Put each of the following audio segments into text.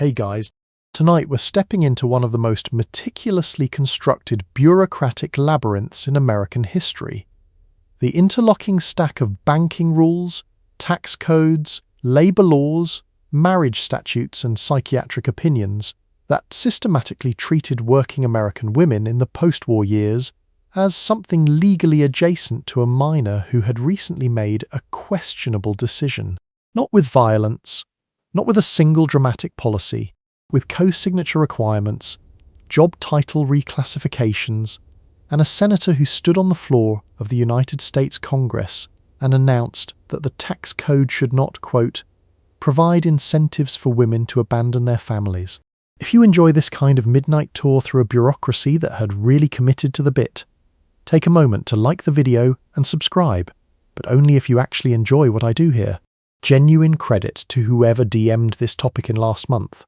Hey guys, tonight we're stepping into one of the most meticulously constructed bureaucratic labyrinths in American history. The interlocking stack of banking rules, tax codes, labor laws, marriage statutes and psychiatric opinions that systematically treated working American women in the post-war years as something legally adjacent to a minor who had recently made a questionable decision. Not with violence, not with a single dramatic policy, with co-signature requirements, job title reclassifications, and a senator who stood on the floor of the United States Congress and announced that the tax code should not, quote, provide incentives for women to abandon their families. If you enjoy this kind of midnight tour through a bureaucracy that had really committed to the bit, take a moment to like the video and subscribe, but only if you actually enjoy what I do here. Genuine credit to whoever DM'd this topic in last month.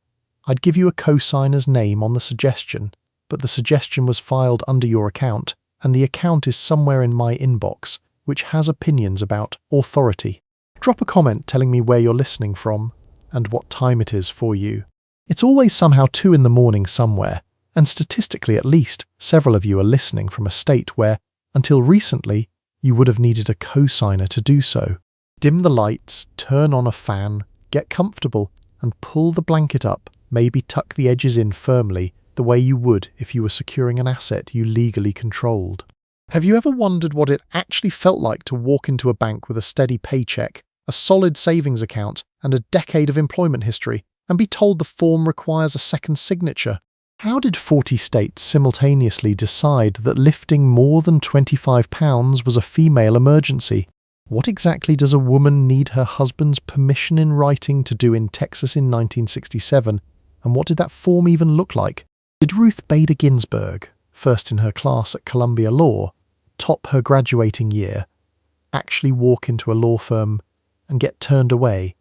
I'd give you a co-signer's name on the suggestion, but the suggestion was filed under your account, and the account is somewhere in my inbox, which has opinions about authority. Drop a comment telling me where you're listening from, and what time it is for you. It's always somehow 2 in the morning somewhere, and statistically at least, several of you are listening from a state where, until recently, you would have needed a co-signer to do so. Dim the lights, turn on a fan, get comfortable, and pull the blanket up, maybe tuck the edges in firmly, the way you would if you were securing an asset you legally controlled. Have you ever wondered what it actually felt like to walk into a bank with a steady paycheck, a solid savings account, and a decade of employment history, and be told the form requires a second signature? How did 40 states simultaneously decide that lifting more than 25 pounds was a female emergency? What exactly does a woman need her husband's permission in writing to do in Texas in 1967, and what did that form even look like? Did Ruth Bader Ginsburg, first in her class at Columbia Law, top her graduating year, actually walk into a law firm and get turned away?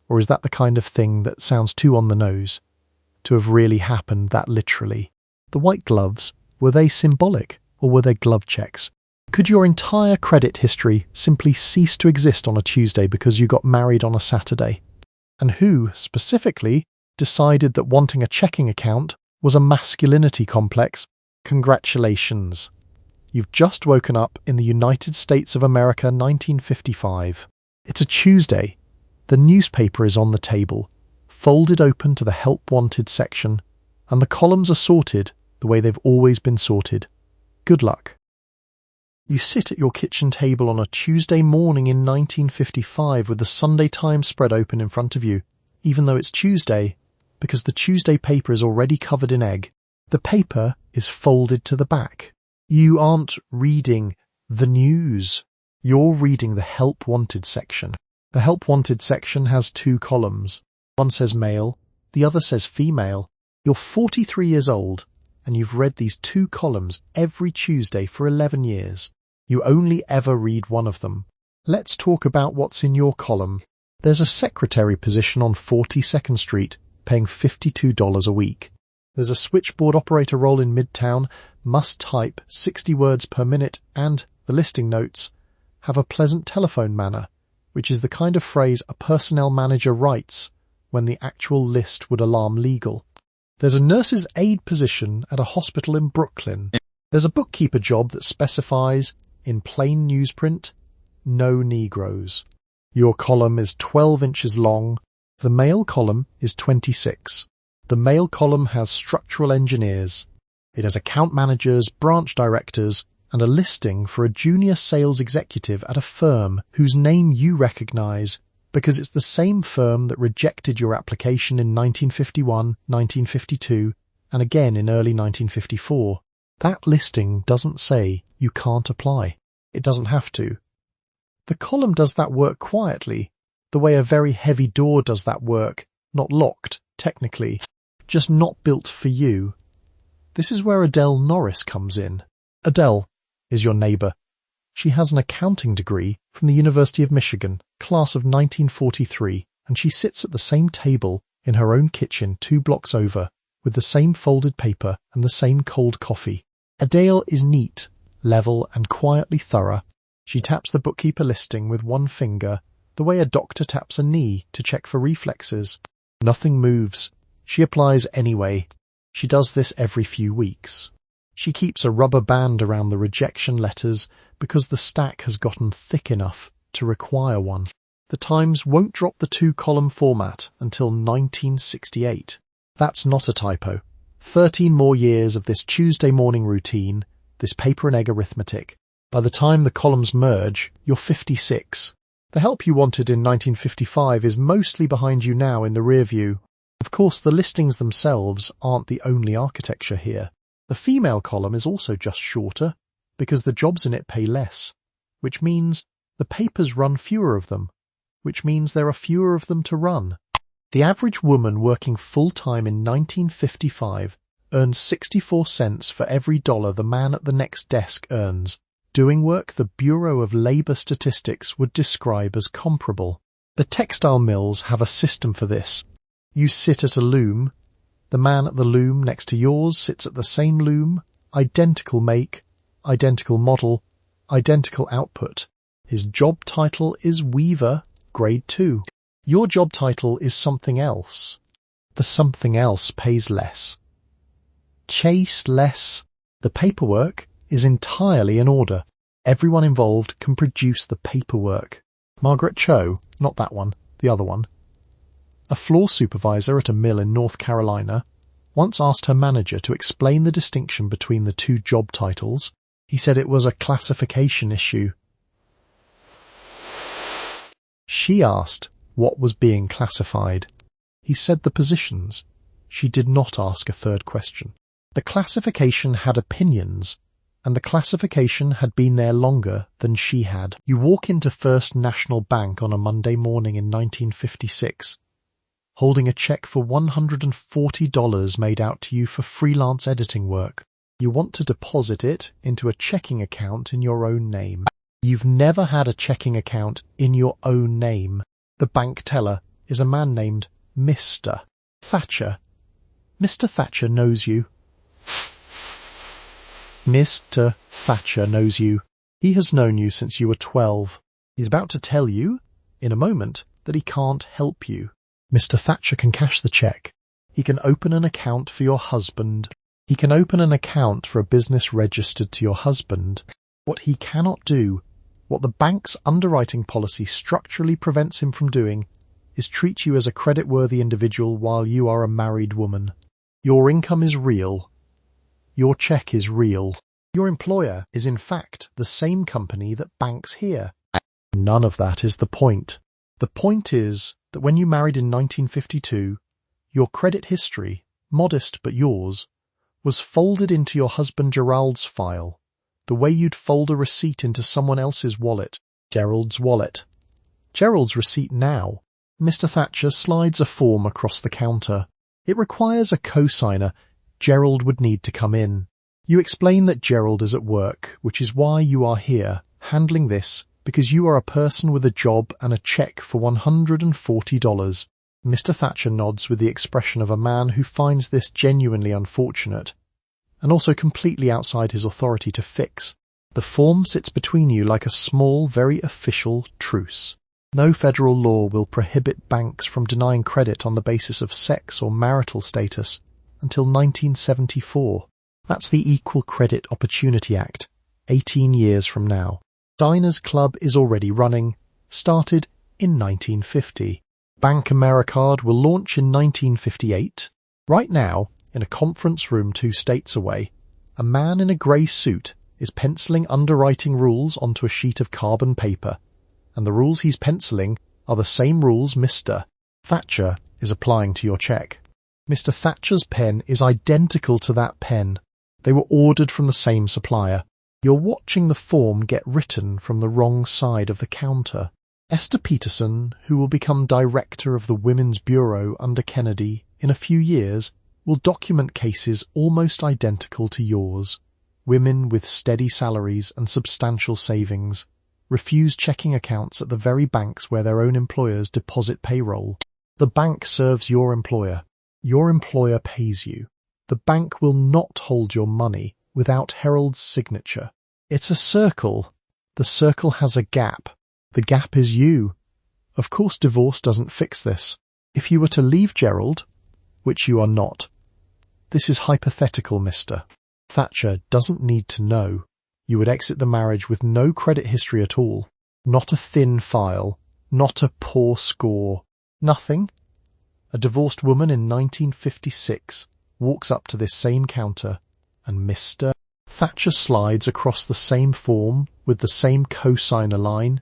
Or is that the kind of thing that sounds too on the nose to have really happened that literally? The white gloves, were they symbolic, or were they glove checks? Could your entire credit history simply cease to exist on a Tuesday because you got married on a Saturday? And who, specifically, decided that wanting a checking account was a masculinity complex? Congratulations. You've just woken up in the United States of America 1955. It's a Tuesday. The newspaper is on the table, folded open to the Help Wanted section, and the columns are sorted the way they've always been sorted. Good luck. You sit at your kitchen table on a Tuesday morning in 1955 with the Sunday Times spread open in front of you, even though it's Tuesday, because the Tuesday paper is already covered in egg. The paper is folded to the back. You aren't reading the news. You're reading the Help Wanted section. The Help Wanted section has 2 columns. One says male, the other says female. You're 43 years old, and you've read these 2 columns every Tuesday for 11 years. You only ever read one of them. Let's talk about what's in your column. There's a secretary position on 42nd Street, paying $52 a week. There's a switchboard operator role in Midtown, must type 60 words per minute, and, the listing notes, have a pleasant telephone manner, which is the kind of phrase a personnel manager writes when the actual list would alarm legal. There's a nurse's aide position at a hospital in Brooklyn. There's a bookkeeper job that specifies, in plain newsprint, no Negroes. Your column is 12 inches long. The male column is 26. The male column has structural engineers. It has account managers, branch directors, and a listing for a junior sales executive at a firm whose name you recognize because it's the same firm that rejected your application in 1951, 1952, and again in early 1954. That listing doesn't say you can't apply. It doesn't have to. The column does that work quietly, the way a very heavy door does that work, not locked, technically, just not built for you. This is where Adele Norris comes in. Adele is your neighbor. She has an accounting degree from the University of Michigan, class of 1943, and she sits at the same table in her own kitchen 2 blocks over, with the same folded paper and the same cold coffee. Adele is neat, level, and quietly thorough. She taps the bookkeeper listing with one finger, the way a doctor taps a knee to check for reflexes. Nothing moves. She applies anyway. She does this every few weeks. She keeps a rubber band around the rejection letters because the stack has gotten thick enough to require one. The Times won't drop the 2-column format until 1968. That's not a typo. 13 more years of this Tuesday morning routine, this paper and egg arithmetic. By the time the columns merge, you're 56. The help you wanted in 1955 is mostly behind you now in the rear view. Of course, the listings themselves aren't the only architecture here. The female column is also just shorter because the jobs in it pay less, which means the papers run fewer of them, which means there are fewer of them to run. The average woman working full-time in 1955 earns 64 cents for every dollar the man at the next desk earns, doing work the Bureau of Labor Statistics would describe as comparable. The textile mills have a system for this. You sit at a loom. The man at the loom next to yours sits at the same loom, identical make, identical model, identical output. His job title is Weaver, grade 2. Your job title is something else. The something else pays less. Chase less. The paperwork is entirely in order. Everyone involved can produce the paperwork. Margaret Cho, not that one, the other one, a floor supervisor at a mill in North Carolina, once asked her manager to explain the distinction between the two job titles. He said it was a classification issue. She asked what was being classified. He said the positions. She did not ask a third question. The classification had opinions, and the classification had been there longer than she had. You walk into First National Bank on a Monday morning in 1956, holding a check for $140 made out to you for freelance editing work. You want to deposit it into a checking account in your own name. You've never had a checking account in your own name. The bank teller is a man named Mr. Thatcher. Mr. Thatcher knows you. Mr. Thatcher knows you. He has known you since you were 12. He's about to tell you, in a moment, that he can't help you. Mr. Thatcher can cash the check. He can open an account for your husband. He can open an account for a business registered to your husband. What he cannot do, what the bank's underwriting policy structurally prevents him from doing, is treat you as a credit-worthy individual while you are a married woman. Your income is real. Your check is real. Your employer is in fact the same company that banks here. None of that is the point. The point is that when you married in 1952, your credit history, modest but yours, was folded into your husband Gerald's file, the way you'd fold a receipt into someone else's wallet. Gerald's wallet. Gerald's receipt now. Mr. Thatcher slides a form across the counter. It requires a co-signer. Gerald would need to come in. You explain that Gerald is at work, which is why you are here, handling this, because you are a person with a job and a check for $140. Mr. Thatcher nods with the expression of a man who finds this genuinely unfortunate, and also completely outside his authority to fix. The form sits between you like a small, very official truce. No federal law will prohibit banks from denying credit on the basis of sex or marital status until 1974. That's the Equal Credit Opportunity Act, 18 years from now. Diners Club is already running, started in 1950. Bank Americard will launch in 1958. Right now, in a conference room 2 states away, a man in a grey suit is penciling underwriting rules onto a sheet of carbon paper, and the rules he's penciling are the same rules Mr. Thatcher is applying to your check. Mr. Thatcher's pen is identical to that pen. They were ordered from the same supplier. You're watching the form get written from the wrong side of the counter. Esther Peterson, who will become director of the Women's Bureau under Kennedy in a few years, will document cases almost identical to yours. Women with steady salaries and substantial savings refuse checking accounts at the very banks where their own employers deposit payroll. The bank serves your employer. Your employer pays you. The bank will not hold your money without Harold's signature. It's a circle. The circle has a gap. The gap is you. Of course, divorce doesn't fix this. If you were to leave Gerald, which you are not. This is hypothetical, Mr. Thatcher doesn't need to know. You would exit the marriage with no credit history at all. Not a thin file, not a poor score. Nothing. A divorced woman in 1956 walks up to this same counter, and Mr. Thatcher slides across the same form with the same cosigner line,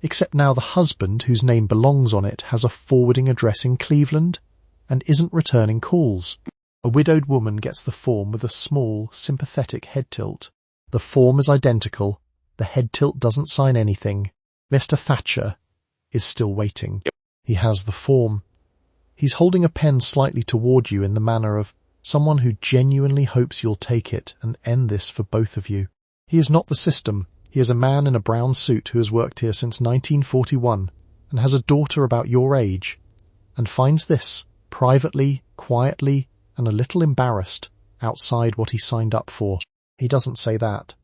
except now the husband whose name belongs on it has a forwarding address in Cleveland and isn't returning calls. A widowed woman gets the form with a small, sympathetic head tilt. The form is identical. The head tilt doesn't sign anything. Mr. Thatcher is still waiting. He has the form. He's holding a pen slightly toward you in the manner of someone who genuinely hopes you'll take it and end this for both of you. He is not the system. He is a man in a brown suit who has worked here since 1941 and has a daughter about your age, and finds this, privately, quietly, and a little embarrassed, outside what he signed up for. He doesn't say that.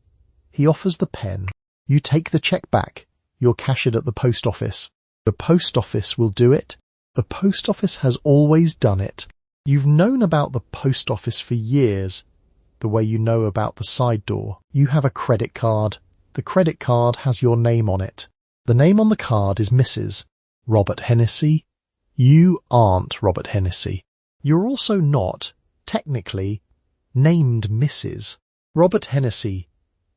He offers the pen. You take the check back. You'll cash it at the post office. The post office will do it. The post office has always done it. You've known about the post office for years, the way you know about the side door. You have a credit card. The credit card has your name on it. The name on the card is Mrs. Robert Hennessy. You aren't Robert Hennessy. You're also not, technically, named Mrs. Robert Hennessy.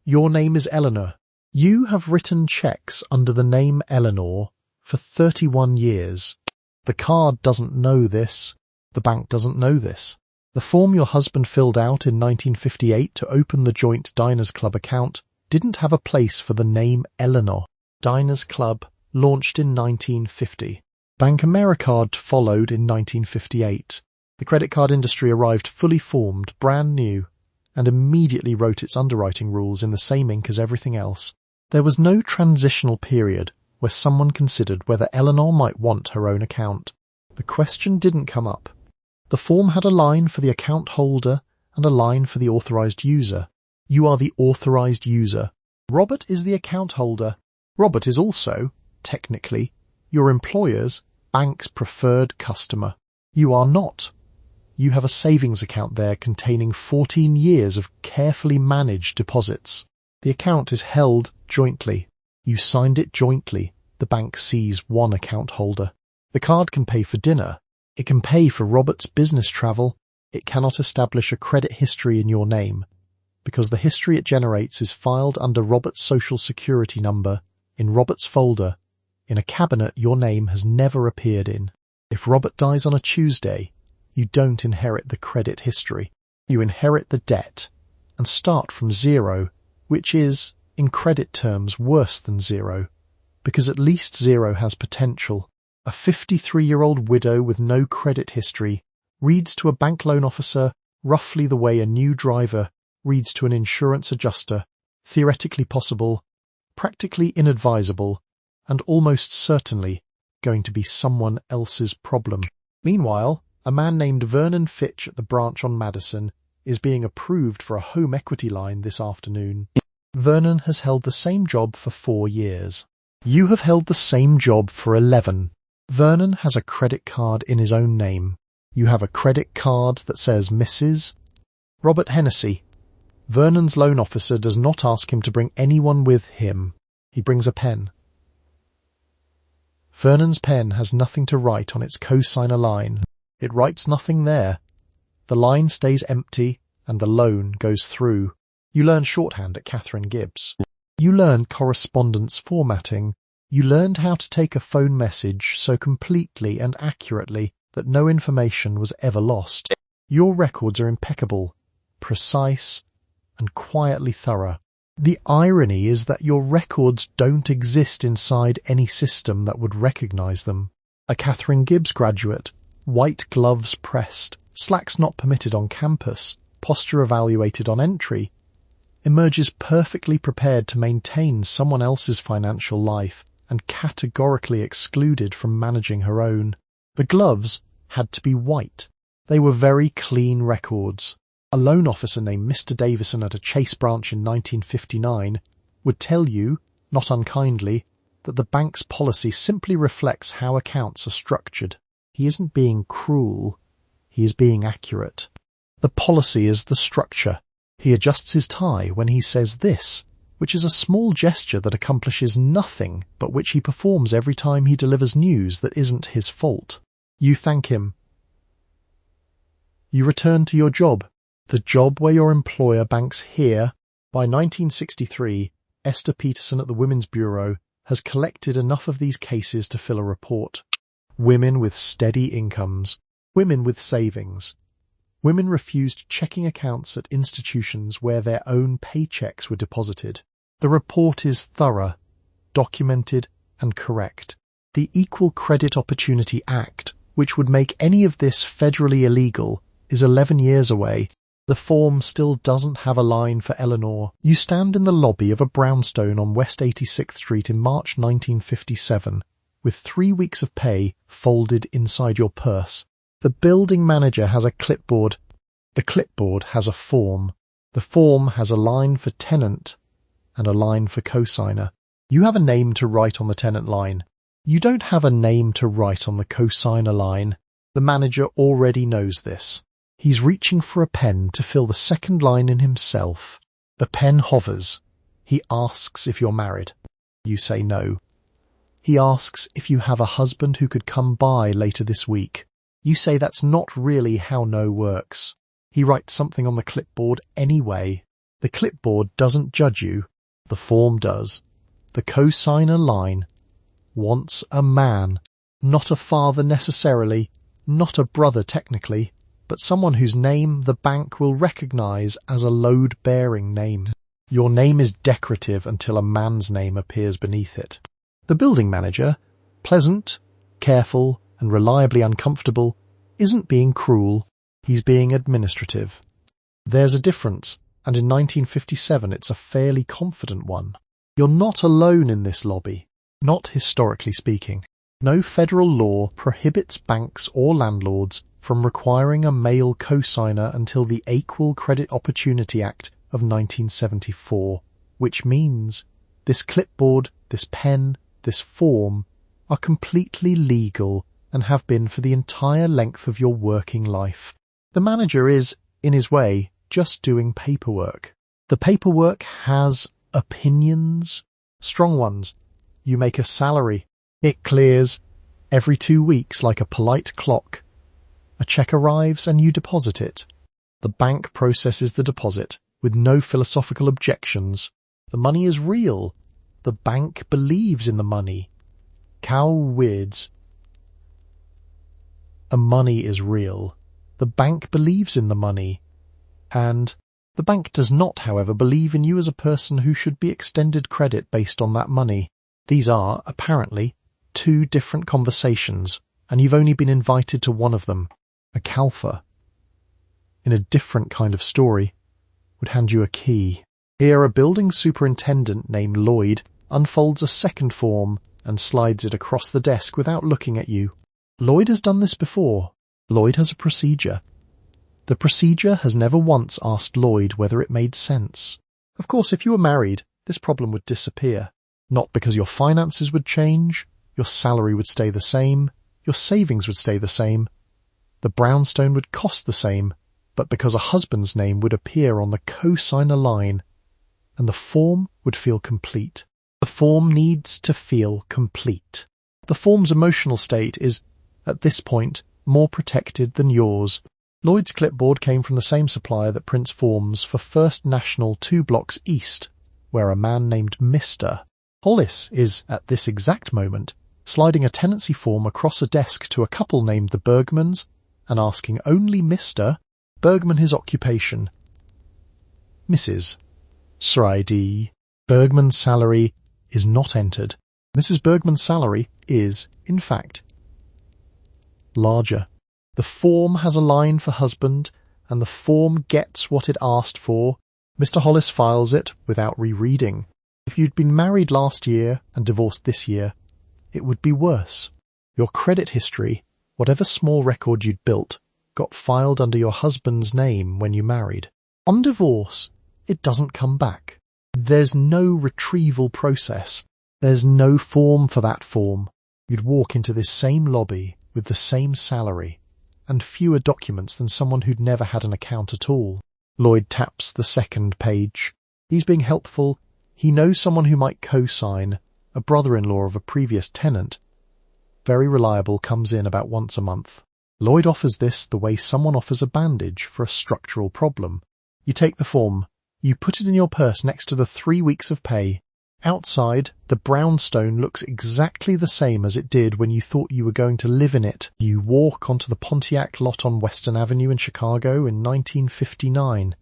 Your name is Eleanor. You have written checks under the name Eleanor for 31 years. The card doesn't know this. The bank doesn't know this. The form your husband filled out in 1958 to open the joint Diners Club account didn't have a place for the name Eleanor. Diners Club launched in 1950. Bank Americard followed in 1958. The credit card industry arrived fully formed, brand new, and immediately wrote its underwriting rules in the same ink as everything else. There was no transitional period where someone considered whether Eleanor might want her own account. The question didn't come up. The form had a line for the account holder and a line for the authorized user. You are the authorized user. Robert is the account holder. Robert is also, technically, your employer's bank's preferred customer. You are not. You have a savings account there containing 14 years of carefully managed deposits. The account is held jointly. You signed it jointly. The bank sees one account holder. The card can pay for dinner. It can pay for Robert's business travel. It cannot establish a credit history in your name, because the history it generates is filed under Robert's social security number, in Robert's folder, in a cabinet your name has never appeared in. If Robert dies on a Tuesday, you don't inherit the credit history. You inherit the debt and start from zero, which is, in credit terms, worse than zero, because at least zero has potential. A 53-year-old widow with no credit history reads to a bank loan officer roughly the way a new driver reads to an insurance adjuster, theoretically possible, practically inadvisable, and almost certainly going to be someone else's problem. Meanwhile, a man named Vernon Fitch at the branch on Madison is being approved for a home equity line this afternoon. Vernon has held the same job for 4 years. You have held the same job for 11. Vernon has a credit card in his own name. You have a credit card that says Mrs. Robert Hennessy. Vernon's loan officer does not ask him to bring anyone with him. He brings a pen. Vernon's pen has nothing to write on its cosigner line. It writes nothing there. The line stays empty and the loan goes through. You learn shorthand at Catherine Gibbs. You learned correspondence formatting. You learned how to take a phone message so completely and accurately that no information was ever lost. Your records are impeccable, precise, and quietly thorough. The irony is that your records don't exist inside any system that would recognize them. A Catherine Gibbs graduate, white gloves pressed, slacks not permitted on campus, posture evaluated on entry, emerges perfectly prepared to maintain someone else's financial life and categorically excluded from managing her own. The gloves had to be white. They were very clean records. A loan officer named Mr. Davison at a Chase branch in 1959 would tell you, not unkindly, that the bank's policy simply reflects how accounts are structured. He isn't being cruel. he is being accurate. The policy is the structure. He adjusts his tie when he says this, which is a small gesture that accomplishes nothing but which he performs every time he delivers news that isn't his fault. You thank him. You return to your job, the job where your employer banks here. By 1963, Esther Peterson at the Women's Bureau has collected enough of these cases to fill a report. Women with steady incomes, women with savings. Women refused checking accounts at institutions where their own paychecks were deposited. The report is thorough, documented, and correct. The Equal Credit Opportunity Act, which would make any of this federally illegal, is 11 years away. The form still doesn't have a line for Eleanor. You stand in the lobby of a brownstone on West 86th Street in March 1957, with 3 weeks of pay folded inside your purse. The building manager has a clipboard. The clipboard has a form. The form has a line for tenant and a line for cosigner. You have a name to write on the tenant line. You don't have a name to write on the cosigner line. The manager already knows this. He's reaching for a pen to fill the second line in himself. The pen hovers. He asks if you're married. You say no. He asks if you have a husband who could come by later this week. You say that's not really how no works. He writes something on the clipboard anyway. The clipboard doesn't judge you. The form does. The cosigner line wants a man, not a father necessarily, not a brother technically, but someone whose name the bank will recognize as a load-bearing name. Your name is decorative until a man's name appears beneath it. The building manager, pleasant, careful, and reliably uncomfortable, isn't being cruel. He's being administrative. There's a difference, and in 1957 it's a fairly confident one. You're not alone in this lobby, not historically speaking. No federal law prohibits banks or landlords from requiring a male cosigner until the Equal Credit Opportunity Act of 1974, which means this clipboard, this pen, this form are completely legal and have been for the entire length of your working life. The manager is, in his way, just doing paperwork. The paperwork has opinions, strong ones. You make a salary. It clears every 2 weeks like a polite clock. A check arrives and you deposit it. The bank processes the deposit with no philosophical objections. The money is real. The bank believes in the money. Cowards. The money is real. The bank believes in the money. And the bank does not, however, believe in you as a person who should be extended credit based on that money. These are, apparently, 2 different conversations, and you've only been invited to one of them. A Calfa, in a different kind of story, would hand you a key. Here a building superintendent named Lloyd unfolds a second form and slides it across the desk without looking at you. Lloyd has done this before. Lloyd has a procedure. The procedure has never once asked Lloyd whether it made sense. Of course, if you were married, this problem would disappear. Not because your finances would change, your salary would stay the same, your savings would stay the same, the brownstone would cost the same, but because a husband's name would appear on the cosigner line, and the form would feel complete. The form needs to feel complete. The form's emotional state is, at this point, more protected than yours. Lloyd's clipboard came from the same supplier that prints forms for First National 2 blocks east, where a man named Mr. Hollis is, at this exact moment, sliding a tenancy form across a desk to a couple named the Bergmans and asking only Mr. Bergman his occupation. Mrs. Sridey. Bergman's salary is not entered. Mrs. Bergman's salary is, in fact, larger. The form has a line for husband, and the form gets what it asked for. Mr. Hollis files it without rereading. If you'd been married last year and divorced this year, it would be worse. Your credit history, whatever small record you'd built, got filed under your husband's name when you married. On divorce, it doesn't come back. There's no retrieval process. There's no form for that form. You'd walk into this same lobby with the same salary, and fewer documents than someone who'd never had an account at all. Lloyd taps the second page. He's being helpful. He knows someone who might co-sign, a brother-in-law of a previous tenant. Very reliable, comes in about once a month. Lloyd offers this the way someone offers a bandage for a structural problem. You take the form. You put it in your purse next to the 3 weeks of pay. Outside, the brownstone looks exactly the same as it did when you thought you were going to live in it. You walk onto the Pontiac lot on Western Avenue in Chicago in 1959.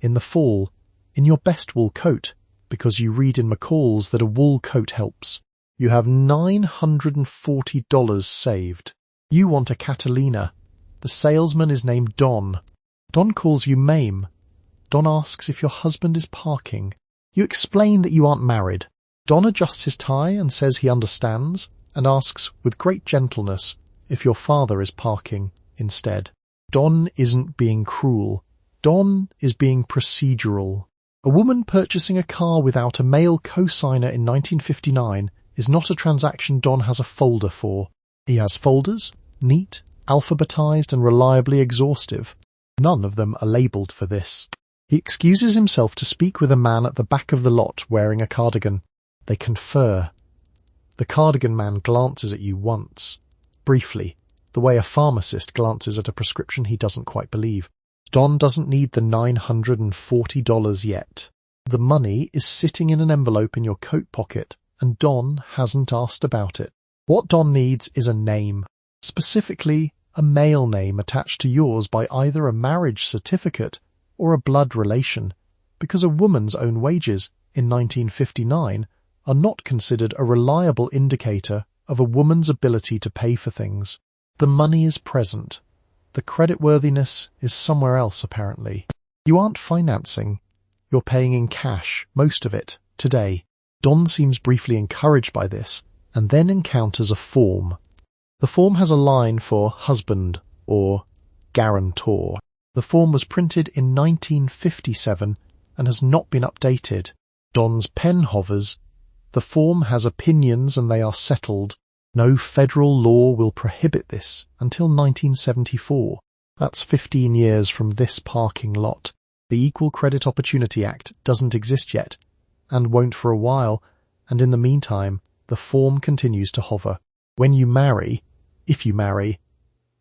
In the fall, in your best wool coat, because you read in McCall's that a wool coat helps. You have $940 saved. You want a Catalina. The salesman is named Don. Don calls you Mame. Don asks if your husband is parking. You explain that you aren't married. Don adjusts his tie and says he understands, and asks with great gentleness if your father is parking instead. Don isn't being cruel. Don is being procedural. A woman purchasing a car without a male co-signer in 1959 is not a transaction Don has a folder for. He has folders, neat, alphabetized and reliably exhaustive. None of them are labelled for this. He excuses himself to speak with a man at the back of the lot wearing a cardigan. They confer. The cardigan man glances at you once, briefly, the way a pharmacist glances at a prescription he doesn't quite believe. Don doesn't need the $940 yet. The money is sitting in an envelope in your coat pocket, and Don hasn't asked about it. What Don needs is a name, specifically a male name attached to yours by either a marriage certificate or a blood relation, because a woman's own wages in 1959 are not considered a reliable indicator of a woman's ability to pay for things. The money is present. The creditworthiness is somewhere else, apparently. You aren't financing. You're paying in cash, most of it, today. Don seems briefly encouraged by this, and then encounters a form. The form has a line for husband or guarantor. The form was printed in 1957 and has not been updated. Don's pen hovers. The form has opinions and they are settled. No federal law will prohibit this until 1974. That's 15 years from this parking lot. The Equal Credit Opportunity Act doesn't exist yet, and won't for a while, and in the meantime, the form continues to hover. When you marry, if you marry,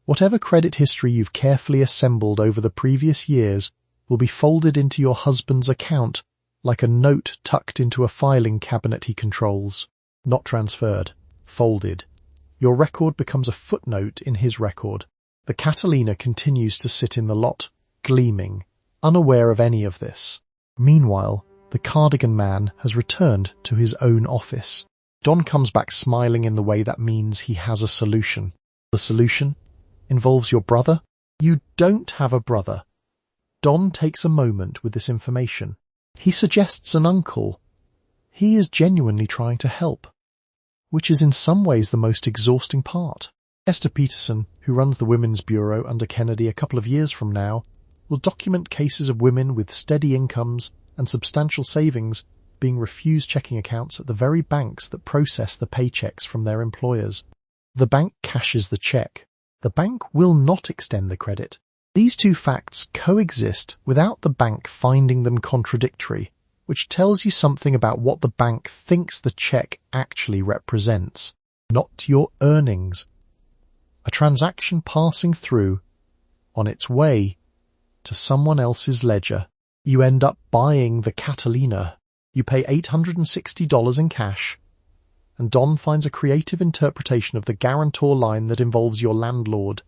whatever credit history you've carefully assembled over the previous years will be folded into your husband's account like a note tucked into a filing cabinet he controls. Not transferred. Folded. Your record becomes a footnote in his record. The Catalina continues to sit in the lot, gleaming, unaware of any of this. Meanwhile, the cardigan man has returned to his own office. Don comes back smiling in the way that means he has a solution. The solution involves your brother? You don't have a brother. Don takes a moment with this information. He suggests an uncle. He is genuinely trying to help, which is in some ways the most exhausting part. Esther Peterson, who runs the Women's Bureau under Kennedy a couple of years from now, will document cases of women with steady incomes and substantial savings being refused checking accounts at the very banks that process the paychecks from their employers. The bank cashes the check. The bank will not extend the credit. These two facts coexist without the bank finding them contradictory, which tells you something about what the bank thinks the check actually represents, not your earnings. A transaction passing through, on its way, to someone else's ledger. You end up buying the Catalina. You pay $860 in cash, and Don finds a creative interpretation of the guarantor line that involves your landlord,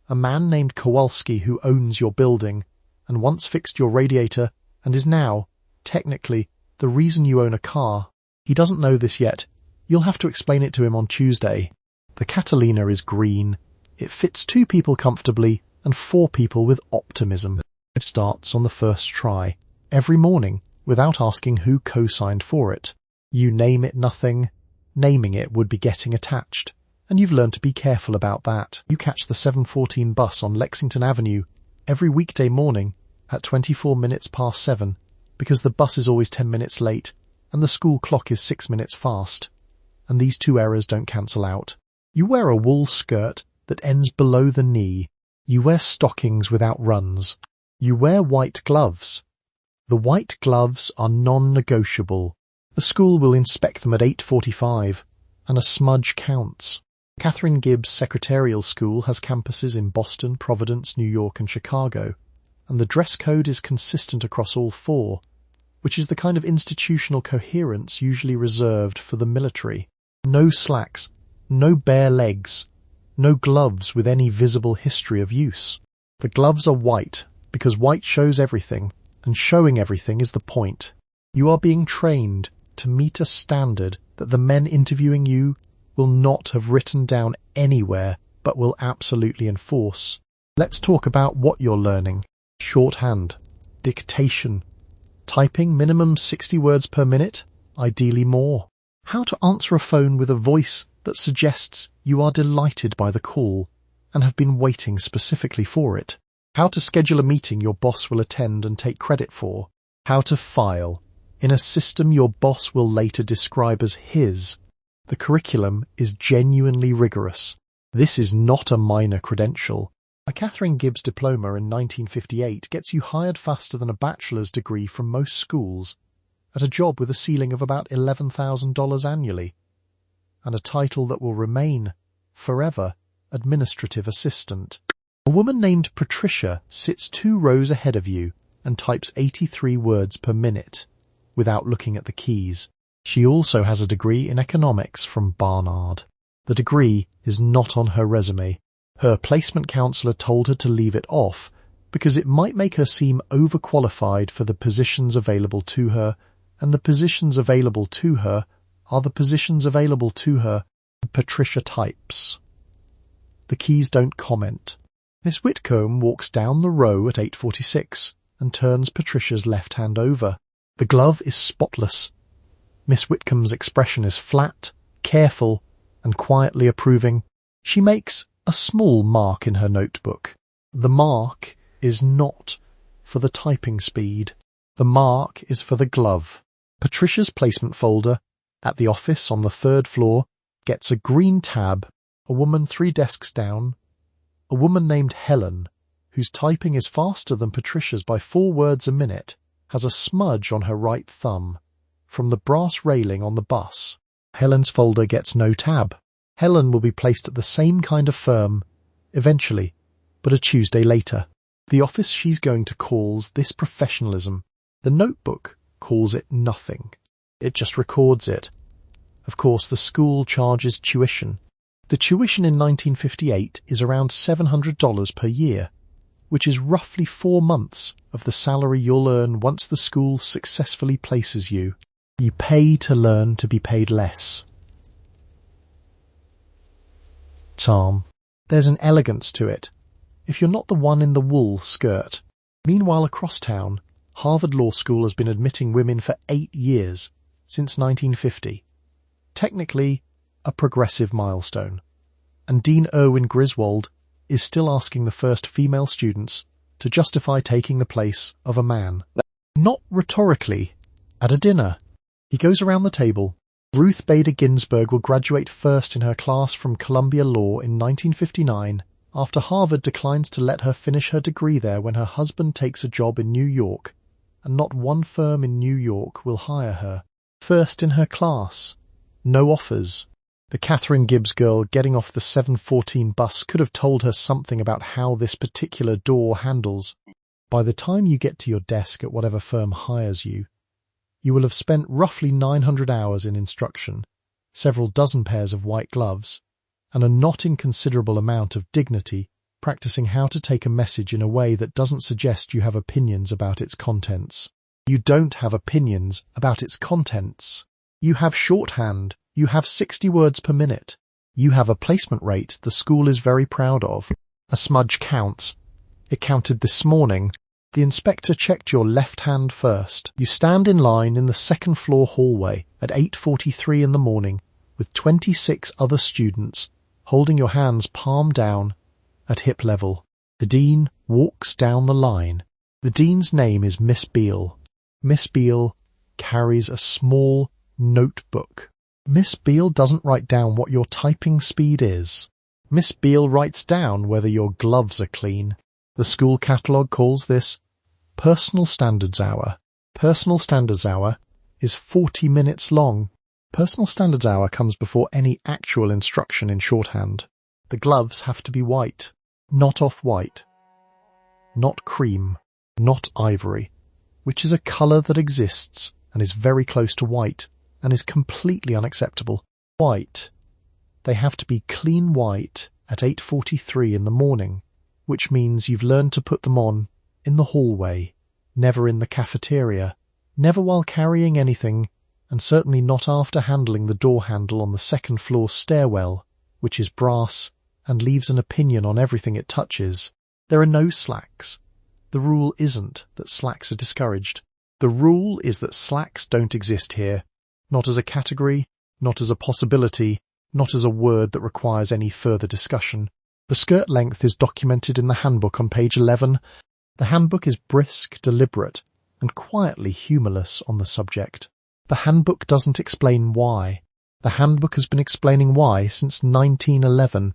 a man named Kowalski who owns your building and once fixed your radiator and is now, technically, the reason you own a car. He doesn't know this yet. You'll have to explain it to him on Tuesday. The Catalina is green. It fits 2 people comfortably and 4 people with optimism. It starts on the first try, every morning, without asking who co-signed for it. You name it nothing. Naming it would be getting attached, and you've learned to be careful about that. You catch the 7:14 bus on Lexington Avenue every weekday morning at 24 minutes past 7, because the bus is always 10 minutes late and the school clock is 6 minutes fast, and these 2 errors don't cancel out. You wear a wool skirt that ends below the knee, You wear stockings without runs. You wear white gloves. The white gloves are non-negotiable. The school will inspect them at 8:45, and a smudge counts. Catherine Gibbs Secretarial School has campuses in Boston, Providence, New York, and Chicago, and the dress code is consistent across all four, which is the kind of institutional coherence usually reserved for the military. No slacks, no bare legs, no gloves with any visible history of use. The gloves are white because white shows everything, and showing everything is the point. You are being trained to meet a standard that the men interviewing you will not have written down anywhere but will absolutely enforce. Let's talk about what you're learning. Shorthand, dictation, typing minimum 60 words per minute, ideally more. How to answer a phone with a voice that suggests you are delighted by the call and have been waiting specifically for it. How to schedule a meeting your boss will attend and take credit for. How to file in a system your boss will later describe as his. The curriculum is genuinely rigorous. This is not a minor credential. A Catherine Gibbs diploma in 1958 gets you hired faster than a bachelor's degree from most schools, at a job with a ceiling of about $11,000 annually, and a title that will remain forever: administrative assistant. A woman named Patricia sits 2 rows ahead of you and types 83 words per minute without looking at the keys. She also has a degree in economics from Barnard. The degree is not on her resume. Her placement counselor told her to leave it off because it might make her seem overqualified for the positions available to her, and the positions available to her are the positions available to her. Patricia types. The keys don't comment. Miss Whitcomb walks down the row at 8:46 and turns Patricia's left hand over. The glove is spotless. Miss Whitcomb's expression is flat, careful, and quietly approving. She makes a small mark in her notebook. The mark is not for the typing speed. The mark is for the glove. Patricia's placement folder at the office on the 3rd floor gets a green tab. A woman 3 desks down, a woman named Helen, whose typing is faster than Patricia's by 4 words a minute, has a smudge on her right thumb from the brass railing on the bus. Helen's folder gets no tab. Helen will be placed at the same kind of firm, eventually, but a Tuesday later. The office she's going to calls this professionalism. The notebook calls it nothing. It just records it. Of course, the school charges tuition. The tuition in 1958 is around $700 per year, which is roughly 4 months of the salary you'll earn once the school successfully places you. You pay to learn to be paid less. Charm. There's an elegance to it, if you're not the one in the wool skirt. Meanwhile, across town, Harvard Law School has been admitting women for 8 years, since 1950. Technically, a progressive milestone. And Dean Erwin Griswold is still asking the first female students to justify taking the place of a man. Not rhetorically, at a dinner. He goes around the table. Ruth Bader Ginsburg will graduate first in her class from Columbia Law in 1959 after Harvard declines to let her finish her degree there when her husband takes a job in New York, and not one firm in New York will hire her. First in her class. No offers. The Catherine Gibbs girl getting off the 7:14 bus could have told her something about how this particular door handles. By the time you get to your desk at whatever firm hires you, you will have spent roughly 900 hours in instruction, several dozen pairs of white gloves, and a not inconsiderable amount of dignity practicing how to take a message in a way that doesn't suggest you have opinions about its contents. You don't have opinions about its contents. You have shorthand. You have 60 words per minute. You have a placement rate the school is very proud of. A smudge counts. It counted this morning. The inspector checked your left hand first. You stand in line in the 2nd floor hallway at 8:43 in the morning with 26 other students holding your hands palm down at hip level. The dean walks down the line. The dean's name is Miss Beale. Miss Beale carries a small notebook. Miss Beale doesn't write down what your typing speed is. Miss Beale writes down whether your gloves are clean. The school catalogue calls this Personal Standards Hour. Personal Standards Hour is 40 minutes long. Personal Standards Hour comes before any actual instruction in shorthand. The gloves have to be white, not off-white, not cream, not ivory, which is a colour that exists and is very close to white and is completely unacceptable. White. They have to be clean white at 8:43 in the morning, which means you've learned to put them on in the hallway, never in the cafeteria, never while carrying anything, and certainly not after handling the door handle on the second floor stairwell, which is brass and leaves an opinion on everything it touches. There are no slacks. The rule isn't that slacks are discouraged. The rule is that slacks don't exist here, not as a category, not as a possibility, not as a word that requires any further discussion. The skirt length is documented in the handbook on page 11. The handbook is brisk, deliberate, and quietly humourless on the subject. The handbook doesn't explain why. The handbook has been explaining why since 1911,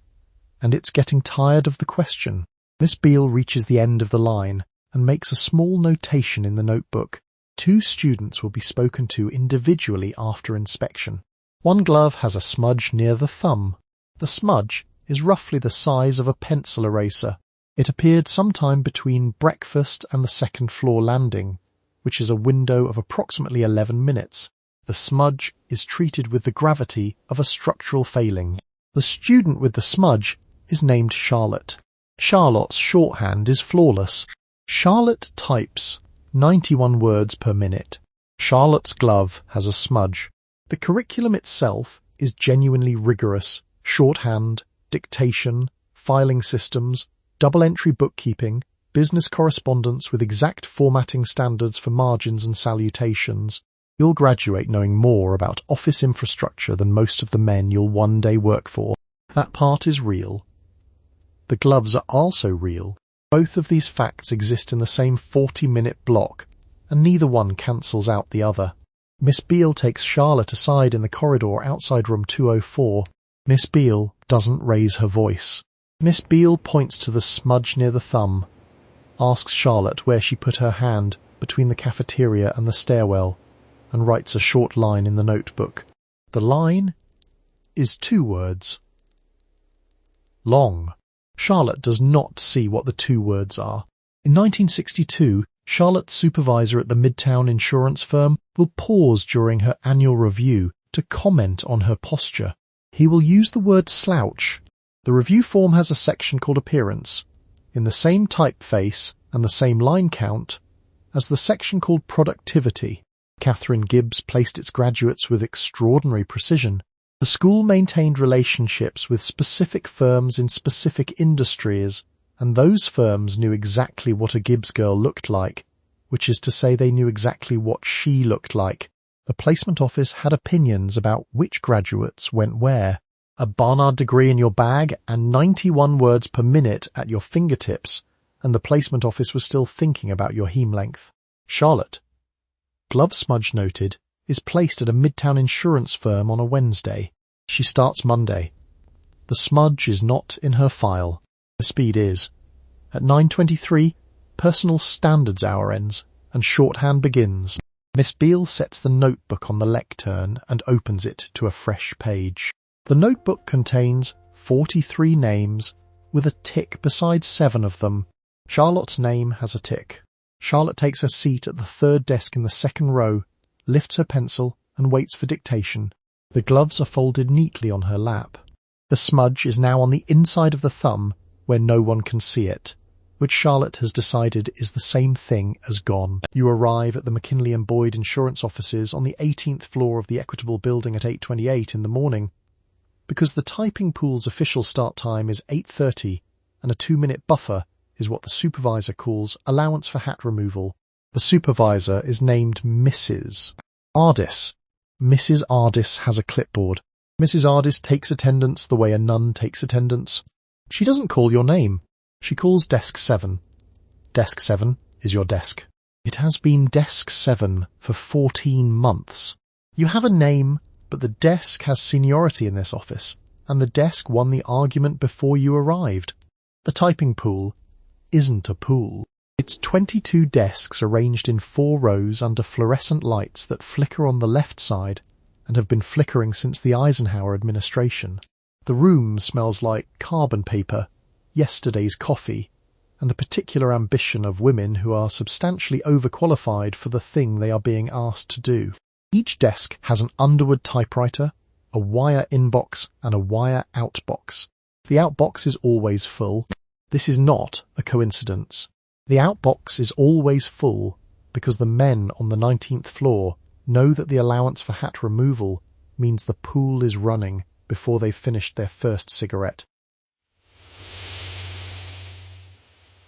and it's getting tired of the question. Miss Beale reaches the end of the line and makes a small notation in the notebook. 2 students will be spoken to individually after inspection. One glove has a smudge near the thumb. The smudge is roughly the size of a pencil eraser. It appeared sometime between breakfast and the second floor landing, which is a window of approximately 11 minutes. The smudge is treated with the gravity of a structural failing. The student with the smudge is named Charlotte. Charlotte's shorthand is flawless. Charlotte types 91 words per minute. Charlotte's glove has a smudge. The curriculum itself is genuinely rigorous. Shorthand, dictation, filing systems, double-entry bookkeeping, business correspondence with exact formatting standards for margins and salutations. You'll graduate knowing more about office infrastructure than most of the men you'll one day work for. That part is real. The gloves are also real. Both of these facts exist in the same 40-minute block, and neither one cancels out the other. Miss Beale takes Charlotte aside in the corridor outside room 204. Miss Beale doesn't raise her voice. Miss Beale points to the smudge near the thumb, asks Charlotte where she put her hand between the cafeteria and the stairwell, and writes a short line in the notebook. The line is 2 words. Long. Charlotte does not see what the 2 words are. In 1962, Charlotte's supervisor at the Midtown insurance firm will pause during her annual review to comment on her posture. He will use the word slouch. The review form has a section called Appearance, in the same typeface and the same line count as the section called Productivity. Catherine Gibbs placed its graduates with extraordinary precision. The school maintained relationships with specific firms in specific industries, and those firms knew exactly what a Gibbs girl looked like, which is to say they knew exactly what she looked like. The placement office had opinions about which graduates went where. A Barnard degree in your bag and 91 words per minute at your fingertips, and the placement office was still thinking about your heme length. Charlotte, glove smudge noted, is placed at a Midtown insurance firm on a Wednesday. She starts Monday. The smudge is not in her file. The speed is. At 9:23, Personal Standards Hour ends, and shorthand begins. Miss Beale sets the notebook on the lectern and opens it to a fresh page. The notebook contains 43 names, with a tick beside 7 of them. Charlotte's name has a tick. Charlotte takes her seat at the 3rd desk in the 2nd row, lifts her pencil, and waits for dictation. The gloves are folded neatly on her lap. The smudge is now on the inside of the thumb, where no one can see it, which Charlotte has decided is the same thing as gone. You arrive at the McKinley & Boyd insurance offices on the 18th floor of the Equitable Building at 8:28 in the morning. Because the typing pool's official start time is 8:30, and a 2-minute buffer is what the supervisor calls allowance for hat removal. The supervisor is named Mrs. Ardis. Mrs. Ardis has a clipboard. Mrs. Ardis takes attendance the way a nun takes attendance. She doesn't call your name. She calls desk 7. Desk 7 is your desk. It has been desk 7 for 14 months. You have a name, but the desk has seniority in this office, and the desk won the argument before you arrived. The typing pool isn't a pool. It's 22 desks arranged in 4 rows under fluorescent lights that flicker on the left side and have been flickering since the Eisenhower administration. The room smells like carbon paper, yesterday's coffee, and the particular ambition of women who are substantially overqualified for the thing they are being asked to do. Each desk has an Underwood typewriter, a wire inbox, and a wire outbox. The outbox is always full. This is not a coincidence. The outbox is always full because the men on the 19th floor know that the allowance for hat removal means the pool is running before they've finished their first cigarette.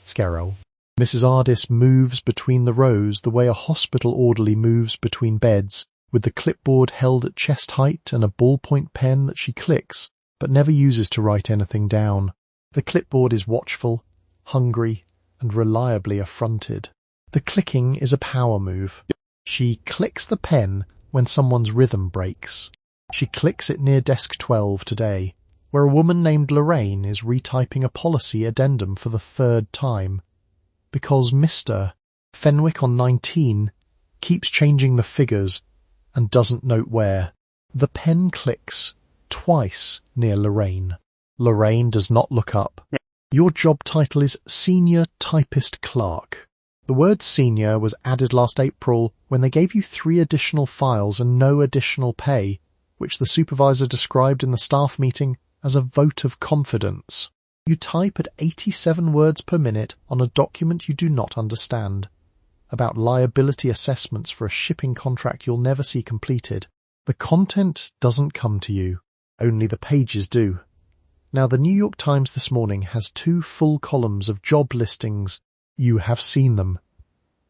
Scarrow. Mrs. Ardis moves between the rows the way a hospital orderly moves between beds, with the clipboard held at chest height and a ballpoint pen that she clicks, but never uses to write anything down. The clipboard is watchful, hungry, and reliably affronted. The clicking is a power move. She clicks the pen when someone's rhythm breaks. She clicks it near desk 12 today, where a woman named Lorraine is retyping a policy addendum for the 3rd time, because Mr. Fenwick on 19 keeps changing the figures and doesn't note where. The pen clicks twice near Lorraine. Lorraine does not look up. Your job title is Senior Typist Clerk. The word senior was added last April when they gave you 3 additional files and no additional pay, which the supervisor described in the staff meeting as a vote of confidence. You type at 87 words per minute on a document you do not understand, about liability assessments for a shipping contract you'll never see completed. The content doesn't come to you, only the pages do. Now, the New York Times this morning has 2 full columns of job listings. You have seen them.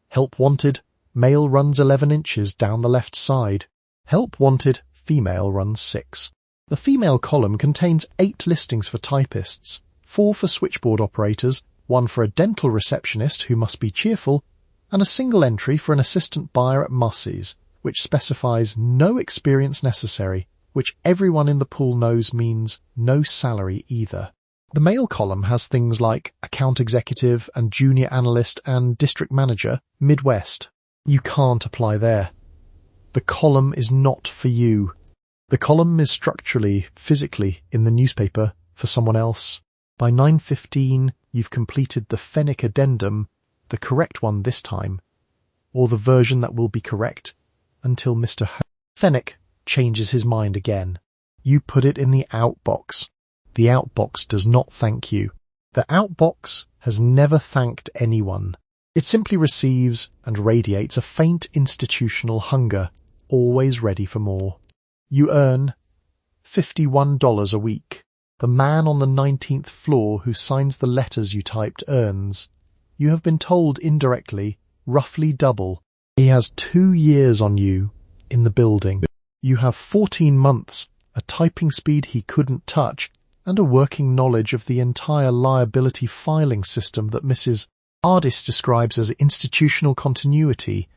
Help wanted, male runs 11 inches down the left side. Help wanted, female runs 6. The female column contains 8 listings for typists, 4 for switchboard operators, 1 for a dental receptionist who must be cheerful, and a single entry for an assistant buyer at Massey's, which specifies no experience necessary, which everyone in the pool knows means no salary either. The male column has things like account executive and junior analyst and district manager, Midwest. You can't apply there. The column is not for you. The column is structurally, physically, in the newspaper for someone else. By 9:15, you've completed the Fenwick addendum, the correct one this time, or the version that will be correct, until Mr. Fenwick changes his mind again. You put it in the outbox. The outbox does not thank you. The outbox has never thanked anyone. It simply receives and radiates a faint institutional hunger, always ready for more. You earn $51 a week. The man on the 19th floor who signs the letters you typed earns, you have been told indirectly, roughly double. He has 2 years on you in the building. You have 14 months, a typing speed he couldn't touch, and a working knowledge of the entire liability filing system that Mrs. Ardis describes as institutional continuity,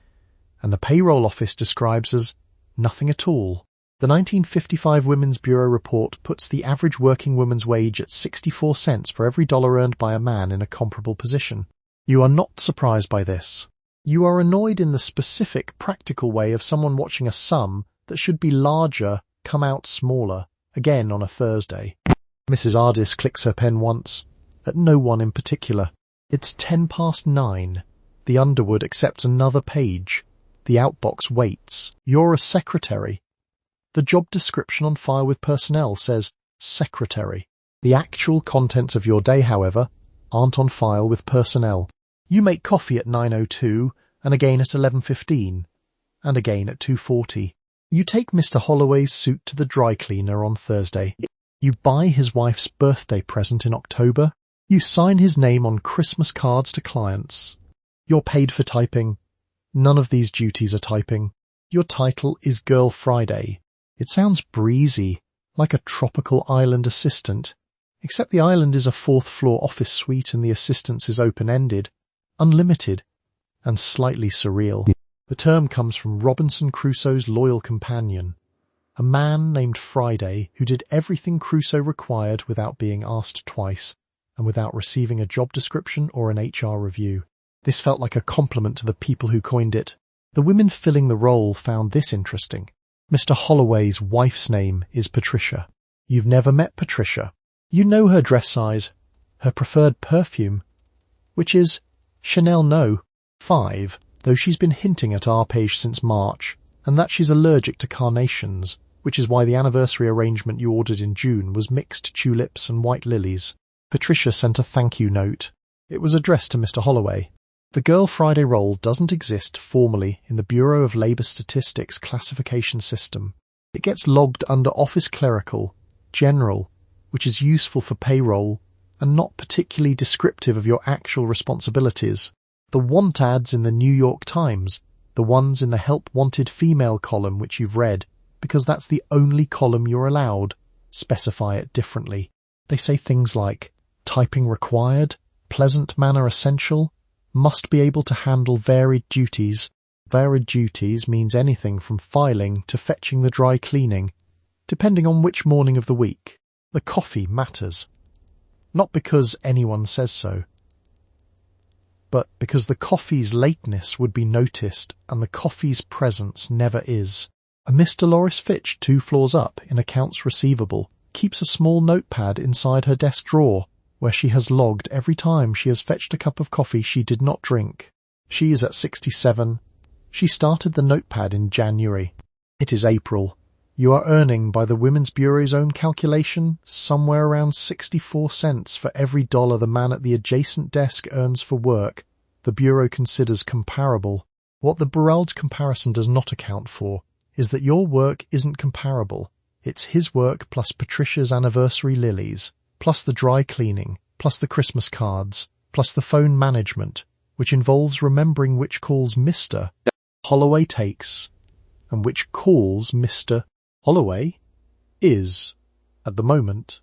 and the payroll office describes as nothing at all. The 1955 Women's Bureau report puts the average working woman's wage at 64 cents for every dollar earned by a man in a comparable position. You are not surprised by this. You are annoyed in the specific, practical way of someone watching a sum that should be larger come out smaller, again on a Thursday. Mrs. Ardis clicks her pen once, at no one in particular. It's 9:10. The Underwood accepts another page. The outbox waits. You're a secretary. The job description on file with personnel says secretary. The actual contents of your day, however, aren't on file with personnel. You make coffee at 9:02, and again at 11:15, and again at 2:40. You take Mr. Holloway's suit to the dry cleaner on Thursday. You buy his wife's birthday present in October. You sign his name on Christmas cards to clients. You're paid for typing. None of these duties are typing. Your title is Girl Friday. It sounds breezy, like a tropical island assistant, except the island is a 4th-floor office suite and the assistance is open-ended, unlimited, and slightly surreal. The term comes from Robinson Crusoe's loyal companion. A man named Friday who did everything Crusoe required without being asked twice and without receiving a job description or an HR review. This felt like a compliment to the people who coined it. The women filling the role found this interesting. Mr. Holloway's wife's name is Patricia. You've never met Patricia. You know her dress size, her preferred perfume, which is Chanel No. 5, though she's been hinting at our page since March, and that she's allergic to carnations, which is why the anniversary arrangement you ordered in June was mixed tulips and white lilies. Patricia sent a thank you note. It was addressed to Mr. Holloway. The Girl Friday role doesn't exist formally in the Bureau of Labour Statistics classification system. It gets logged under Office Clerical, General, which is useful for payroll and not particularly descriptive of your actual responsibilities. The want ads in the New York Times, the ones in the Help Wanted Female column which you've read, because that's the only column you're allowed, specify it differently. They say things like, typing required, pleasant manner essential, must be able to handle varied duties. Varied duties means anything from filing to fetching the dry cleaning, depending on which morning of the week. The coffee matters. Not because anyone says so, but because the coffee's lateness would be noticed and the coffee's presence never is. A Miss Dolores Fitch 2 floors up in accounts receivable keeps a small notepad inside her desk drawer where she has logged every time she has fetched a cup of coffee she did not drink. She is at 67. She started the notepad in January. It is April. You are earning, by the Women's Bureau's own calculation, somewhere around 64 cents for every dollar the man at the adjacent desk earns for work the Bureau considers comparable. What the Burrell's comparison does not account for is that your work isn't comparable. It's his work plus Patricia's anniversary lilies, plus the dry cleaning, plus the Christmas cards, plus the phone management, which involves remembering which calls Mr. Holloway takes and which calls Mr. Holloway is, at the moment,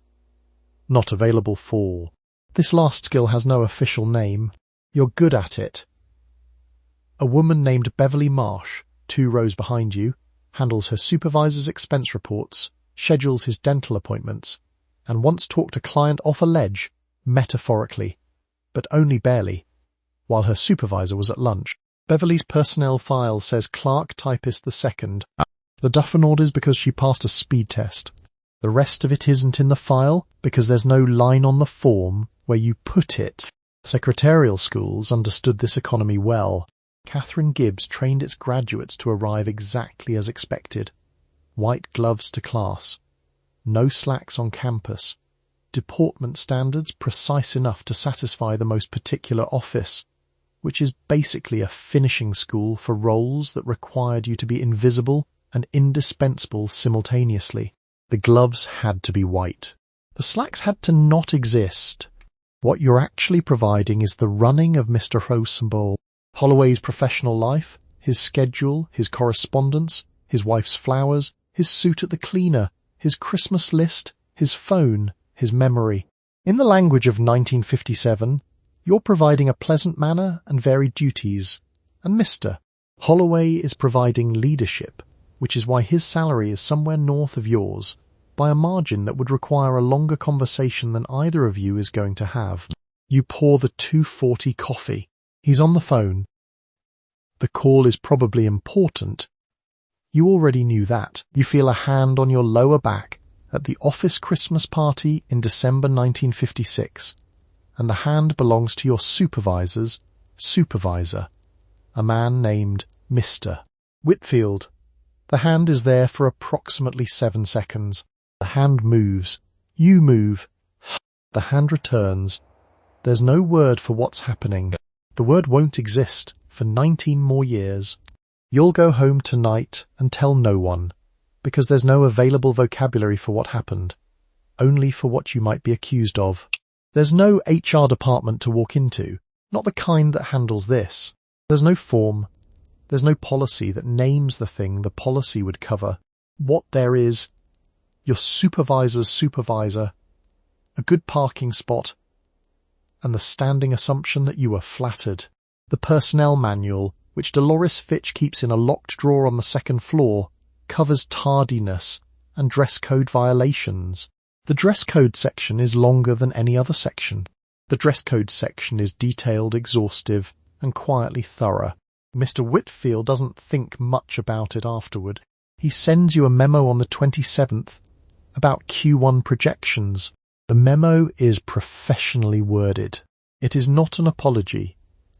not available for. This last skill has no official name. You're good at it. A woman named Beverly Marsh, 2 rows behind you, handles her supervisor's expense reports, schedules his dental appointments, and once talked a client off a ledge, metaphorically, but only barely, while her supervisor was at lunch. Beverly's personnel file says Clerk Typist II. The Duffenord is because she passed a speed test. The rest of it isn't in the file because there's no line on the form where you put it. Secretarial schools understood this economy well. Catherine Gibbs trained its graduates to arrive exactly as expected. White gloves to class. No slacks on campus. Deportment standards precise enough to satisfy the most particular office, which is basically a finishing school for roles that required you to be invisible and indispensable simultaneously. The gloves had to be white. The slacks had to not exist. What you're actually providing is the running of Mr. Rosenball. Holloway's professional life, his schedule, his correspondence, his wife's flowers, his suit at the cleaner, his Christmas list, his phone, his memory. In the language of 1957, you're providing a pleasant manner and varied duties, and Mr. Holloway is providing leadership, which is why his salary is somewhere north of yours, by a margin that would require a longer conversation than either of you is going to have. You pour the 240 coffee. He's on the phone. The call is probably important. You already knew that. You feel a hand on your lower back at the office Christmas party in December 1956, and the hand belongs to your supervisor's supervisor, a man named Mr. Whitfield. The hand is there for approximately 7 seconds. The hand moves. You move. The hand returns. There's no word for what's happening. The word won't exist for 19 more years. You'll go home tonight and tell no one, because there's no available vocabulary for what happened, only for what you might be accused of. There's no HR department to walk into, not the kind that handles this. There's no form. There's no policy that names the thing the policy would cover. What there is, your supervisor's supervisor, a good parking spot, and the standing assumption that you were flattered. The personnel manual, which Dolores Fitch keeps in a locked drawer on the 2nd floor, covers tardiness and dress code violations. The dress code section is longer than any other section. The dress code section is detailed, exhaustive, and quietly thorough. Mr. Whitfield doesn't think much about it afterward. He sends you a memo on the 27th about Q1 projections. The memo is professionally worded. It is not an apology.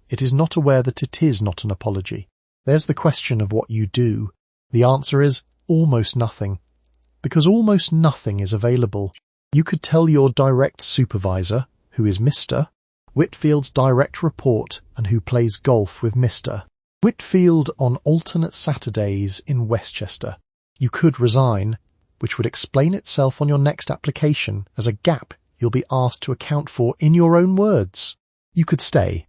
It is not aware that it is not an apology. There's the question of what you do. The answer is almost nothing, because almost nothing is available. You could tell your direct supervisor, who is Mr. Whitfield's direct report and who plays golf with Mr. Whitfield on alternate Saturdays in Westchester. You could resign, which would explain itself on your next application as a gap you'll be asked to account for in your own words. You could stay,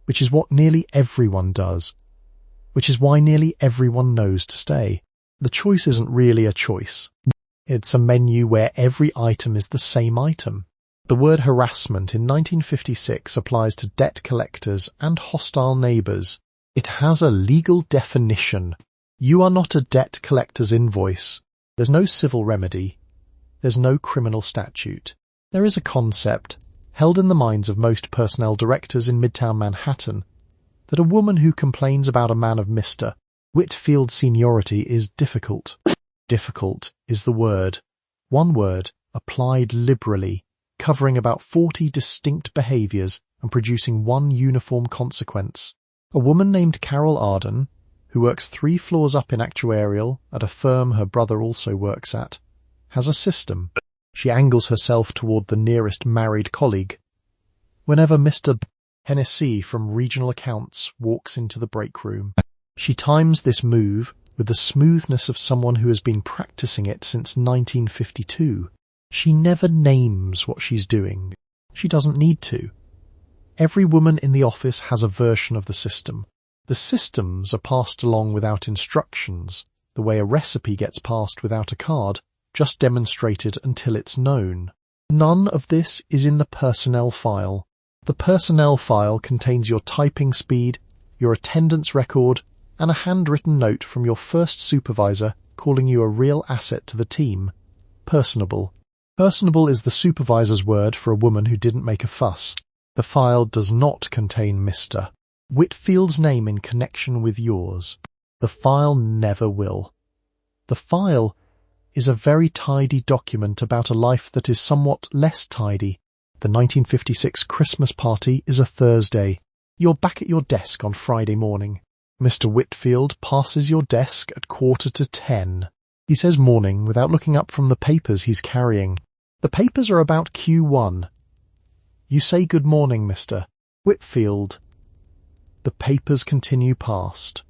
which is what nearly everyone does, which is why nearly everyone knows to stay. The choice isn't really a choice. It's a menu where every item is the same item. The word harassment in 1956 applies to debt collectors and hostile neighbours. It has a legal definition. You are not a debt collector's invoice. There's no civil remedy. There's no criminal statute. There is a concept, held in the minds of most personnel directors in Midtown Manhattan, that a woman who complains about a man of Mr. Whitfield's seniority is difficult. Difficult is the word. One word, applied liberally, covering about 40 distinct behaviours and producing one uniform consequence. A woman named Carol Arden, who works 3 floors up in actuarial at a firm her brother also works at, has a system. She angles herself toward the nearest married colleague. Whenever Mr. Hennessy from regional accounts walks into the break room, she times this move with the smoothness of someone who has been practicing it since 1952. She never names what she's doing. She doesn't need to. Every woman in the office has a version of the system. The systems are passed along without instructions, the way a recipe gets passed without a card, just demonstrated until it's known. None of this is in the personnel file. The personnel file contains your typing speed, your attendance record, and a handwritten note from your first supervisor calling you a real asset to the team. Personable. Personable is the supervisor's word for a woman who didn't make a fuss. The file does not contain Mr. Whitfield's name in connection with yours. The file never will. The file is a very tidy document about a life that is somewhat less tidy. The 1956 Christmas party is a Thursday. You're back at your desk on Friday morning. Mr. Whitfield passes your desk at 9:45. He says morning without looking up from the papers he's carrying. The papers are about Q1. You say good morning, Mr. Whitfield. The papers continue past.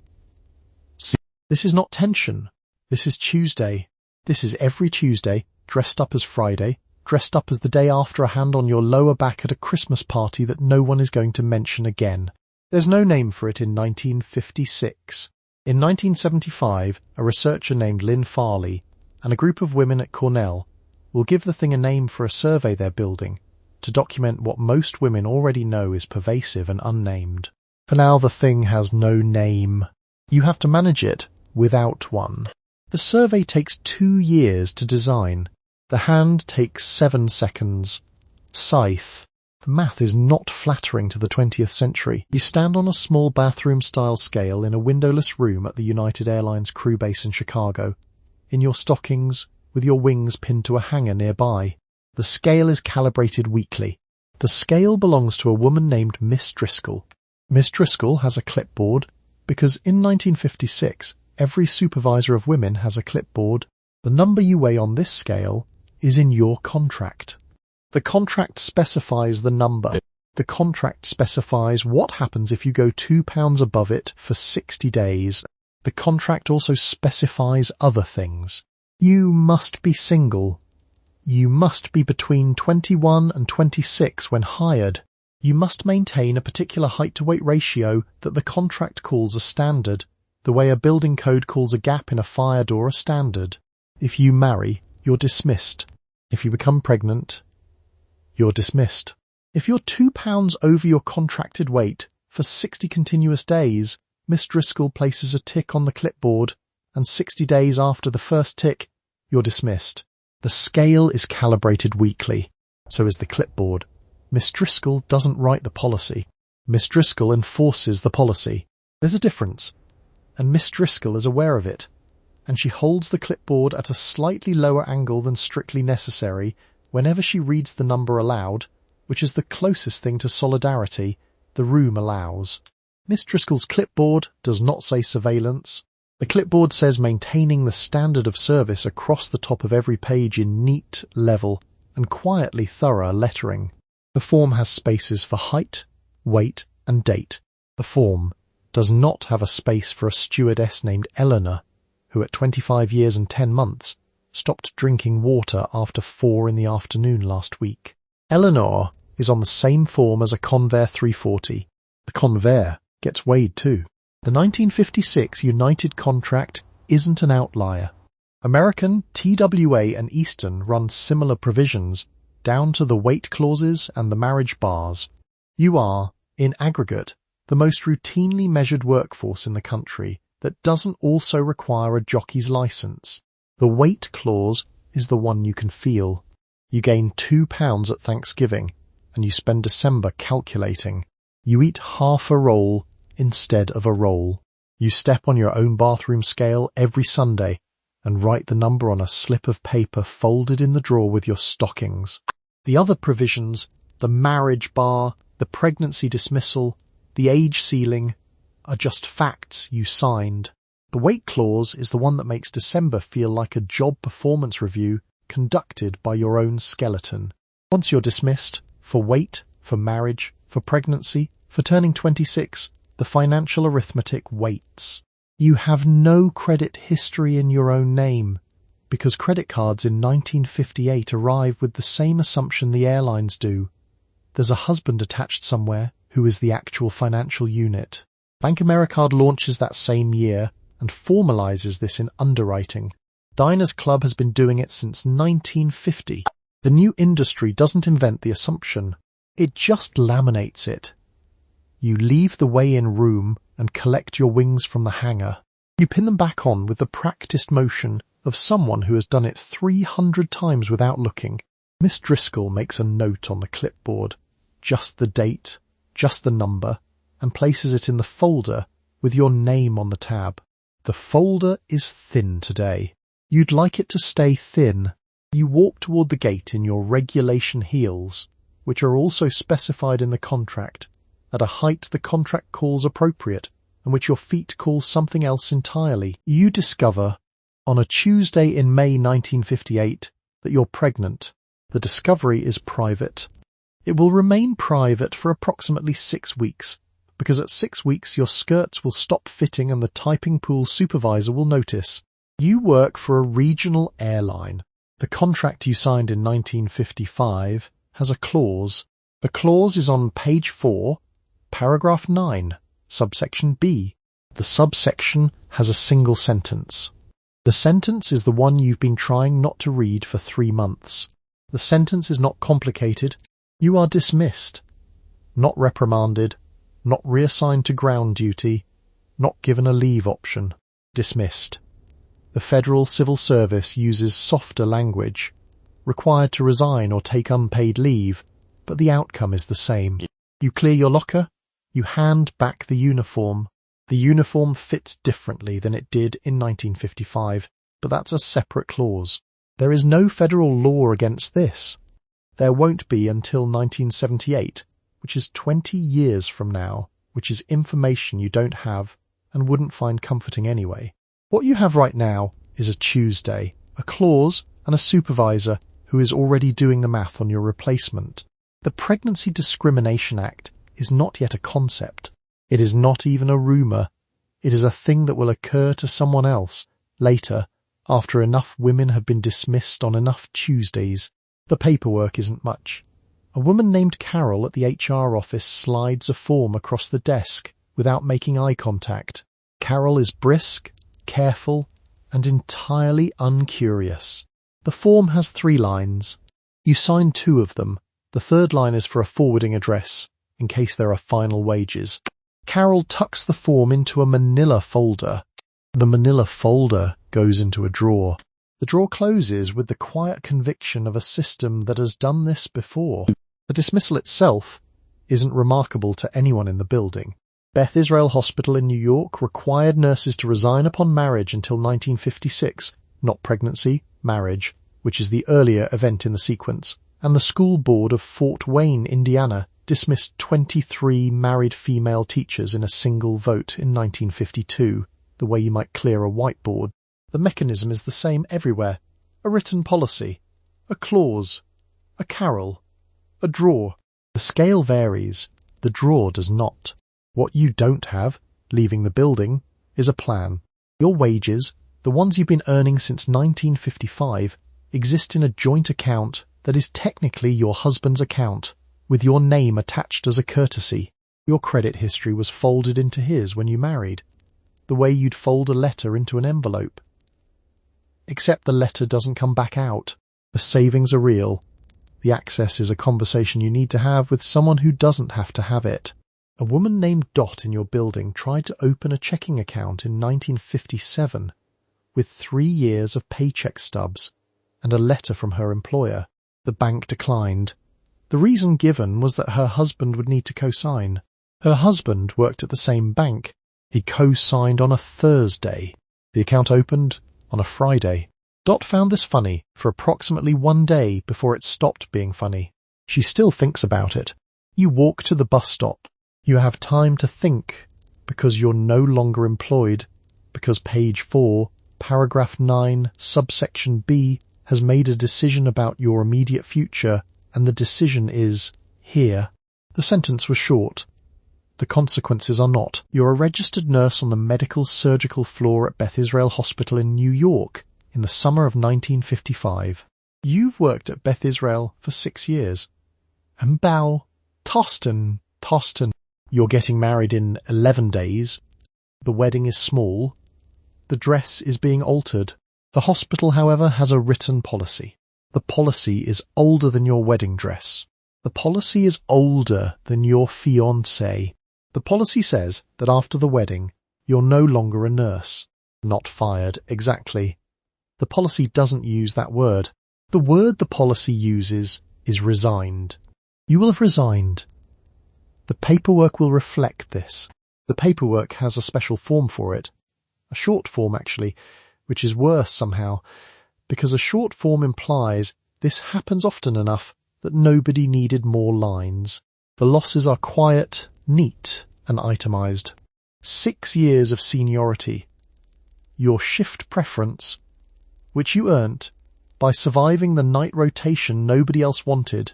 See, this is not tension. This is Tuesday. This is every Tuesday, dressed up as Friday, dressed up as the day after a hand on your lower back at a Christmas party that no one is going to mention again. There's no name for it in 1956. In 1975, a researcher named Lynn Farley and a group of women at Cornell will give the thing a name for a survey they're building to document what most women already know is pervasive and unnamed. For now, the thing has no name. You have to manage it without one. The survey takes 2 years to design. The hand takes 7 seconds. Scythe. The math is not flattering to the 20th century. You stand on a small bathroom-style scale in a windowless room at the United Airlines crew base in Chicago, in your stockings, with your wings pinned to a hanger nearby. The scale is calibrated weekly. The scale belongs to a woman named Miss Driscoll. Miss Driscoll has a clipboard because in 1956, every supervisor of women has a clipboard. The number you weigh on this scale is in your contract. The contract specifies the number. The contract specifies what happens if you go 2 pounds above it for 60 days. The contract also specifies other things. You must be single. You must be between 21 and 26 when hired. You must maintain a particular height-to-weight ratio that the contract calls a standard, the way a building code calls a gap in a fire door a standard. If you marry, you're dismissed. If you become pregnant, you're dismissed. If you're 2 pounds over your contracted weight for 60 continuous days, Miss Driscoll places a tick on the clipboard and 60 days after the first tick, you're dismissed. The scale is calibrated weekly. So is the clipboard. Miss Driscoll doesn't write the policy. Miss Driscoll enforces the policy. There's a difference, and Miss Driscoll is aware of it, and she holds the clipboard at a slightly lower angle than strictly necessary whenever she reads the number aloud, which is the closest thing to solidarity the room allows. Miss Driscoll's clipboard does not say surveillance. The clipboard says maintaining the standard of service across the top of every page in neat, level, and quietly thorough lettering. The form has spaces for height, weight, and date. The form does not have a space for a stewardess named Eleanor, who at 25 years and 10 months stopped drinking water after 4 in the afternoon last week. Eleanor is on the same form as a Convair 340. The Convair gets weighed too. The 1956 United contract isn't an outlier. American, TWA and Eastern run similar provisions down to the weight clauses and the marriage bars. You are, in aggregate, the most routinely measured workforce in the country that doesn't also require a jockey's license. The weight clause is the one you can feel. You gain 2 pounds at Thanksgiving, and you spend December calculating. You eat half a roll instead of a roll. You step on your own bathroom scale every Sunday and write the number on a slip of paper folded in the drawer with your stockings. The other provisions, the marriage bar, the pregnancy dismissal, the age ceiling, are just facts you signed. The weight clause is the one that makes December feel like a job performance review conducted by your own skeleton. Once you're dismissed, for weight, for marriage, for pregnancy, for turning 26, the financial arithmetic waits. You have no credit history in your own name, because credit cards in 1958 arrive with the same assumption the airlines do. There's a husband attached somewhere who is the actual financial unit. Bank Americard launches that same year and formalizes this in underwriting. Diners Club has been doing it since 1950. The new industry doesn't invent the assumption. It just laminates it. You leave the weigh-in room and collect your wings from the hanger. You pin them back on with the practiced motion of someone who has done it 300 times without looking. Miss Driscoll makes a note on the clipboard, just the date, just the number, and places it in the folder with your name on the tab. The folder is thin today. You'd like it to stay thin. You walk toward the gate in your regulation heels, which are also specified in the contract, at a height the contract calls appropriate, and which your feet call something else entirely. You discover, on a Tuesday in May 1958, that you're pregnant. The discovery is private. It will remain private for approximately 6 weeks, because at 6 weeks your skirts will stop fitting and the typing pool supervisor will notice. You work for a regional airline. The contract you signed in 1955 has a clause. The clause is on page 4, paragraph 9, subsection B. The subsection has a single sentence. The sentence is the one you've been trying not to read for 3 months. The sentence is not complicated. You are dismissed, not reprimanded, not reassigned to ground duty, not given a leave option. Dismissed. The Federal Civil Service uses softer language, required to resign or take unpaid leave, but the outcome is the same. You clear your locker, you hand back the uniform. The uniform fits differently than it did in 1955, but that's a separate clause. There is no federal law against this. There won't be until 1978, which is 20 years from now, which is information you don't have and wouldn't find comforting anyway. What you have right now is a Tuesday, a clause, and a supervisor who is already doing the math on your replacement. The Pregnancy Discrimination Act is not yet a concept. It is not even a rumour. It is a thing that will occur to someone else later, after enough women have been dismissed on enough Tuesdays. The paperwork isn't much. A woman named Carol at the HR office slides a form across the desk without making eye contact. Carol is brisk, careful, and entirely uncurious. The form has 3 lines. You sign 2 of them. The 3rd line is for a forwarding address, in case there are final wages. Carol tucks the form into a manila folder. The manila folder goes into a drawer. The drawer closes with the quiet conviction of a system that has done this before. The dismissal itself isn't remarkable to anyone in the building. Beth Israel Hospital in New York required nurses to resign upon marriage until 1956, not pregnancy, marriage, which is the earlier event in the sequence, and the school board of Fort Wayne, Indiana, dismissed 23 married female teachers in a single vote in 1952, the way you might clear a whiteboard. The mechanism is the same everywhere. A written policy, a clause, a carol, a drawer. The scale varies, the drawer does not. What you don't have, leaving the building, is a plan. Your wages, the ones you've been earning since 1955, exist in a joint account that is technically your husband's account, with your name attached as a courtesy. Your credit history was folded into his when you married, the way you'd fold a letter into an envelope. Except the letter doesn't come back out. The savings are real. The access is a conversation you need to have with someone who doesn't have to have it. A woman named Dot in your building tried to open a checking account in 1957 with 3 years of paycheck stubs and a letter from her employer. The bank declined. The reason given was that her husband would need to co-sign. Her husband worked at the same bank. He co-signed on a Thursday. The account opened on a Friday. Dot found this funny for approximately 1 day before it stopped being funny. She still thinks about it. You walk to the bus stop. You have time to think because you're no longer employed, because page 4, paragraph 9, subsection B has made a decision about your immediate future, and the decision is here. The sentence was short. The consequences are not. You're a registered nurse on the medical surgical floor at Beth Israel Hospital in New York in the summer of 1955. You've worked at Beth Israel for 6 years. And bow, Toston. You're getting married in 11 days. The wedding is small. The dress is being altered. The hospital, however, has a written policy. The policy is older than your wedding dress. The policy is older than your fiancé. The policy says that after the wedding, you're no longer a nurse. Not fired, exactly. The policy doesn't use that word. The word the policy uses is resigned. You will have resigned. The paperwork will reflect this. The paperwork has a special form for it. A short form, actually, which is worse somehow, because a short form implies this happens often enough that nobody needed more lines. The losses are quiet, neat, and itemized. 6 years of seniority. Your shift preference, which you earned by surviving the night rotation nobody else wanted.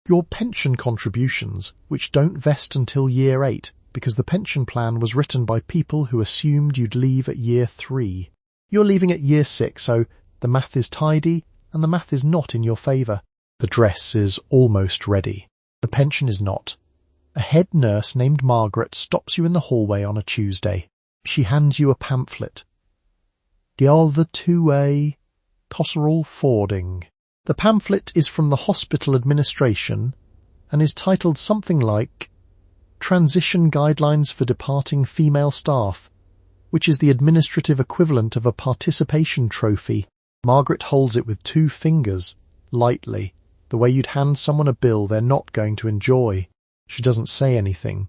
Your pension contributions, which don't vest until year 8, because the pension plan was written by people who assumed you'd leave at year 3. You're leaving at year 6, so the math is tidy, and the math is not in your favour. The dress is almost ready. The pension is not. A head nurse named Margaret stops you in the hallway on a Tuesday. She hands you a pamphlet. The other 2A, Tosserall Fording. The pamphlet is from the hospital administration and is titled something like Transition Guidelines for Departing Female Staff, which is the administrative equivalent of a participation trophy. Margaret holds it with 2 fingers, lightly, the way you'd hand someone a bill they're not going to enjoy. She doesn't say anything.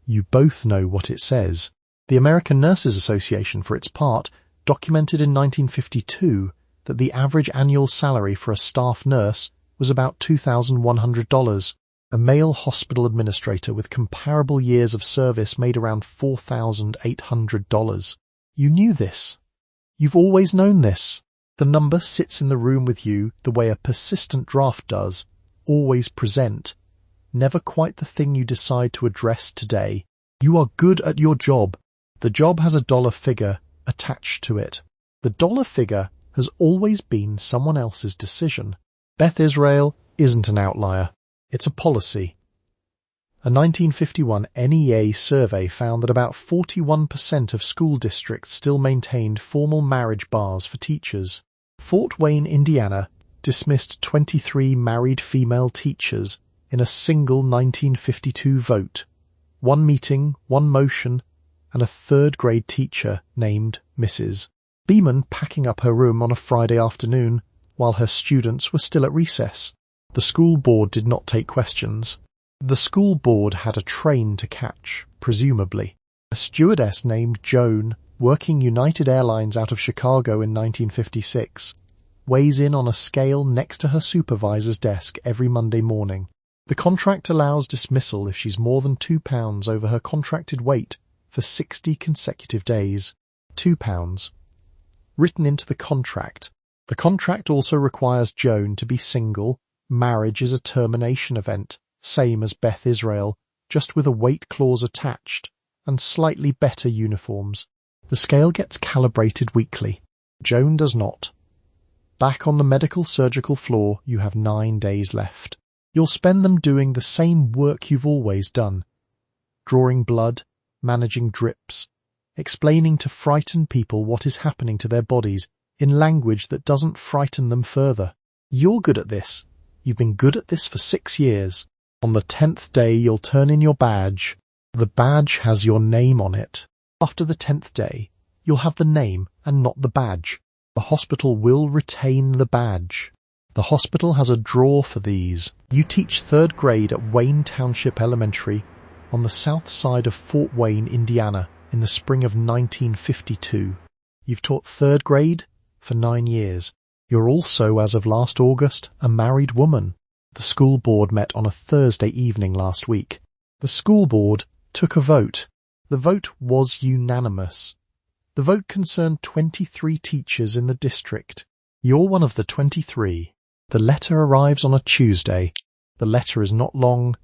You both know what it says. The American Nurses Association, for its part, documented in 1952 that the average annual salary for a staff nurse was about $2,100. A male hospital administrator with comparable years of service made around $4,800. You knew this. You've always known this. The number sits in the room with you the way a persistent draft does. Always present. Never quite the thing you decide to address today. You are good at your job. The job has a dollar figure attached to it. The dollar figure has always been someone else's decision. Beth Israel isn't an outlier. It's a policy. A 1951 NEA survey found that about 41% of school districts still maintained formal marriage bars for teachers. Fort Wayne, Indiana, dismissed 23 married female teachers in a single 1952 vote. 1 meeting, 1 motion, and a third-grade teacher named Mrs. Beeman packing up her room on a Friday afternoon while her students were still at recess. The school board did not take questions. The school board had a train to catch, presumably. A stewardess named Joan, working United Airlines out of Chicago in 1956, weighs in on a scale next to her supervisor's desk every Monday morning. The contract allows dismissal if she's more than 2 pounds over her contracted weight for 60 consecutive days. 2 pounds. Written into the contract. The contract also requires Joan to be single. Marriage is a termination event, same as Beth Israel, just with a weight clause attached, and slightly better uniforms. The scale gets calibrated weekly. Joan does not. Back on the medical surgical floor, you have 9 days left. You'll spend them doing the same work you've always done. Drawing blood, managing drips, explaining to frightened people what is happening to their bodies in language that doesn't frighten them further. You're good at this. You've been good at this for 6 years. On the 10th day, you'll turn in your badge. The badge has your name on it. After the 10th day, you'll have the name and not the badge. The hospital will retain the badge. The hospital has a drawer for these. You teach 3rd grade at Wayne Township Elementary on the south side of Fort Wayne, Indiana, in the spring of 1952. You've taught 3rd grade for 9 years. You're also, as of last August, a married woman. The school board met on a Thursday evening last week. The school board took a vote. The vote was unanimous. The vote concerned 23 teachers in the district. You're one of the 23. The letter arrives on a Tuesday. The letter is not long.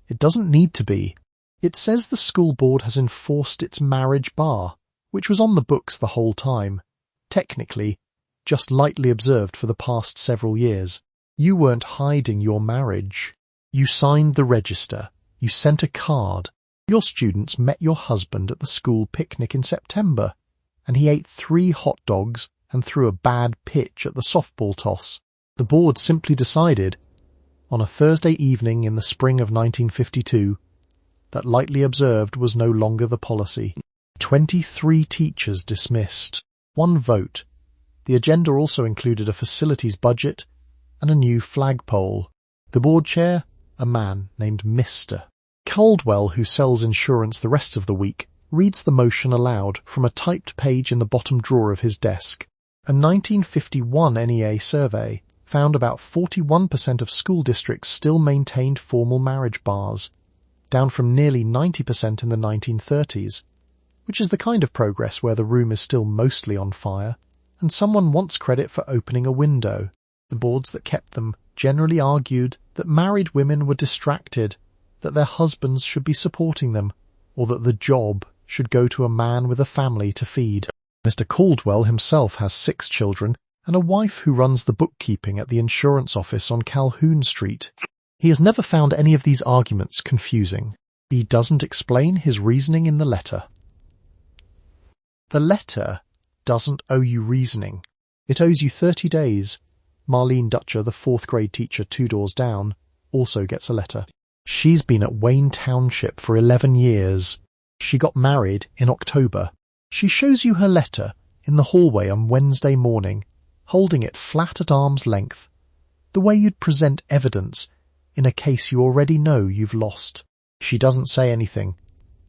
It doesn't need to be. It says the school board has enforced its marriage bar, which was on the books the whole time. Technically, just lightly observed for the past several years. You weren't hiding your marriage. You signed the register. You sent a card. Your students met your husband at the school picnic in September, and he ate 3 hot dogs and threw a bad pitch at the softball toss. The board simply decided, on a Thursday evening in the spring of 1952, that lightly observed was no longer the policy. 23 teachers dismissed. 1 vote. The agenda also included a facilities budget and a new flagpole. The board chair, a man named Mr. Caldwell, who sells insurance the rest of the week, reads the motion aloud from a typed page in the bottom drawer of his desk. A 1951 NEA survey found about 41% of school districts still maintained formal marriage bars, down from nearly 90% in the 1930s, which is the kind of progress where the room is still mostly on fire, and someone wants credit for opening a window. The boards that kept them generally argued that married women were distracted, that their husbands should be supporting them, or that the job should go to a man with a family to feed. Mr. Caldwell himself has 6 children and a wife who runs the bookkeeping at the insurance office on Calhoun Street. He has never found any of these arguments confusing. He doesn't explain his reasoning in the letter. The letter doesn't owe you reasoning. It owes you 30 days. Marlene Dutcher, the 4th grade teacher 2 doors down, also gets a letter. She's been at Wayne Township for 11 years. She got married in October. She shows you her letter in the hallway on Wednesday morning, holding it flat at arm's length, the way you'd present evidence in a case you already know you've lost. She doesn't say anything.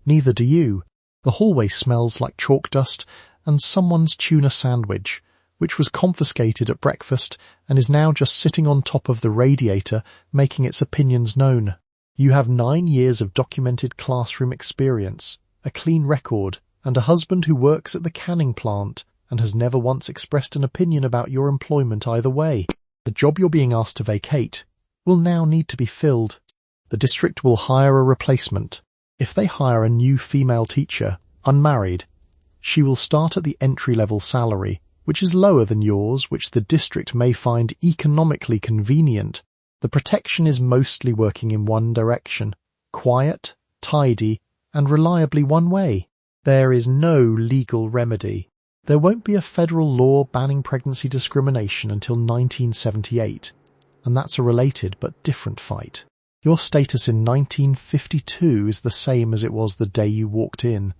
Neither do you. The hallway smells like chalk dust and someone's tuna sandwich, which was confiscated at breakfast and is now just sitting on top of the radiator, making its opinions known. You have 9 years of documented classroom experience, a clean record, and a husband who works at the canning plant and has never once expressed an opinion about your employment either way. The job you're being asked to vacate will now need to be filled. The district will hire a replacement. If they hire a new female teacher, unmarried, she will start at the entry-level salary, which is lower than yours, which the district may find economically convenient. The protection is mostly working in one direction, quiet, tidy, and reliably one way. There is no legal remedy. There won't be a federal law banning pregnancy discrimination until 1978, and that's a related but different fight. Your status in 1952 is the same as it was the day you walked in.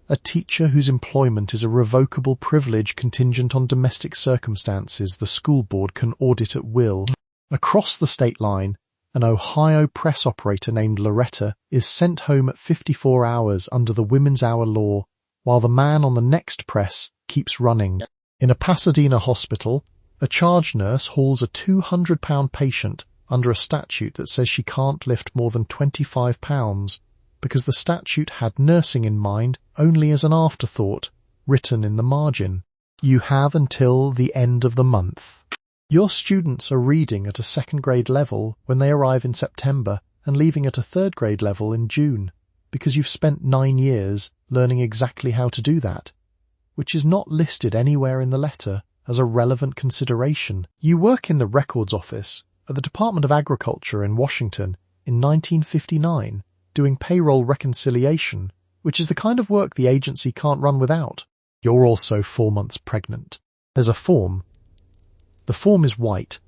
A teacher whose employment is a revocable privilege contingent on domestic circumstances the school board can audit at will. Across the state line, an Ohio press operator named Loretta is sent home at 54 hours under the Women's Hour law, while the man on the next press keeps running. In a Pasadena hospital, a charge nurse hauls a 200-pound patient under a statute that says she can't lift more than 25 pounds because the statute had nursing in mind only as an afterthought, written in the margin. You have until the end of the month. Your students are reading at a second grade level when they arrive in September and leaving at a third grade level in June, because you've spent 9 years learning exactly how to do that, which is not listed anywhere in the letter as a relevant consideration. You work in the records office at the Department of Agriculture in Washington in 1959, doing payroll reconciliation, which is the kind of work the agency can't run without. You're also 4 months pregnant. There's a form. The form is white,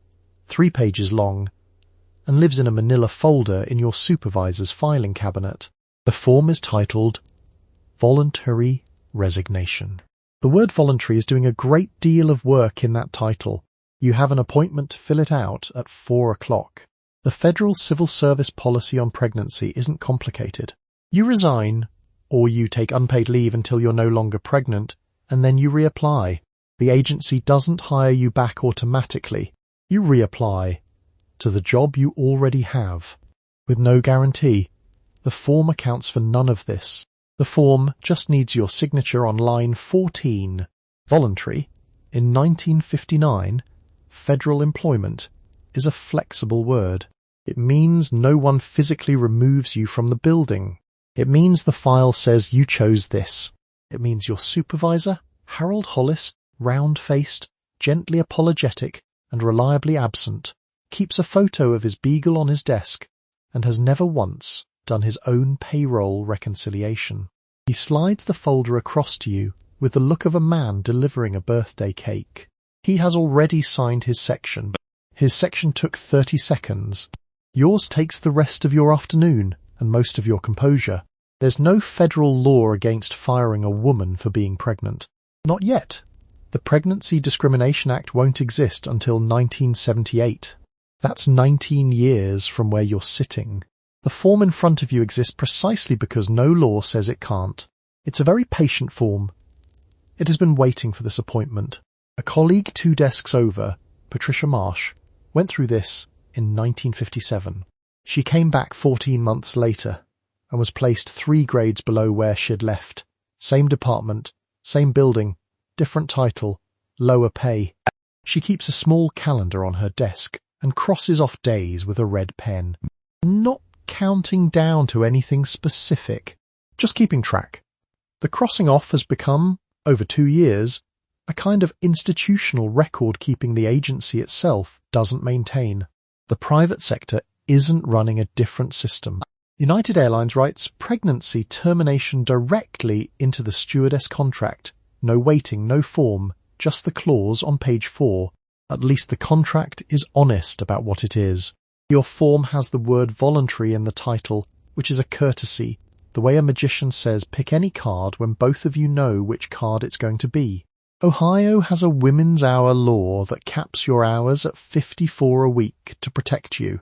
3 pages long, and lives in a manila folder in your supervisor's filing cabinet. The form is titled Voluntary Resignation. The word voluntary is doing a great deal of work in that title. You have an appointment to fill it out at 4 o'clock. The federal civil service policy on pregnancy isn't complicated. You resign, or you take unpaid leave until you're no longer pregnant, and then you reapply. The agency doesn't hire you back automatically. You reapply to the job you already have, with no guarantee. The form accounts for none of this. The form just needs your signature on line 14. Voluntary, in 1959, federal employment, is a flexible word. It means no one physically removes you from the building. It means the file says you chose this. It means your supervisor, Harold Hollis, round-faced, gently apologetic, and reliably absent, keeps a photo of his beagle on his desk, and has never once done his own payroll reconciliation. He slides the folder across to you with the look of a man delivering a birthday cake. He has already signed his section. His section took 30 seconds. Yours takes the rest of your afternoon and most of your composure. There's no federal law against firing a woman for being pregnant. Not yet. The Pregnancy Discrimination Act won't exist until 1978. That's 19 years from where you're sitting. The form in front of you exists precisely because no law says it can't. It's a very patient form. It has been waiting for this appointment. A colleague 2 desks over, Patricia Marsh, went through this in 1957. She came back 14 months later and was placed 3 grades below where she'd left. Same department, same building, different title, lower pay. She keeps a small calendar on her desk and crosses off days with a red pen. Not counting down to anything specific, just keeping track. The crossing off has become, over 2 years, a kind of institutional record-keeping the agency itself doesn't maintain. The private sector isn't running a different system. United Airlines writes pregnancy termination directly into the stewardess contract. No waiting, no form, just the clause on page 4. At least the contract is honest about what it is. Your form has the word voluntary in the title, which is a courtesy, the way a magician says pick any card when both of you know which card it's going to be. Ohio has a women's hour law that caps your hours at 54 a week to protect you.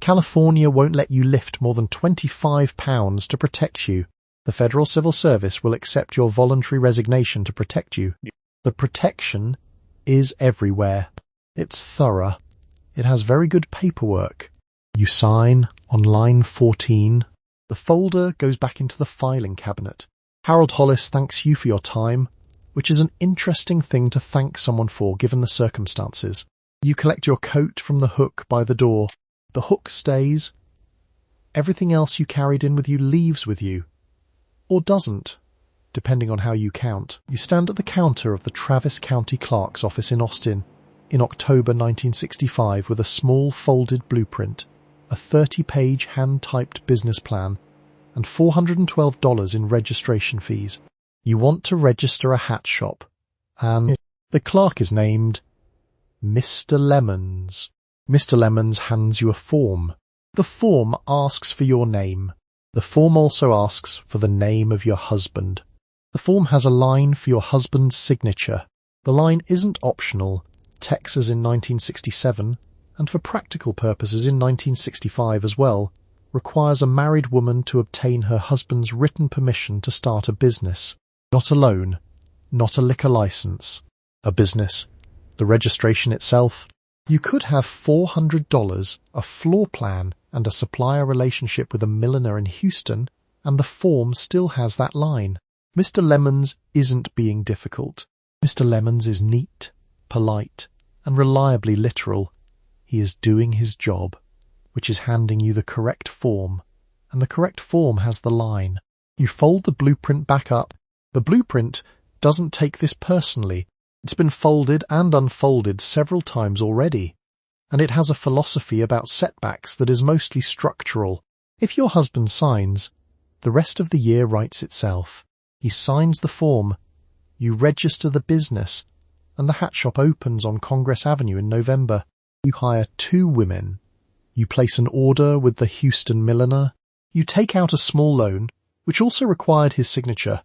California won't let you lift more than 25 pounds to protect you. The Federal Civil Service will accept your voluntary resignation to protect you. The protection is everywhere. It's thorough. It has very good paperwork. You sign on line 14. The folder goes back into the filing cabinet. Harold Hollis thanks you for your time, which is an interesting thing to thank someone for given the circumstances. You collect your coat from the hook by the door. The hook stays. Everything else you carried in with you leaves with you. Or doesn't, depending on how you count. You stand at the counter of the Travis County Clerk's office in Austin in October 1965 with a small folded blueprint, a 30-page hand-typed business plan, and $412 in registration fees. You want to register a hat shop, and the clerk is named Mr. Lemons. Mr. Lemons hands you a form. The form asks for your name. The form also asks for the name of your husband. The form has a line for your husband's signature. The line isn't optional. Texas in 1967, and for practical purposes in 1965 as well, requires a married woman to obtain her husband's written permission to start a business. Not a loan, not a liquor license. A business. The registration itself. You could have $400, a floor plan, and a supplier relationship with a milliner in Houston, and the form still has that line. Mr. Lemons isn't being difficult. Mr. Lemons is neat, polite, and reliably literal. He is doing his job, which is handing you the correct form, and the correct form has the line. You fold the blueprint back up. The blueprint doesn't take this personally. It's been folded and unfolded several times already, and it has a philosophy about setbacks that is mostly structural. If your husband signs, the rest of the year writes itself. He signs the form, you register the business, and the hat shop opens on Congress Avenue in November. You hire 2 women. You place an order with the Houston milliner. You take out a small loan, which also required his signature,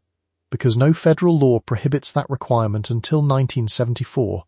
because no federal law prohibits that requirement until 1974,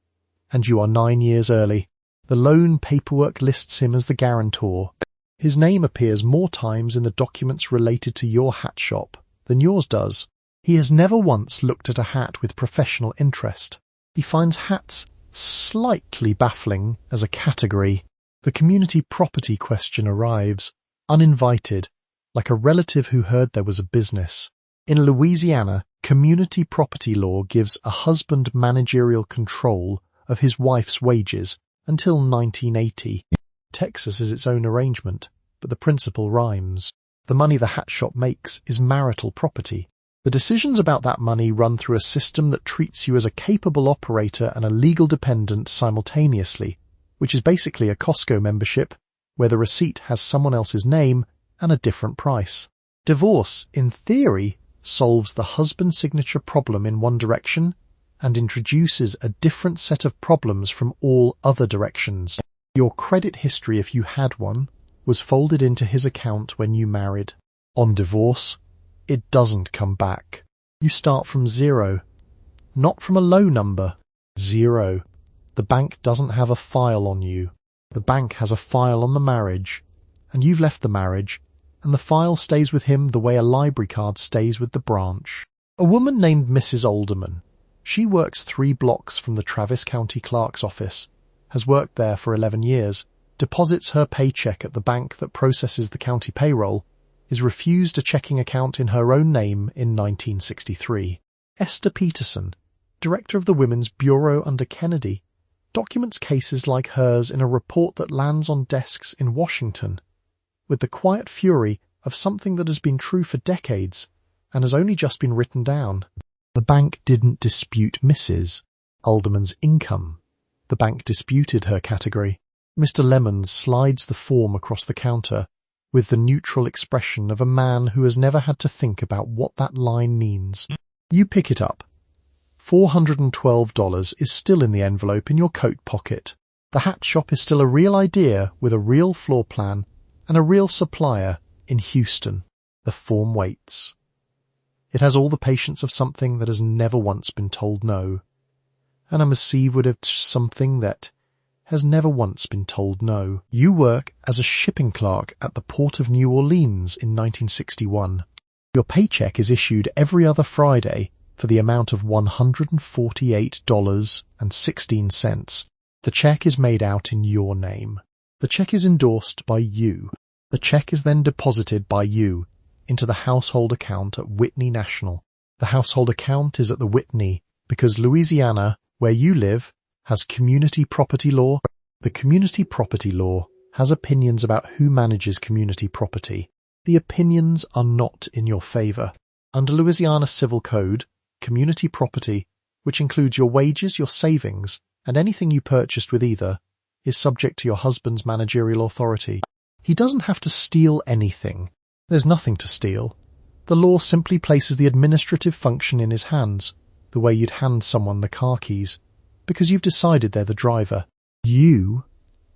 and you are 9 years early. The loan paperwork lists him as the guarantor. His name appears more times in the documents related to your hat shop than yours does. He has never once looked at a hat with professional interest. He finds hats slightly baffling as a category. The community property question arrives, uninvited, like a relative who heard there was a business. In Louisiana, community property law gives a husband managerial control of his wife's wages until 1980. Texas is its own arrangement, but the principle rhymes. The money the hat shop makes is marital property. The decisions about that money run through a system that treats you as a capable operator and a legal dependent simultaneously, which is basically a Costco membership, where the receipt has someone else's name and a different price. Divorce, in theory, solves the husband signature problem in one direction and introduces a different set of problems from all other directions. Your credit history, if you had one, was folded into his account when you married. On divorce, it doesn't come back. You start from 0, not from a low number. 0. The bank doesn't have a file on you. The bank has a file on the marriage, and you've left the marriage, and the file stays with him the way a library card stays with the branch. A woman named Mrs. Alderman. She works 3 blocks from the Travis County Clerk's office, has worked there for 11 years, deposits her paycheck at the bank that processes the county payroll, is refused a checking account in her own name in 1963. Esther Peterson, director of the Women's Bureau under Kennedy, documents cases like hers in a report that lands on desks in Washington, with the quiet fury of something that has been true for decades and has only just been written down. The bank didn't dispute Mrs. Alderman's income. The bank disputed her category. Mr. Lemons slides the form across the counter with the neutral expression of a man who has never had to think about what that line means. You pick it up. $412 is still in the envelope in your coat pocket. The hat shop is still a real idea with a real floor plan and a real supplier in Houston. The form waits. It has all the patience of something that has never once been told no, and a missive would have something that has never once been told no. You work as a shipping clerk at the Port of New Orleans in 1961. Your paycheck is issued every other Friday for the amount of $148.16. The check is made out in your name. The check is endorsed by you. The check is then deposited by you into the household account at Whitney National. The household account is at the Whitney because Louisiana, where you live, has community property law. The community property law has opinions about who manages community property. The opinions are not in your favor. Under Louisiana Civil Code, community property, which includes your wages, your savings, and anything you purchased with either, is subject to your husband's managerial authority. He doesn't have to steal anything. There's nothing to steal. The law simply places the administrative function in his hands, the way you'd hand someone the car keys, because you've decided they're the driver. You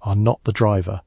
are not the driver.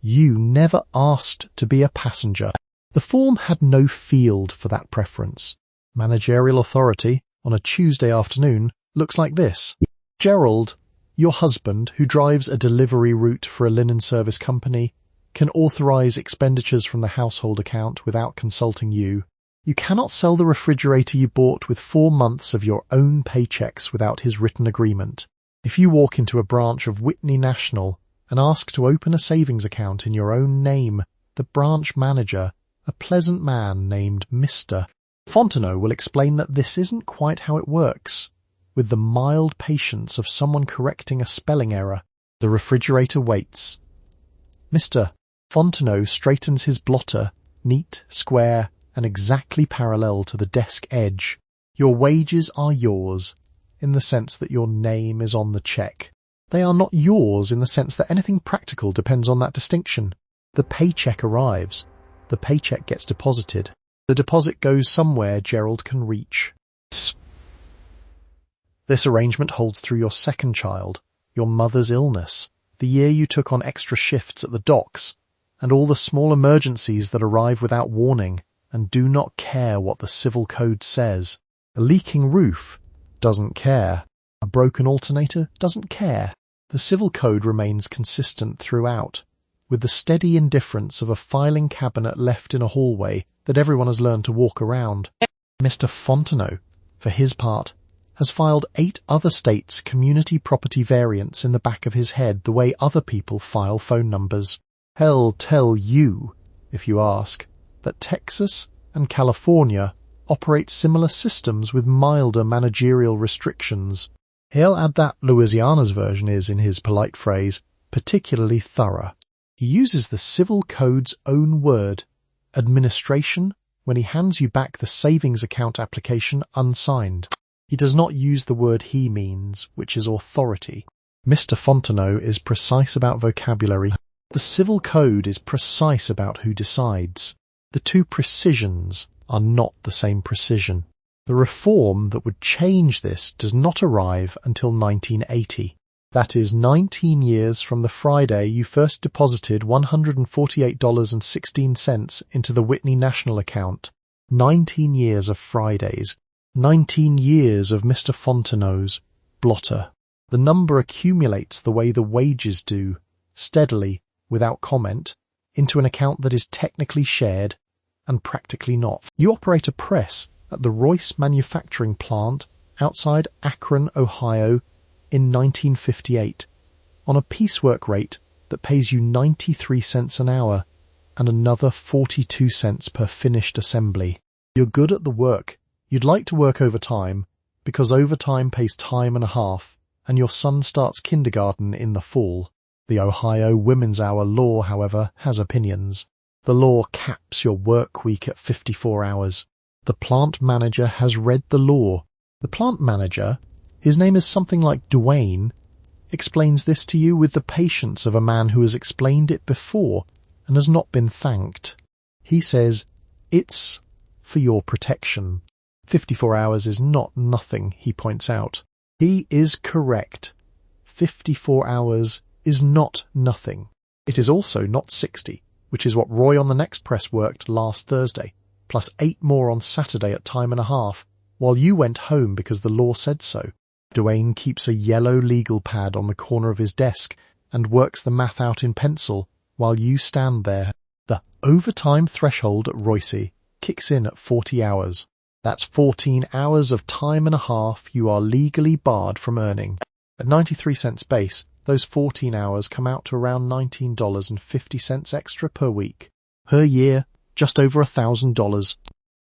You never asked to be a passenger. The form had no field for that preference. Managerial authority on a Tuesday afternoon looks like this. Gerald, your husband, who drives a delivery route for a linen service company, can authorize expenditures from the household account without consulting you. You cannot sell the refrigerator you bought with 4 months of your own paychecks without his written agreement. If you walk into a branch of Whitney National and ask to open a savings account in your own name, the branch manager, a pleasant man named Mr. Fontenot, will explain that this isn't quite how it works. With the mild patience of someone correcting a spelling error, the refrigerator waits. Mr. Fontenot straightens his blotter, neat, square, and exactly parallel to the desk edge. Your wages are yours, in the sense that your name is on the check. They are not yours in the sense that anything practical depends on that distinction. The paycheck arrives. The paycheck gets deposited. The deposit goes somewhere Gerald can reach. This arrangement holds through your second child, your mother's illness, the year you took on extra shifts at the docks, and all the small emergencies that arrive without warning and do not care what the civil code says. A leaking roof doesn't care. A broken alternator doesn't care. The civil code remains consistent throughout, with the steady indifference of a filing cabinet left in a hallway that everyone has learned to walk around. Mr. Fontenot, for his part, has filed 8 other states' community property variants in the back of his head the way other people file phone numbers. He'll tell you, if you ask, that Texas and California operate similar systems with milder managerial restrictions. He'll add that Louisiana's version is, in his polite phrase, particularly thorough. He uses the civil code's own word, administration, when he hands you back the savings account application unsigned. He does not use the word he means, which is authority. Mr. Fontenot is precise about vocabulary. The civil code is precise about who decides. The two precisions are not the same precision. The reform that would change this does not arrive until 1980. That is 19 years from the Friday you first deposited $148.16 into the Whitney National account. 19 years of Fridays. 19 years of Mr. Fontenot's blotter. The number accumulates the way the wages do, steadily, without comment, into an account that is technically shared and practically not. You operate a press at the Royce manufacturing plant outside Akron, Ohio in 1958 on a piecework rate that pays you 93 cents an hour and another 42 cents per finished assembly. You're good at the work. You'd like to work overtime because overtime pays time and a half and your son starts kindergarten in the fall. The Ohio Women's Hour law, however, has opinions. The law caps your work week at 54 hours. The plant manager has read the law. The plant manager, his name is something like Dwayne, explains this to you with the patience of a man who has explained it before and has not been thanked. He says, it's for your protection. 54 hours is not nothing, he points out. He is correct. 54 hours is not nothing. It is also not 60, which is what Roy on the next press worked last Thursday, plus 8 more on Saturday at time and a half, while you went home because the law said so. Dwayne keeps a yellow legal pad on the corner of his desk and works the math out in pencil while you stand there. The overtime threshold at Royce kicks in at 40 hours. That's 14 hours of time and a half you are legally barred from earning. At 93 cents base, those 14 hours come out to around $19.50 extra per week. Per year, just over $1,000.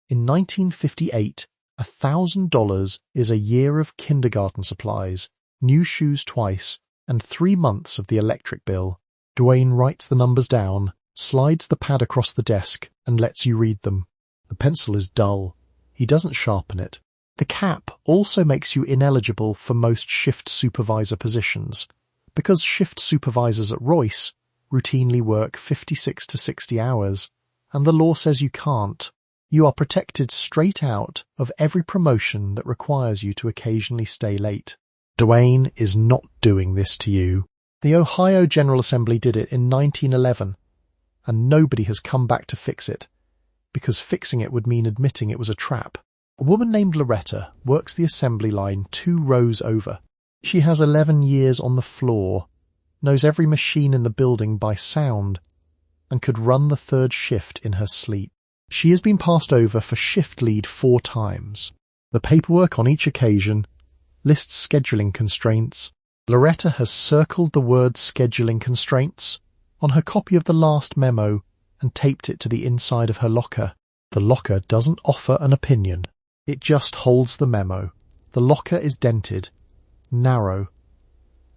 In 1958, $1,000 is a year of kindergarten supplies, new shoes twice, and 3 months of the electric bill. Dwayne writes the numbers down, slides the pad across the desk, and lets you read them. The pencil is dull. He doesn't sharpen it. The cap also makes you ineligible for most shift supervisor positions, because shift supervisors at Royce routinely work 56 to 60 hours, and the law says you can't. You are protected straight out of every promotion that requires you to occasionally stay late. Dwayne is not doing this to you. The Ohio General Assembly did it in 1911, and nobody has come back to fix it, because fixing it would mean admitting it was a trap. A woman named Loretta works the assembly line 2 rows over. She has 11 years on the floor, knows every machine in the building by sound, and could run the 3rd shift in her sleep. She has been passed over for shift lead 4 times. The paperwork on each occasion lists scheduling constraints. Loretta has circled the word scheduling constraints on her copy of the last memo and taped it to the inside of her locker. The locker doesn't offer an opinion. It just holds the memo. The locker is dented, narrow,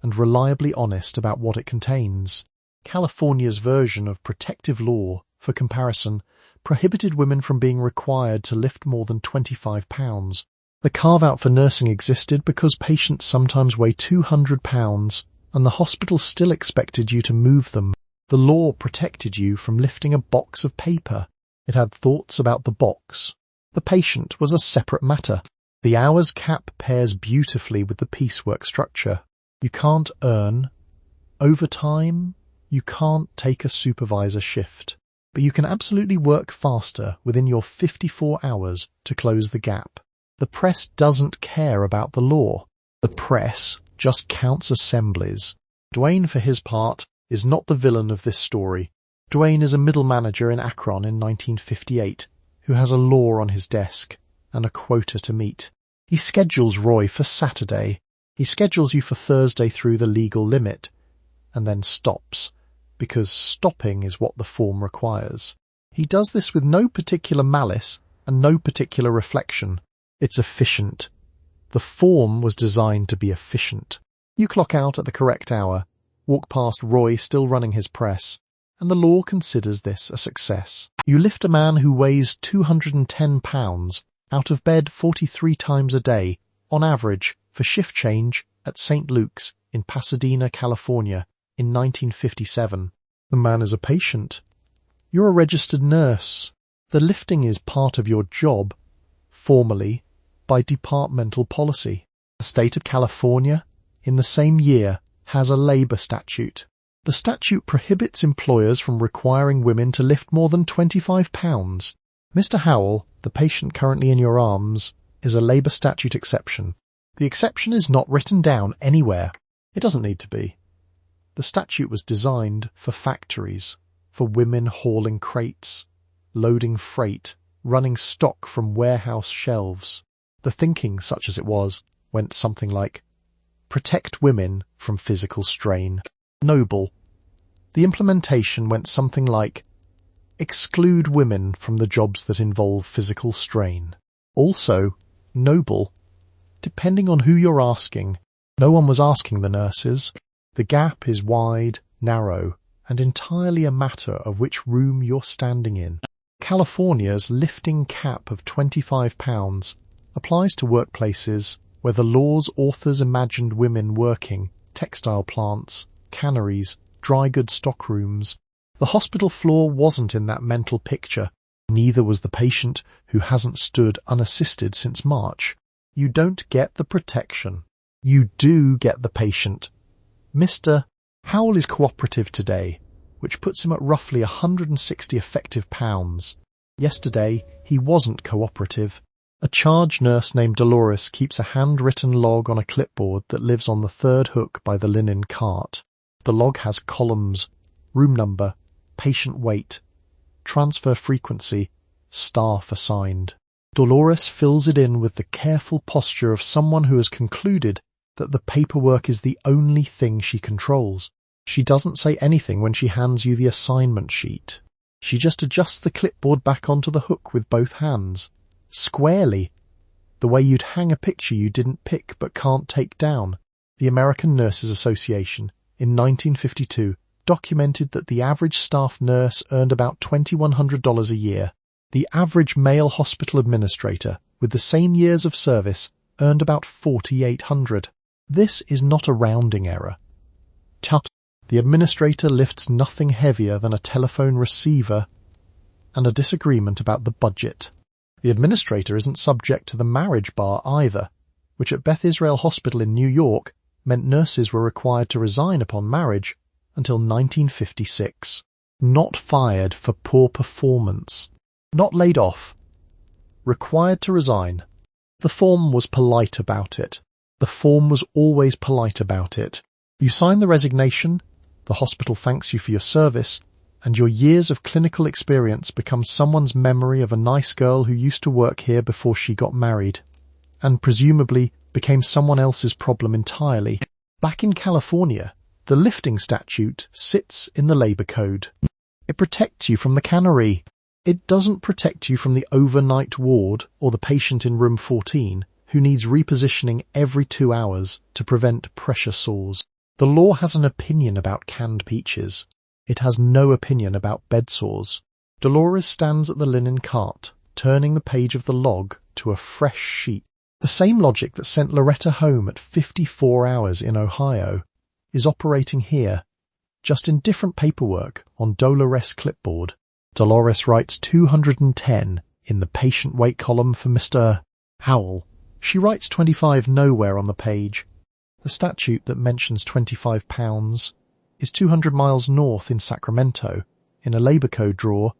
and reliably honest about what it contains. California's version of protective law, for comparison, prohibited women from being required to lift more than 25 pounds. The carve-out for nursing existed because patients sometimes weigh 200 pounds, and the hospital still expected you to move them. The law protected you from lifting a box of paper. It had thoughts about the box. The patient was a separate matter. The hours cap pairs beautifully with the piecework structure. You can't earn overtime. You can't take a supervisor shift. But you can absolutely work faster within your 54 hours to close the gap. The press doesn't care about the law. The press just counts assemblies. Dwayne, for his part, is not the villain of this story. Dwayne is a middle manager in Akron in 1958 who has a law on his desk and a quota to meet. He schedules Roy for Saturday. He schedules you for Thursday through the legal limit and then stops, because stopping is what the form requires. He does this with no particular malice and no particular reflection. It's efficient. The form was designed to be efficient. You clock out at the correct hour, walk past Roy still running his press, and the law considers this a success. You lift a man who weighs 210 pounds out of bed 43 times a day, on average, for shift change at St. Luke's in Pasadena, California, in 1957. The man is a patient. You're a registered nurse. The lifting is part of your job, formally, by departmental policy. The state of California, in the same year, has a labor statute. The statute prohibits employers from requiring women to lift more than 25 pounds. Mr. Howell, the patient currently in your arms, is a labor statute exception. The exception is not written down anywhere. It doesn't need to be. The statute was designed for factories, for women hauling crates, loading freight, running stock from warehouse shelves. The thinking, such as it was, went something like, protect women from physical strain. Noble. The implementation went something like, exclude women from the jobs that involve physical strain. Also, noble, depending on who you're asking. No one was asking the nurses. The gap is wide, narrow, and entirely a matter of which room you're standing in. California's lifting cap of 25 pounds applies to workplaces where the law's authors imagined women working, textile plants, canneries, dry goods stockrooms. The hospital floor wasn't in that mental picture. Neither was the patient who hasn't stood unassisted since March. You don't get the protection. You do get the patient. Mr. Howell is cooperative today, which puts him at roughly 160 effective pounds. Yesterday, he wasn't cooperative. A charge nurse named Dolores keeps a handwritten log on a clipboard that lives on the 3rd hook by the linen cart. The log has columns, room number, patient weight, transfer frequency, staff assigned. Dolores fills it in with the careful posture of someone who has concluded that the paperwork is the only thing she controls. She doesn't say anything when she hands you the assignment sheet. She just adjusts the clipboard back onto the hook with both hands, squarely, the way you'd hang a picture you didn't pick but can't take down. The American Nurses Association, in 1952, documented that the average staff nurse earned about $2,100 a year. The average male hospital administrator, with the same years of service, earned about $4,800. This is not a rounding error. The administrator lifts nothing heavier than a telephone receiver and a disagreement about the budget. The administrator isn't subject to the marriage bar either, which at Beth Israel Hospital in New York meant nurses were required to resign upon marriage until 1956. Not fired for poor performance. Not laid off. Required to resign The form was polite about it. The form was always polite about it. You sign the resignation, the hospital thanks you for your service, and your years of clinical experience become someone's memory of a nice girl who used to work here before she got married, and presumably became someone else's problem entirely. Back in California, the lifting statute sits in the labor code. It protects you from the cannery. It doesn't protect you from the overnight ward or the patient in room 14 who needs repositioning every 2 hours to prevent pressure sores. The law has an opinion about canned peaches. It has no opinion about bed sores. Dolores stands at the linen cart, turning the page of the log to a fresh sheet. The same logic that sent Loretta home at 54 hours in Ohio is operating here, just in different paperwork on Dolores' clipboard. Dolores writes 210 in the patient wait column for Mr. Howell. She writes 25 nowhere on the page. The statute that mentions 25 pounds is 200 miles north in Sacramento, in a labor code drawer,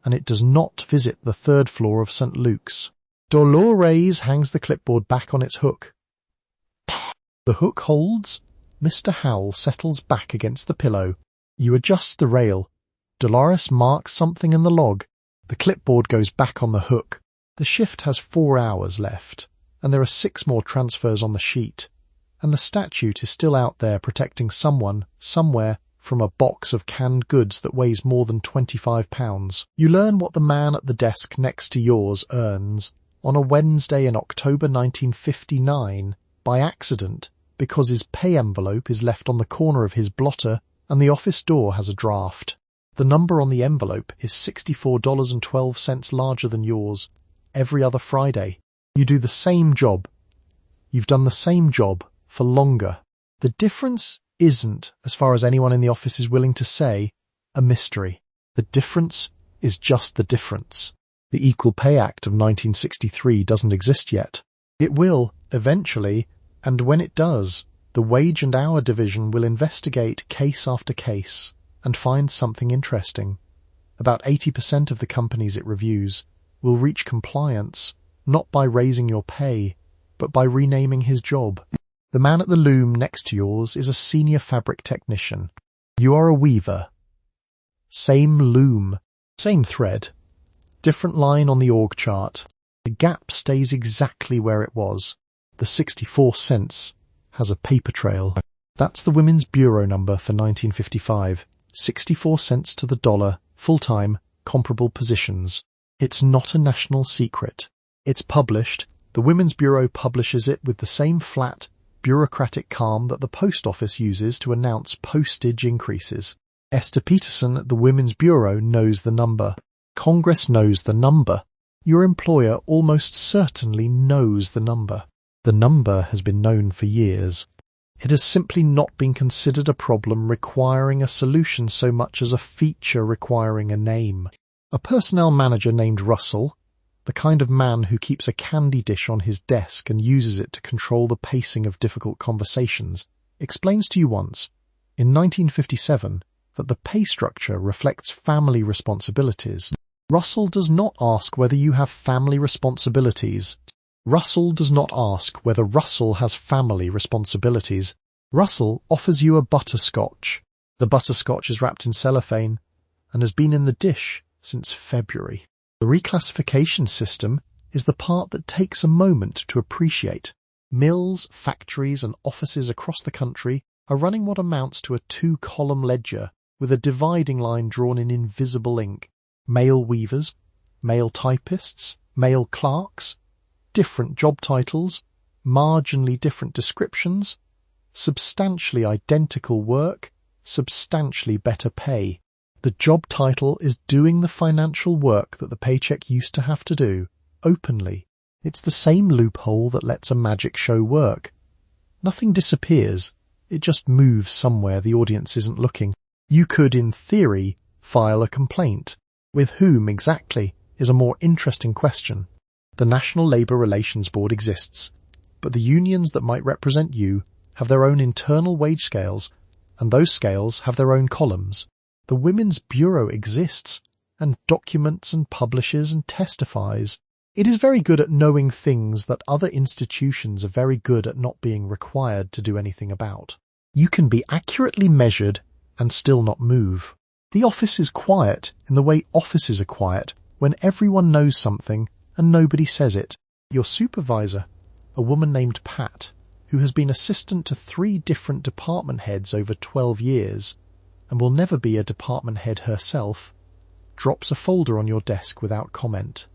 and it does not visit the 3rd floor of St. Luke's. Dolores hangs the clipboard back on its hook. The hook holds. Mr. Howell settles back against the pillow. You adjust the rail. Dolores marks something in the log. The clipboard goes back on the hook. The shift has 4 hours left, and there are 6 more transfers on the sheet. And the statute is still out there protecting someone, somewhere, from a box of canned goods that weighs more than 25 pounds. You learn what the man at the desk next to yours earns on a Wednesday in October 1959 by accident because his pay envelope is left on the corner of his blotter and the office door has a draft. The number on the envelope is $64.12 larger than yours every other Friday. You do the same job. You've done the same job for longer. The difference isn't, as far as anyone in the office is willing to say, a mystery. The difference is just the difference. The Equal Pay Act of 1963 doesn't exist yet. It will, eventually, and when it does, the Wage and Hour Division will investigate case after case and find something interesting. About 80% of the companies it reviews will reach compliance not by raising your pay, but by renaming his job. The man at the loom next to yours is a senior fabric technician. You are a weaver. Same loom, same thread, different line on the org chart. The gap stays exactly where it was. The 64 cents has a paper trail. That's the Women's Bureau number for 1955. 64 cents to the dollar, full-time, comparable positions. It's not a national secret. It's published. The Women's Bureau publishes it with the same flat, bureaucratic calm that the post office uses to announce postage increases. Esther Peterson at the Women's Bureau knows the number. Congress knows the number. Your employer almost certainly knows the number. The number has been known for years. It has simply not been considered a problem requiring a solution so much as a feature requiring a name. A personnel manager named Russell, the kind of man who keeps a candy dish on his desk and uses it to control the pacing of difficult conversations, explains to you once, in 1957, that the pay structure reflects family responsibilities. Russell does not ask whether you have family responsibilities. Russell does not ask whether Russell has family responsibilities. Russell offers you a butterscotch. The butterscotch is wrapped in cellophane and has been in the dish since February. The reclassification system is the part that takes a moment to appreciate. Mills, factories and offices across the country are running what amounts to a 2-column ledger with a dividing line drawn in invisible ink. Male weavers, male typists, male clerks, different job titles, marginally different descriptions, substantially identical work, substantially better pay. The job title is doing the financial work that the paycheck used to have to do, openly. It's the same loophole that lets a magic show work. Nothing disappears, it just moves somewhere the audience isn't looking. You could, in theory, file a complaint. With whom exactly is a more interesting question. The National Labour Relations Board exists, but the unions that might represent you have their own internal wage scales, and those scales have their own columns. The Women's Bureau exists, and documents and publishes and testifies. It is very good at knowing things that other institutions are very good at not being required to do anything about. You can be accurately measured and still not move. The office is quiet in the way offices are quiet when everyone knows something and nobody says it. Your supervisor, a woman named Pat, who has been assistant to 3 different department heads over 12 years and will never be a department head herself, drops a folder on your desk without comment.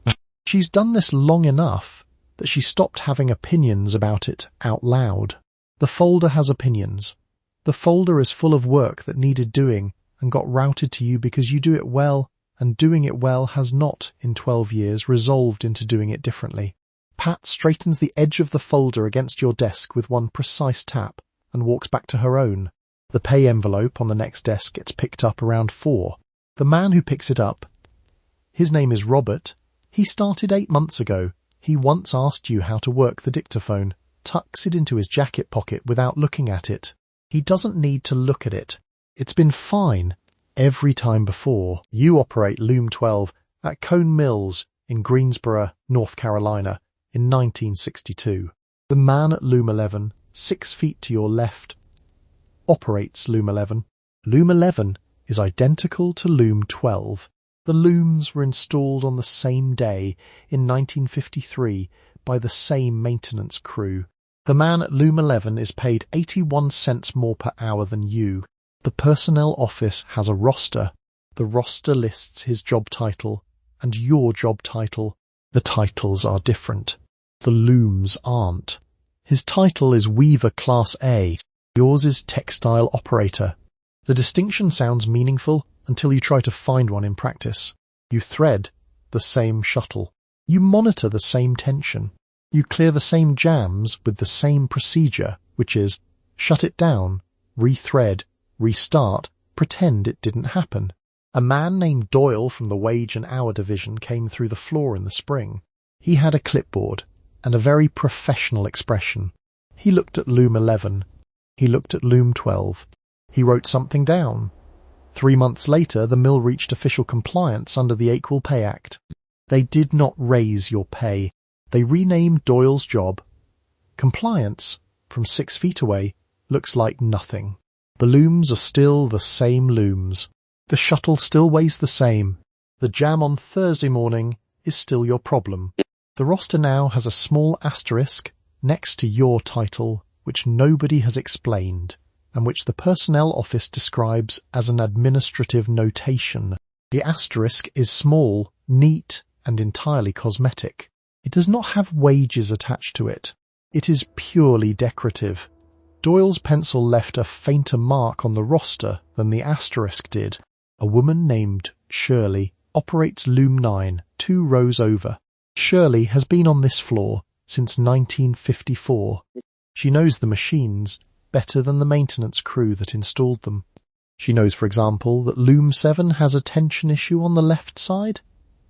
She's done this long enough that she stopped having opinions about it out loud. The folder has opinions. The folder is full of work that needed doing and got routed to you because you do it well, and doing it well has not, in 12 years, resolved into doing it differently. Pat straightens the edge of the folder against your desk with one precise tap and walks back to her own. The pay envelope on the next desk gets picked up around 4. The man who picks it up, his name is Robert. He started 8 months ago. He once asked you how to work the dictaphone, tucks it into his jacket pocket without looking at it. He doesn't need to look at it. It's been fine every time before. You operate Loom 12 at Cone Mills in Greensboro, North Carolina in 1962. The man at Loom 11, 6 feet to your left, operates Loom 11. Loom 11 is identical to Loom 12. The looms were installed on the same day in 1953 by the same maintenance crew. The man at Loom 11 is paid 81 cents more per hour than you. The personnel office has a roster. The roster lists his job title and your job title. The titles are different. The looms aren't. His title is Weaver Class A. Yours is Textile Operator. The distinction sounds meaningful until you try to find one in practice. You thread the same shuttle. You monitor the same tension. You clear the same jams with the same procedure, which is shut it down, rethread, restart, pretend it didn't happen. A man named Doyle from the Wage and Hour Division came through the floor in the spring. He had a clipboard and a very professional expression. He looked at Loom 11. He looked at Loom 12. He wrote something down. 3 months later, the mill reached official compliance under the Equal Pay Act. They did not raise your pay. They renamed Doyle's job. Compliance, from 6 feet away, looks like nothing. The looms are still the same looms. The shuttle still weighs the same. The jam on Thursday morning is still your problem. The roster now has a small asterisk next to your title, which nobody has explained, and which the personnel office describes as an administrative notation. The asterisk is small, neat, and entirely cosmetic. It does not have wages attached to it. It is purely decorative. Doyle's pencil left a fainter mark on the roster than the asterisk did. A woman named Shirley operates Loom 9, 2 rows over. Shirley has been on this floor since 1954. She knows the machines better than the maintenance crew that installed them. She knows, for example, that Loom 7 has a tension issue on the left side.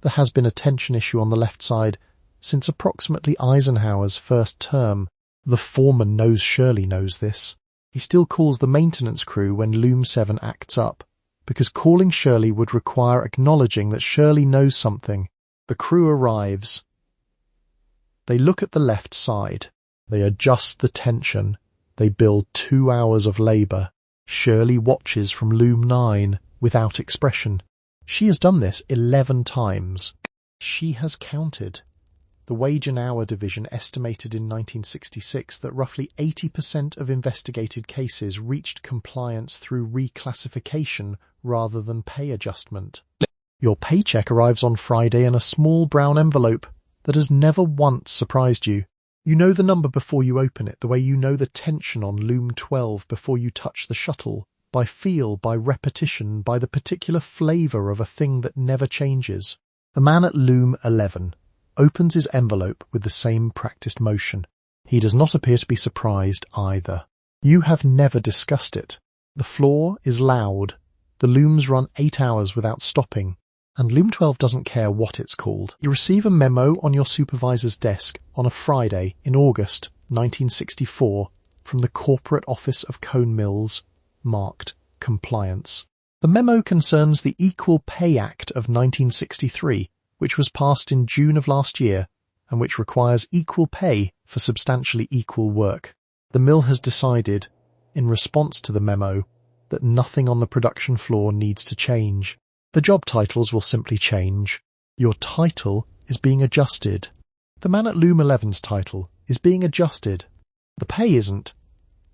There has been a tension issue on the left side since approximately Eisenhower's first term. The foreman knows Shirley knows this. He still calls the maintenance crew when Loom 7 acts up, because calling Shirley would require acknowledging that Shirley knows something. The crew arrives. They look at the left side. They adjust the tension. They build 2 hours of labour. Shirley watches from Loom 9 without expression. She has done this 11 times. She has counted. The Wage and Hour Division estimated in 1966 that roughly 80% of investigated cases reached compliance through reclassification rather than pay adjustment. Your paycheck arrives on Friday in a small brown envelope that has never once surprised you. You know the number before you open it, the way you know the tension on Loom 12 before you touch the shuttle, by feel, by repetition, by the particular flavour of a thing that never changes. The man at Loom 11 opens his envelope with the same practised motion. He does not appear to be surprised either. You have never discussed it. The floor is loud. The looms run 8 hours without stopping, and Loom 12 doesn't care what it's called. You receive a memo on your supervisor's desk on a Friday in August 1964 from the corporate office of Cone Mills, marked Compliance. The memo concerns the Equal Pay Act of 1963, which was passed in June of last year and which requires equal pay for substantially equal work. The mill has decided, in response to the memo, that nothing on the production floor needs to change. The job titles will simply change. Your title is being adjusted. The man at Loom 11's title is being adjusted. The pay isn't.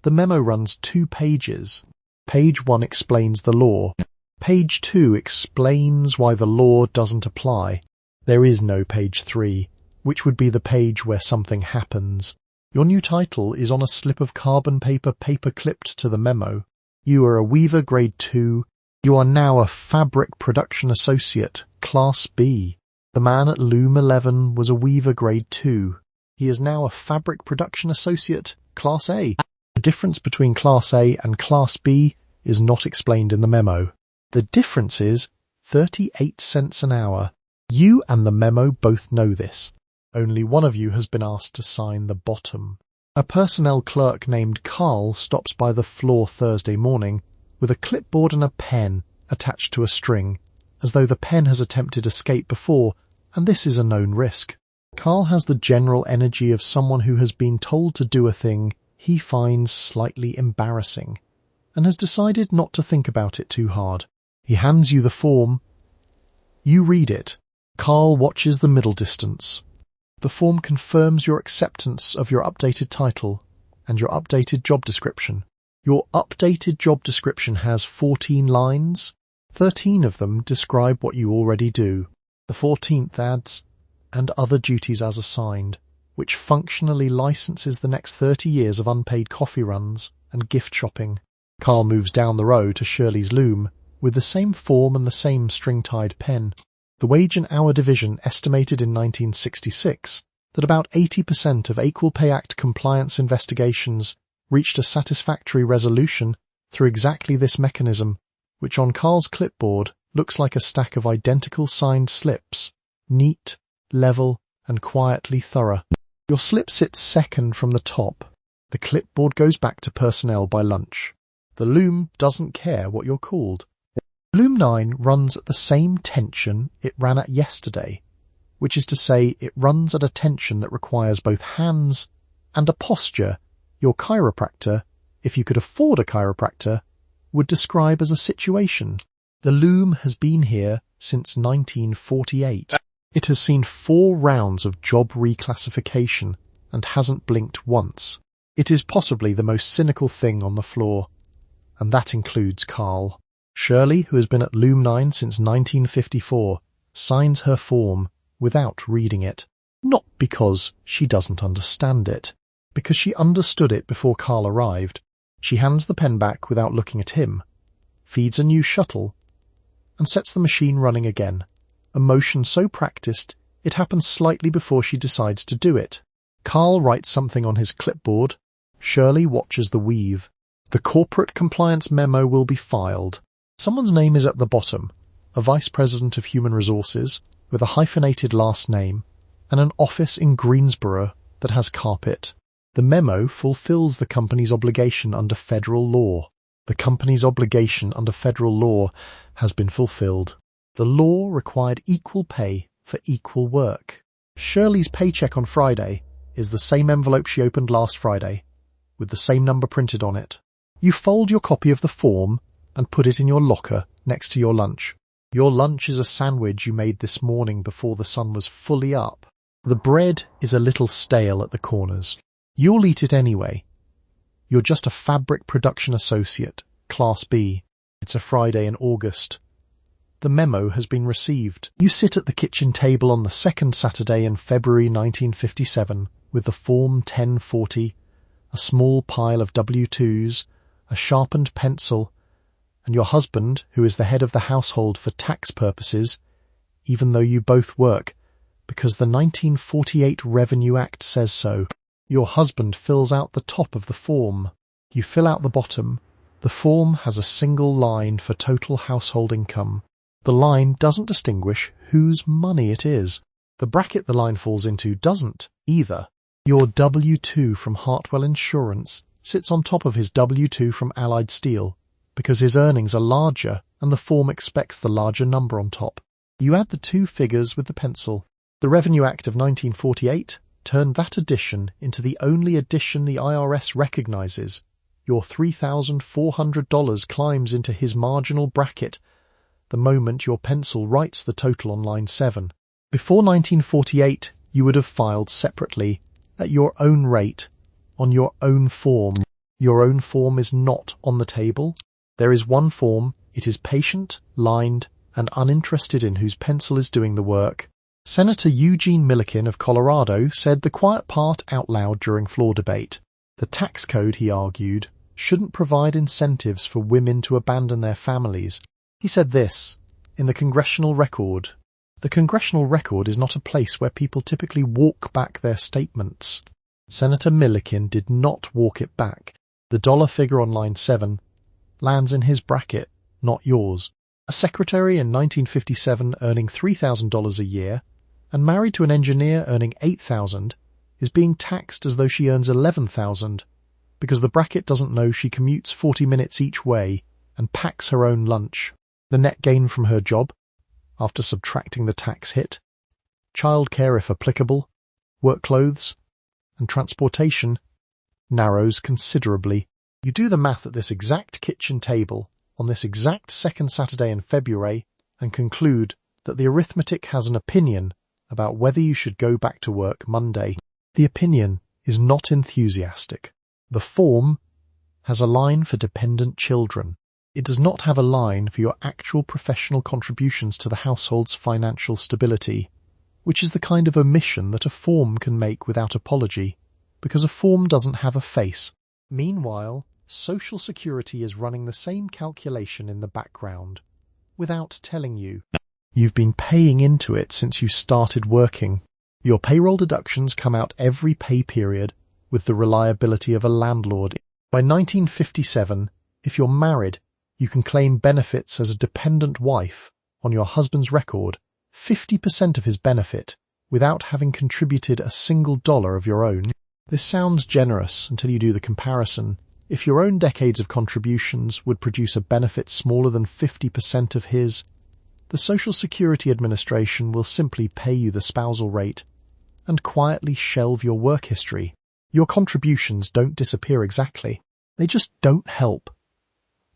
The memo runs 2 pages. Page 1 explains the law. Page 2 explains why the law doesn't apply. There is no page 3, which would be the page where something happens. Your new title is on a slip of carbon paper clipped to the memo. You are a Weaver Grade 2. You are now a Fabric Production Associate, Class B. The man at Loom 11 was a Weaver Grade 2. He is now a Fabric Production Associate, Class A. The difference between Class A and Class B is not explained in the memo. The difference is 38 cents an hour. You and the memo both know this. Only one of you has been asked to sign the bottom. A personnel clerk named Carl stops by the floor Thursday morning with a clipboard and a pen attached to a string, as though the pen has attempted escape before, and this is a known risk. Carl has the general energy of someone who has been told to do a thing he finds slightly embarrassing, and has decided not to think about it too hard. He hands you the form. You read it. Carl watches the middle distance. The form confirms your acceptance of your updated title and your updated job description. Your updated job description has 14 lines. 13 of them describe what you already do. The 14th adds, and other duties as assigned, which functionally licenses the next 30 years of unpaid coffee runs and gift shopping. Carl moves down the row to Shirley's loom with the same form and the same string-tied pen. The Wage and Hour Division estimated in 1966 that about 80% of Equal Pay Act compliance investigations reached a satisfactory resolution through exactly this mechanism, which on Carl's clipboard looks like a stack of identical signed slips, neat, level, and quietly thorough. Your slip sits second from the top. The clipboard goes back to personnel by lunch. The loom doesn't care what you're called. Loom 9 runs at the same tension it ran at yesterday, which is to say it runs at a tension that requires both hands and a posture your chiropractor, if you could afford a chiropractor, would describe as a situation. The loom has been here since 1948. It has seen 4 rounds of job reclassification and hasn't blinked once. It is possibly the most cynical thing on the floor, and that includes Carl. Shirley, who has been at Loom 9 since 1954, signs her form without reading it. Not because she doesn't understand it, because she understood it before Carl arrived. She hands the pen back without looking at him, feeds a new shuttle, and sets the machine running again, a motion so practiced it happens slightly before she decides to do it. Carl writes something on his clipboard. Shirley watches the weave. The corporate compliance memo will be filed. Someone's name is at the bottom, a vice president of human resources with a hyphenated last name, and an office in Greensboro that has carpet. The memo fulfills the company's obligation under federal law. The company's obligation under federal law has been fulfilled. The law required equal pay for equal work. Shirley's paycheck on Friday is the same envelope she opened last Friday, with the same number printed on it. You fold your copy of the form and put it in your locker next to your lunch. Your lunch is a sandwich you made this morning before the sun was fully up. The bread is a little stale at the corners. You'll eat it anyway. You're just a Fabric Production Associate, Class B. It's a Friday in August. The memo has been received. You sit at the kitchen table on the second Saturday in February 1957 with the Form 1040, a small pile of W-2s, a sharpened pencil, and your husband, who is the head of the household for tax purposes, even though you both work, because the 1948 Revenue Act says so. Your husband fills out the top of the form. You fill out the bottom. The form has a single line for total household income. The line doesn't distinguish whose money it is. The bracket the line falls into doesn't either. Your W-2 from Hartwell Insurance sits on top of his W-2 from Allied Steel, because his earnings are larger and the form expects the larger number on top. You add the 2 figures with the pencil. The Revenue Act of 1948 turned that addition into the only addition the IRS recognizes. Your $3,400 climbs into his marginal bracket the moment your pencil writes the total on line 7. Before 1948, you would have filed separately, at your own rate, on your own form. Your own form is not on the table. There is one form. It is patient, lined, and uninterested in whose pencil is doing the work. Senator Eugene Milliken of Colorado said the quiet part out loud during floor debate. The tax code, he argued, shouldn't provide incentives for women to abandon their families. He said this, in the Congressional Record. The Congressional Record is not a place where people typically walk back their statements. Senator Milliken did not walk it back. The dollar figure on line 7 lands in his bracket, not yours. A secretary in 1957 earning $3,000 a year and married to an engineer earning $8,000 is being taxed as though she earns $11,000 because the bracket doesn't know she commutes 40 minutes each way and packs her own lunch. The net gain from her job, after subtracting the tax hit, childcare if applicable, work clothes, and transportation, narrows considerably. You do the math at this exact kitchen table on this exact second Saturday in February and conclude that the arithmetic has an opinion about whether you should go back to work Monday. The opinion is not enthusiastic. The form has a line for dependent children. It does not have a line for your actual professional contributions to the household's financial stability, which is the kind of omission that a form can make without apology, because a form doesn't have a face. Meanwhile, Social Security is running the same calculation in the background, without telling you. You've been paying into it since you started working. Your payroll deductions come out every pay period with the reliability of a landlord. By 1957, if you're married, you can claim benefits as a dependent wife on your husband's record, 50% of his benefit, without having contributed a single dollar of your own. This sounds generous until you do the comparison. If your own decades of contributions would produce a benefit smaller than 50% of his, the Social Security Administration will simply pay you the spousal rate and quietly shelve your work history. Your contributions don't disappear exactly. They just don't help.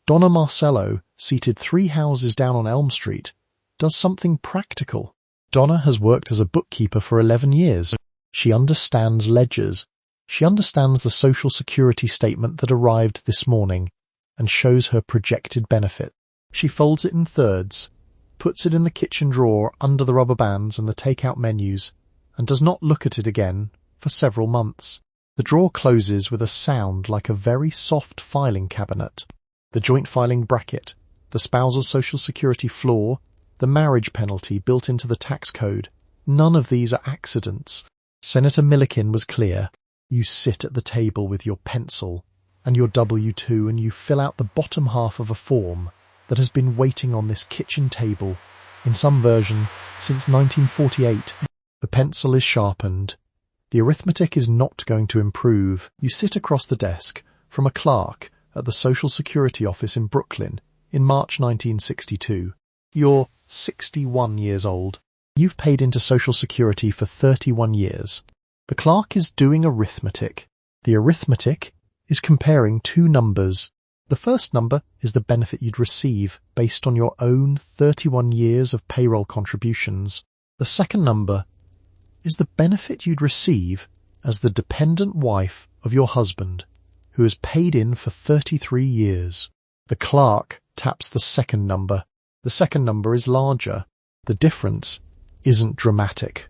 Donna Marcello, seated 3 houses down on Elm Street, does something practical. Donna has worked as a bookkeeper for 11 years. She understands ledgers. She understands the Social Security statement that arrived this morning and shows her projected benefit. She folds it in thirds, puts it in the kitchen drawer under the rubber bands and the takeout menus, and does not look at it again for several months. The drawer closes with a sound like a very soft filing cabinet. The joint filing bracket, the spousal Social Security floor, the marriage penalty built into the tax code, none of these are accidents. Senator Milliken was clear. You sit at the table with your pencil and your W-2 and you fill out the bottom half of a form that has been waiting on this kitchen table in some version since 1948. The pencil is sharpened. The arithmetic is not going to improve. You sit across the desk from a clerk at the Social Security office in Brooklyn in March 1962. You're 61 years old. You've paid into Social Security for 31 years. The clerk is doing arithmetic. The arithmetic is comparing 2 numbers. The first number is the benefit you'd receive based on your own 31 years of payroll contributions. The second number is the benefit you'd receive as the dependent wife of your husband, who has paid in for 33 years. The clerk taps the second number. The second number is larger. The difference isn't dramatic.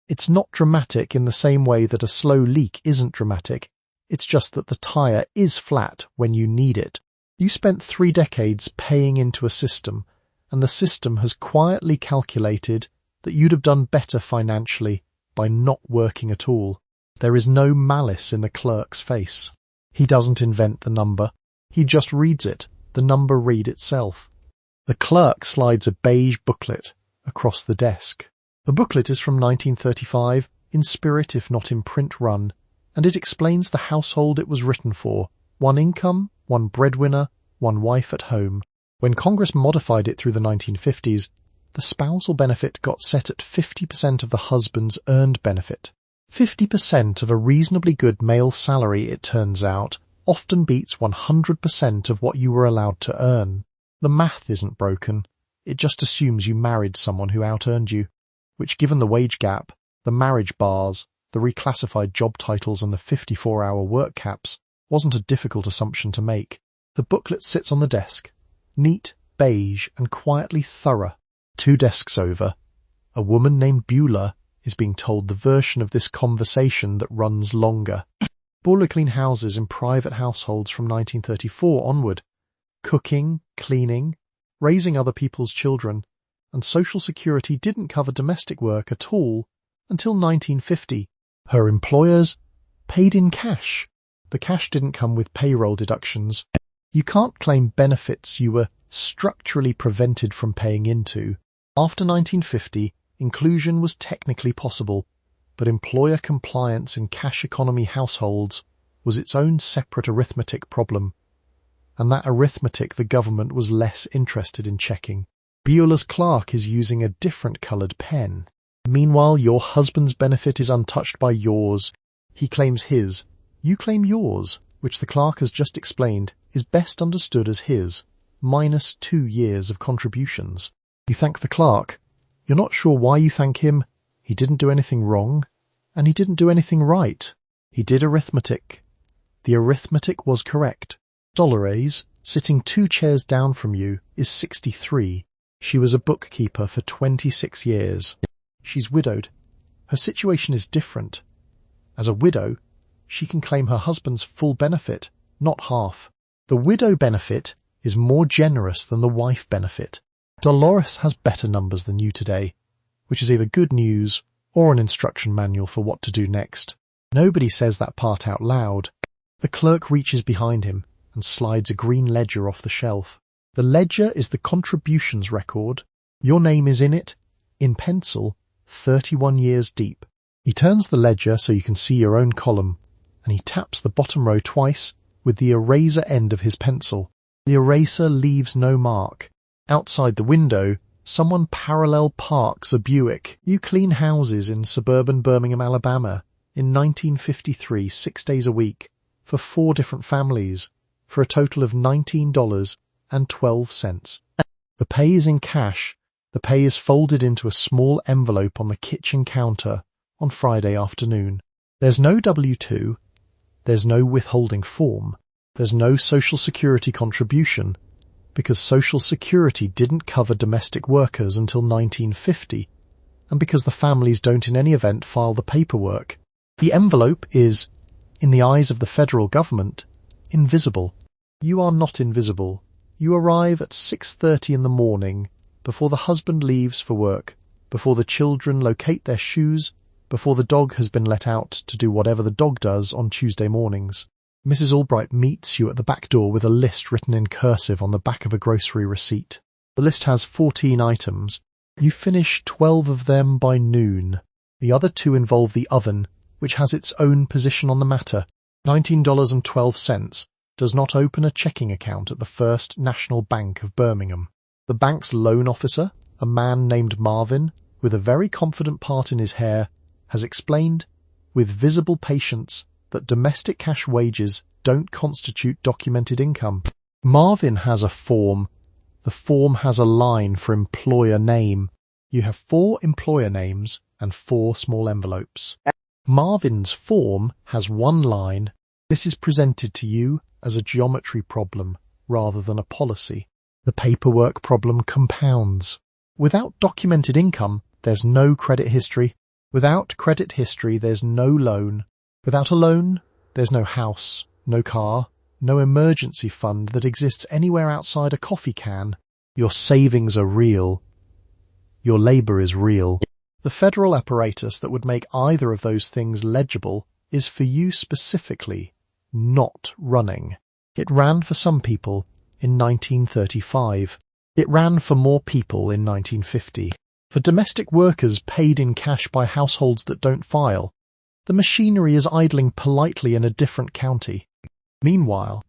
It's not dramatic in the same way that a slow leak isn't dramatic. It's just that the tire is flat when you need it. You spent 3 decades paying into a system, and the system has quietly calculated that you'd have done better financially by not working at all. There is no malice in the clerk's face. He doesn't invent the number. He just reads it. The number read itself. The clerk slides a beige booklet across the desk. The booklet is from 1935, in spirit if not in print run, and it explains the household it was written for. 1 income, 1 breadwinner, 1 wife at home. When Congress modified it through the 1950s, The spousal benefit got set at 50% of the husband's earned benefit. 50% of a reasonably good male salary, it turns out, often beats 100% of what you were allowed to earn. The math isn't broken. It just assumes you married someone who out-earned you, which, given the wage gap, the marriage bars, the reclassified job titles and the 54-hour work caps, wasn't a difficult assumption to make. The booklet sits on the desk, neat, beige, and quietly thorough. 2 desks over, a woman named Beulah is being told the version of this conversation that runs longer. Beulah cleaned houses in private households from 1934 onward. Cooking, cleaning, raising other people's children, and Social Security didn't cover domestic work at all until 1950. Her employers paid in cash. The cash didn't come with payroll deductions. You can't claim benefits you were structurally prevented from paying into. After 1950, inclusion was technically possible, but employer compliance in cash economy households was its own separate arithmetic problem, and that arithmetic the government was less interested in checking. Beulah's clerk is using a different coloured pen. Meanwhile, your husband's benefit is untouched by yours. He claims his. You claim yours, which the clerk has just explained is best understood as his, minus 2 years of contributions. You thank the clerk. You're not sure why you thank him. He didn't do anything wrong, and he didn't do anything right. He did arithmetic. The arithmetic was correct. Dolores, sitting 2 chairs down from you, is 63. She was a bookkeeper for 26 years. She's widowed. Her situation is different. As a widow, she can claim her husband's full benefit, not half. The widow benefit is more generous than the wife benefit. Dolores has better numbers than you today, which is either good news or an instruction manual for what to do next. Nobody says that part out loud. The clerk reaches behind him and slides a green ledger off the shelf. The ledger is the contributions record. Your name is in it, in pencil, 31 years deep. He turns the ledger so you can see your own column, and he taps the bottom row twice with the eraser end of his pencil. The eraser leaves no mark. Outside the window, someone parallel parks a Buick. You clean houses in suburban Birmingham, Alabama, in 1953, 6 days a week, for 4 different families, for a total of $19.12. The pay is in cash. The pay is folded into a small envelope on the kitchen counter on Friday afternoon. There's no W-2. There's no withholding form. There's no Social Security contribution, because Social Security didn't cover domestic workers until 1950, and because the families don't in any event file the paperwork. The envelope is, in the eyes of the federal government, invisible. You are not invisible. You arrive at 6:30 in the morning, before the husband leaves for work, before the children locate their shoes, before the dog has been let out to do whatever the dog does on Tuesday mornings. Mrs. Albright meets you at the back door with a list written in cursive on the back of a grocery receipt. The list has 14 items. You finish 12 of them by noon. The other 2 involve the oven, which has its own position on the matter. $19.12 does not open a checking account at the First National Bank of Birmingham. The bank's loan officer, a man named Marvin, with a very confident part in his hair, has explained, with visible patience, that domestic cash wages don't constitute documented income. Marvin has a form. The form has a line for employer name. You have 4 employer names and 4 small envelopes. Marvin's form has 1 line. This is presented to you as a geometry problem rather than a policy. The paperwork problem compounds. Without documented income, there's no credit history. Without credit history, there's no loan. Without a loan, there's no house, no car, no emergency fund that exists anywhere outside a coffee can. Your savings are real. Your labour is real. The federal apparatus that would make either of those things legible is for you specifically not running. It ran for some people in 1935. It ran for more people in 1950. For domestic workers paid in cash by households that don't file, the machinery is idling politely in a different county. Meanwhile,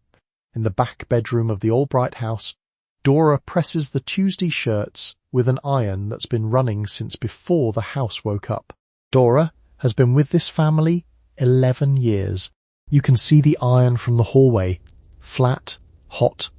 in the back bedroom of the Albright house, Dora presses the Tuesday shirts with an iron that's been running since before the house woke up. Dora has been with this family 11 years. You can see the iron from the hallway, flat, hot,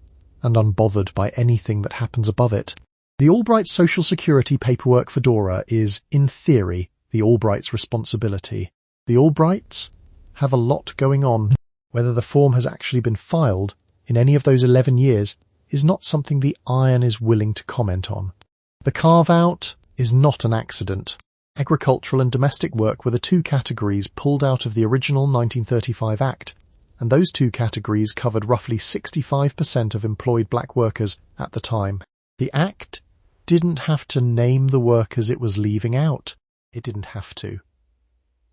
and unbothered by anything that happens above it. The Albright Social Security paperwork for Dora is, in theory, the Albrights' responsibility. The Albrights have a lot going on. Whether the form has actually been filed in any of those 11 years is not something the iron is willing to comment on. The carve-out is not an accident. Agricultural and domestic work were the two categories pulled out of the original 1935 Act, and those two categories covered roughly 65% of employed black workers at the time. The Act didn't have to name the workers it was leaving out. It didn't have to.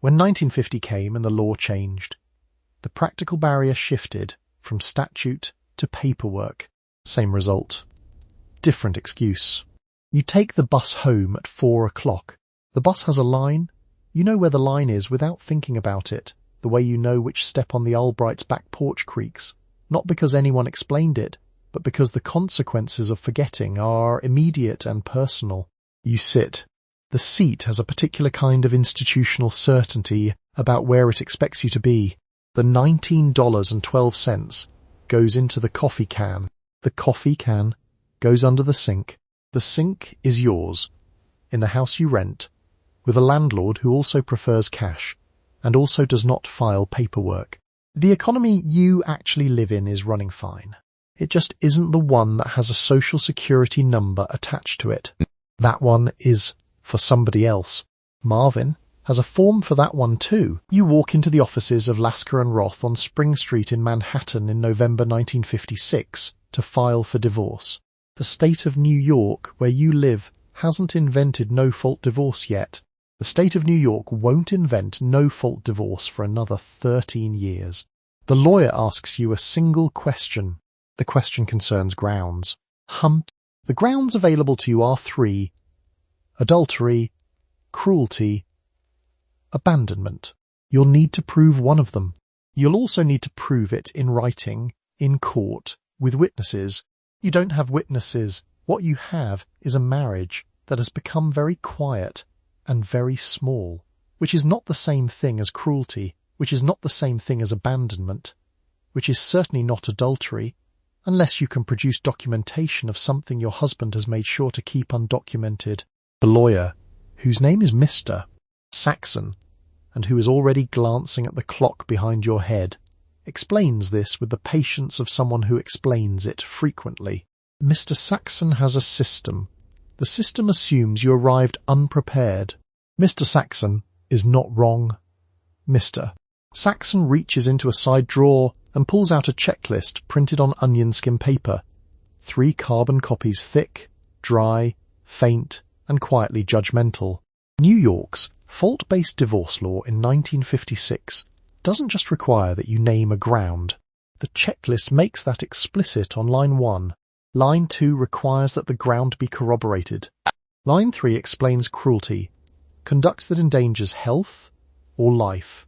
When 1950 came and the law changed, the practical barrier shifted from statute to paperwork. Same result. Different excuse. You take the bus home at 4 o'clock. The bus has a line. You know where the line is without thinking about it, the way you know which step on the Albright's back porch creaks, not because anyone explained it, but because the consequences of forgetting are immediate and personal. You sit. The seat has a particular kind of institutional certainty about where it expects you to be. The $19.12 goes into the coffee can. The coffee can goes under the sink. The sink is yours, in the house you rent, with a landlord who also prefers cash and also does not file paperwork. The economy you actually live in is running fine. It just isn't the one that has a social security number attached to it. That one is for somebody else. Marvin has a form for that one too. You walk into the offices of Lasker and Roth on Spring Street in Manhattan in November 1956 to file for divorce. The state of New York, where you live, hasn't invented no-fault divorce yet. The state of New York won't invent no-fault divorce for another 13 years. The lawyer asks you a single question. The question concerns grounds. The grounds available to you are 3. Adultery, cruelty, abandonment. You'll need to prove one of them. You'll also need to prove it in writing, in court, with witnesses. You don't have witnesses. What you have is a marriage that has become very quiet and very small, which is not the same thing as cruelty, which is not the same thing as abandonment, which is certainly not adultery, unless you can produce documentation of something your husband has made sure to keep undocumented. The lawyer, whose name is Mr. Saxon, and who is already glancing at the clock behind your head, explains this with the patience of someone who explains it frequently. Mr. Saxon has a system. The system assumes you arrived unprepared. Mr. Saxon is not wrong. Mr. Saxon reaches into a side drawer and pulls out a checklist printed on onion skin paper. 3 carbon copies thick, dry, faint, and quietly judgmental. New York's fault-based divorce law in 1956 doesn't just require that you name a ground. The checklist makes that explicit on line 1. Line 2 requires that the ground be corroborated. Line 3 explains cruelty, conduct that endangers health or life,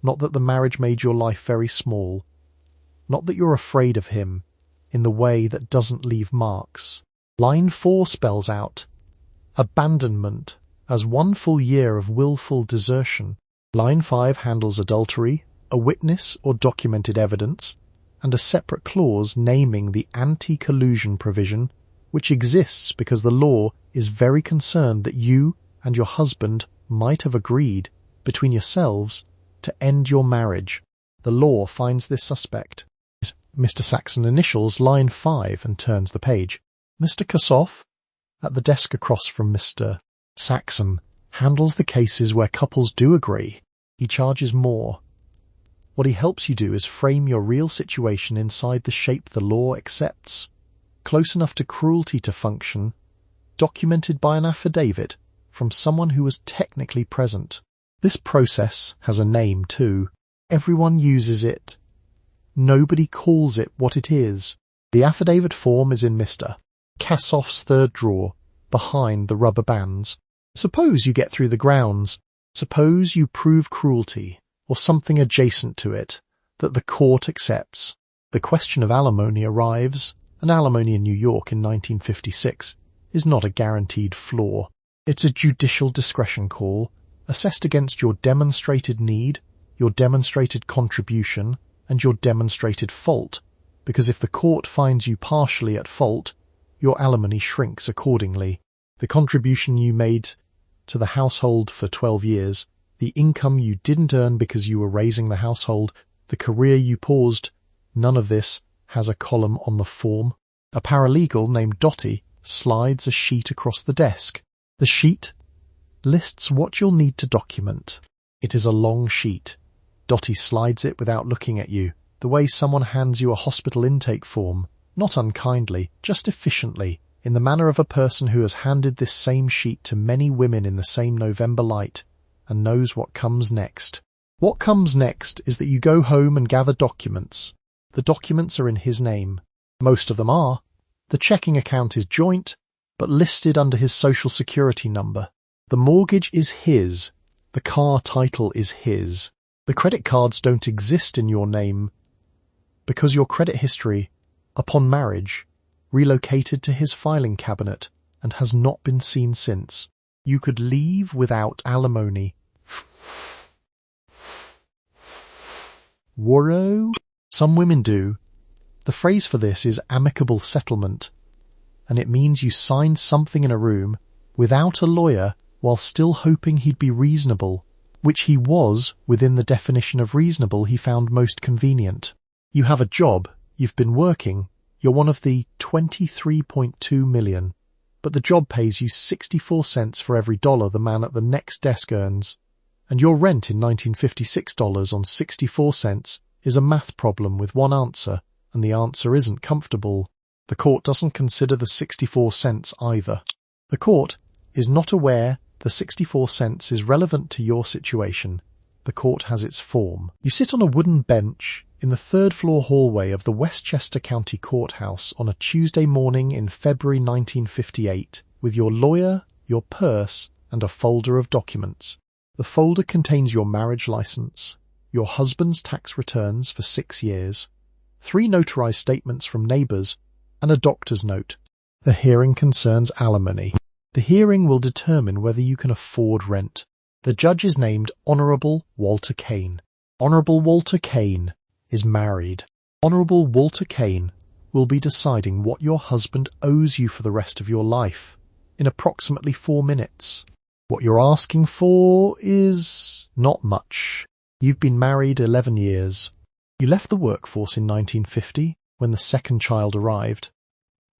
not that the marriage made your life very small, not that you're afraid of him in the way that doesn't leave marks. Line 4 spells out abandonment as 1 full year of willful desertion. Line 5 handles adultery, a witness or documented evidence, and a separate clause naming the anti-collusion provision, which exists because the law is very concerned that you and your husband might have agreed between yourselves to end your marriage. The law finds this suspect. Mr. Saxon initials line 5 and turns the page. Mr. Kassoff, at the desk across from Mr. Saxon, handles the cases where couples do agree. He charges more. What he helps you do is frame your real situation inside the shape the law accepts, close enough to cruelty to function, documented by an affidavit from someone who was technically present. This process has a name too. Everyone uses it. Nobody calls it what it is. The affidavit form is in Mr. Kassoff's 3rd drawer, behind the rubber bands. Suppose you get through the grounds. Suppose you prove cruelty, or something adjacent to it, that the court accepts. The question of alimony arrives, and alimony in New York in 1956 is not a guaranteed floor. It's a judicial discretion call, assessed against your demonstrated need, your demonstrated contribution, and your demonstrated fault, because if the court finds you partially at fault, your alimony shrinks accordingly. The contribution you made to the household for 12 years, the income you didn't earn because you were raising the household, the career you paused, none of this has a column on the form. A paralegal named Dottie slides a sheet across the desk. The sheet lists what you'll need to document. It is a long sheet. Dottie slides it without looking at you, the way someone hands you a hospital intake form, not unkindly, just efficiently, in the manner of a person who has handed this same sheet to many women in the same November light and knows what comes next. What comes next is that you go home and gather documents. The documents are in his name. Most of them are. The checking account is joint, but listed under his social security number. The mortgage is his. The car title is his. The credit cards don't exist in your name because your credit history, upon marriage, relocated to his filing cabinet and has not been seen since. You could leave without alimony. Worrow? Some women do. The phrase for this is amicable settlement, and it means you signed something in a room without a lawyer while still hoping he'd be reasonable, which he was within the definition of reasonable he found most convenient. You have a job, you've been working, you're one of the 23.2 million, but the job pays you 64 cents for every dollar the man at the next desk earns, and your rent in $1956 on 64 cents is a math problem with one answer, and the answer isn't comfortable. The court doesn't consider the 64 cents either. The court is not aware the 64 cents is relevant to your situation. The court has its form. You sit on a wooden bench in the third-floor hallway of the Westchester County Courthouse on a Tuesday morning in February 1958 with your lawyer, your purse, and a folder of documents. The folder contains your marriage license, your husband's tax returns for 6 years, 3 notarized statements from neighbors, and a doctor's note. The hearing concerns alimony. The hearing will determine whether you can afford rent. The judge is named Honorable Walter Kane. Honorable Walter Kane is married. Honorable Walter Kane will be deciding what your husband owes you for the rest of your life in approximately 4 minutes. What you're asking for is not much. You've been married 11 years. You left the workforce in 1950 when the second child arrived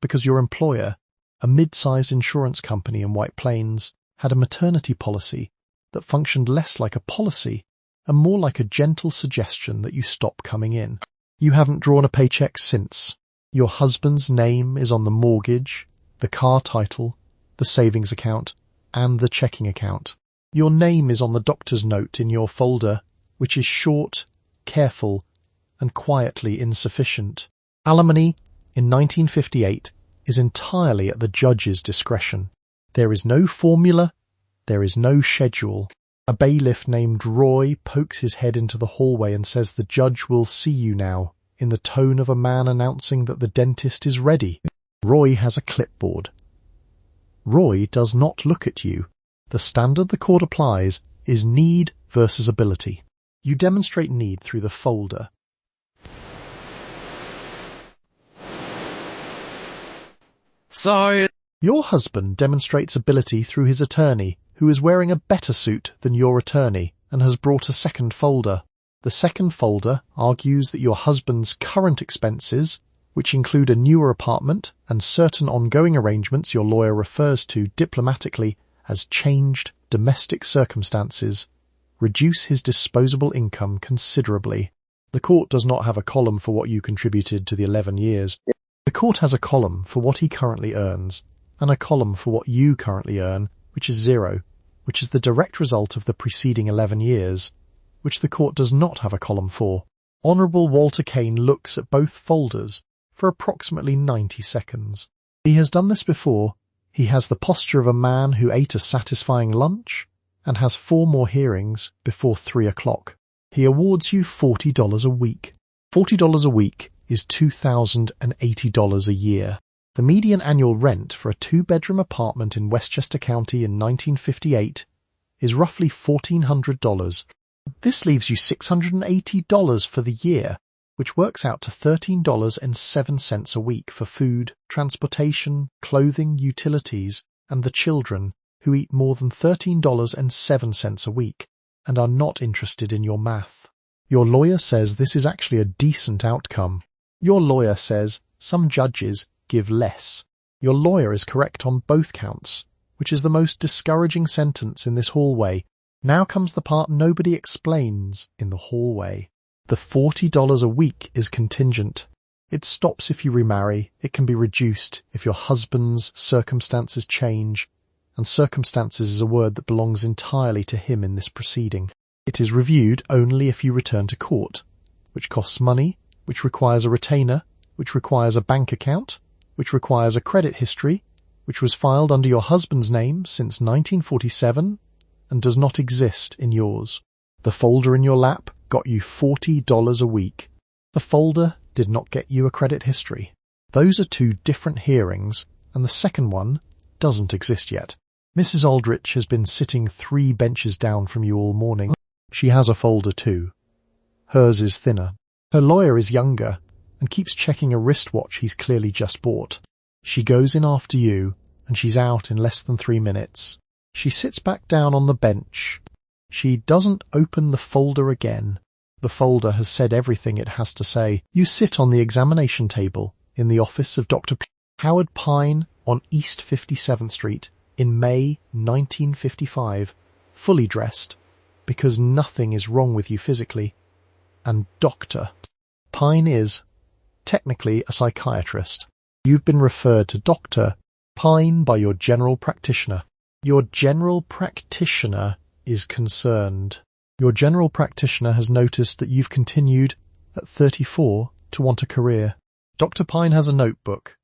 because your employer, a mid-sized insurance company in White Plains, had a maternity policy that functioned less like a policy and more like a gentle suggestion that you stop coming in. You haven't drawn a paycheck since. Your husband's name is on the mortgage, the car title, the savings account, and the checking account. Your name is on the doctor's note in your folder, which is short, careful, and quietly insufficient. Alimony in 1958 is entirely at the judge's discretion. There is no formula, there is no schedule. A bailiff named Roy pokes his head into the hallway and says the judge will see you now, in the tone of a man announcing that the dentist is ready. Roy has a clipboard. Roy does not look at you. The standard the court applies is need versus ability. You demonstrate need through the folder. Sorry. Your husband demonstrates ability through his attorney, who is wearing a better suit than your attorney and has brought a second folder. The second folder argues that your husband's current expenses, which include a newer apartment and certain ongoing arrangements your lawyer refers to diplomatically as changed domestic circumstances, reduce his disposable income considerably. The court does not have a column for what you contributed to the 11 years. The court has a column for what he currently earns, and a column for what you currently earn, which is 0, which is the direct result of the preceding 11 years, which the court does not have a column for. Honorable Walter Kane looks at both folders for approximately 90 seconds. He has done this before. He has the posture of a man who ate a satisfying lunch and has 4 more hearings before 3 o'clock. He awards you $40 a week. $40 a week is $2,080 a year. The median annual rent for a two-bedroom apartment in Westchester County in 1958 is roughly $1,400. This leaves you $680 for the year, which works out to $13.07 a week for food, transportation, clothing, utilities, and the children, who eat more than $13.07 a week and are not interested in your math. Your lawyer says this is actually a decent outcome. Your lawyer says some judges give less. Your lawyer is correct on both counts, which is the most discouraging sentence in this hallway. Now comes the part nobody explains in the hallway. The $40 a week is contingent. It stops if you remarry. It can be reduced if your husband's circumstances change, and circumstances is a word that belongs entirely to him in this proceeding. It is reviewed only if you return to court, which costs money, which requires a retainer, which requires a bank account, which requires a credit history, which was filed under your husband's name since 1947 and does not exist in yours. The folder in your lap got you $40 a week. The folder did not get you a credit history. Those are two different hearings, and the second one doesn't exist yet. Mrs. Aldrich has been sitting 3 benches down from you all morning. She has a folder too. Hers is thinner. Her lawyer is younger and keeps checking a wristwatch he's clearly just bought. She goes in after you, and she's out in less than 3 minutes. She sits back down on the bench. She doesn't open the folder again. The folder has said everything it has to say. You sit on the examination table in the office of Dr. Howard Pine on East 57th Street in May 1955, fully dressed, because nothing is wrong with you physically. And Dr. Pine is, technically, a psychiatrist. You've been referred to Dr. Pine by your general practitioner. Your general practitioner is concerned. Your general practitioner has noticed that you've continued, at 34, to want a career. Dr. Pine has a notebook.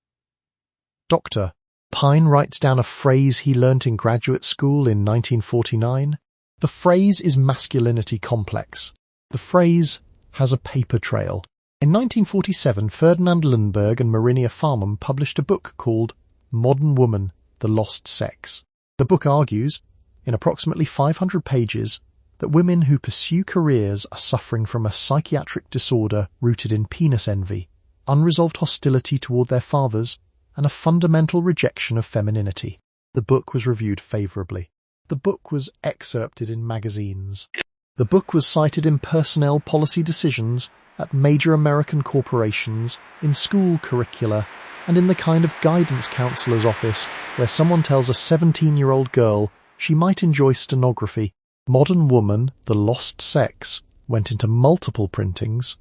Dr. Pine writes down a phrase he learnt in graduate school in 1949. The phrase is masculinity complex. The phrase has a paper trail. In 1947, Ferdinand Lundberg and Marinia Farman published a book called Modern Woman, The Lost Sex. The book argues, in approximately 500 pages, that women who pursue careers are suffering from a psychiatric disorder rooted in penis envy, unresolved hostility toward their fathers, and a fundamental rejection of femininity. The book was reviewed favorably. The book was excerpted in magazines. The book was cited in personnel policy decisions at major American corporations, in school curricula, and in the kind of guidance counselor's office where someone tells a 17-year-old girl she might enjoy stenography. Modern Woman, The Lost Sex went into multiple printings.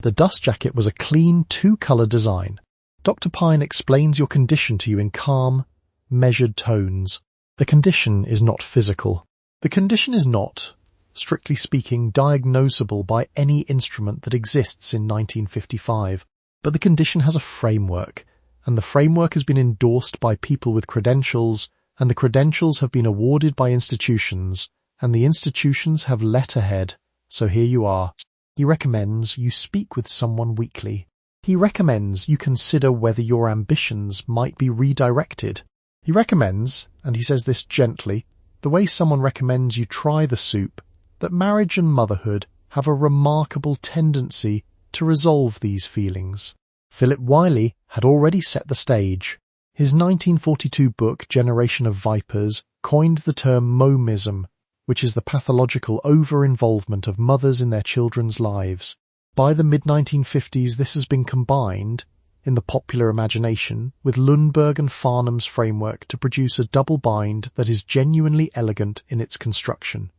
The dust jacket was a clean 2-color design. Dr. Pine explains your condition to you in calm, measured tones. The condition is not physical. The condition is not, strictly speaking, diagnosable by any instrument that exists in 1955. But the condition has a framework, and the framework has been endorsed by people with credentials, and the credentials have been awarded by institutions, and the institutions have letterhead. So here you are. He recommends you speak with someone weekly. He recommends you consider whether your ambitions might be redirected. He recommends, and he says this gently, the way someone recommends you try the soup, that marriage and motherhood have a remarkable tendency to resolve these feelings. Philip Wiley had already set the stage. His 1942 book, Generation of Vipers, coined the term momism, which is the pathological over-involvement of mothers in their children's lives. By the mid-1950s, this has been combined, in the popular imagination, with Lundberg and Farnham's framework to produce a double bind that is genuinely elegant in its construction.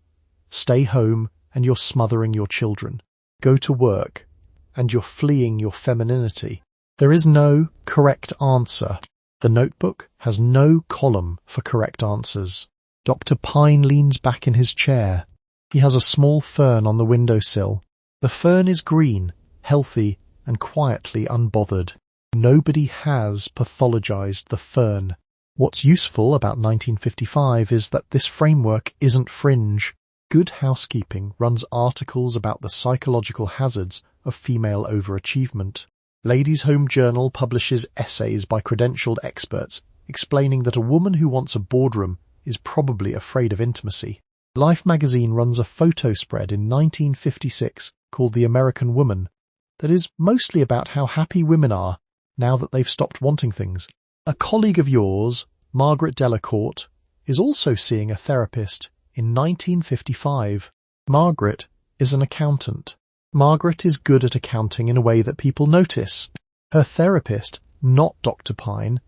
Stay home, and you're smothering your children. Go to work, and you're fleeing your femininity. There is no correct answer. The notebook has no column for correct answers. Dr. Pine leans back in his chair. He has a small fern on the windowsill. The fern is green, healthy, and quietly unbothered. Nobody has pathologized the fern. What's useful about 1955 is that this framework isn't fringe. Good Housekeeping runs articles about the psychological hazards of female overachievement. Ladies' Home Journal publishes essays by credentialed experts explaining that a woman who wants a boardroom is probably afraid of intimacy. Life magazine runs a photo spread in 1956 called The American Woman that is mostly about how happy women are now that they've stopped wanting things. A colleague of yours, Margaret Delacourt, is also seeing a therapist in 1955. Margaret is an accountant. Margaret is good at accounting in a way that people notice. Her therapist, not Dr. Pine,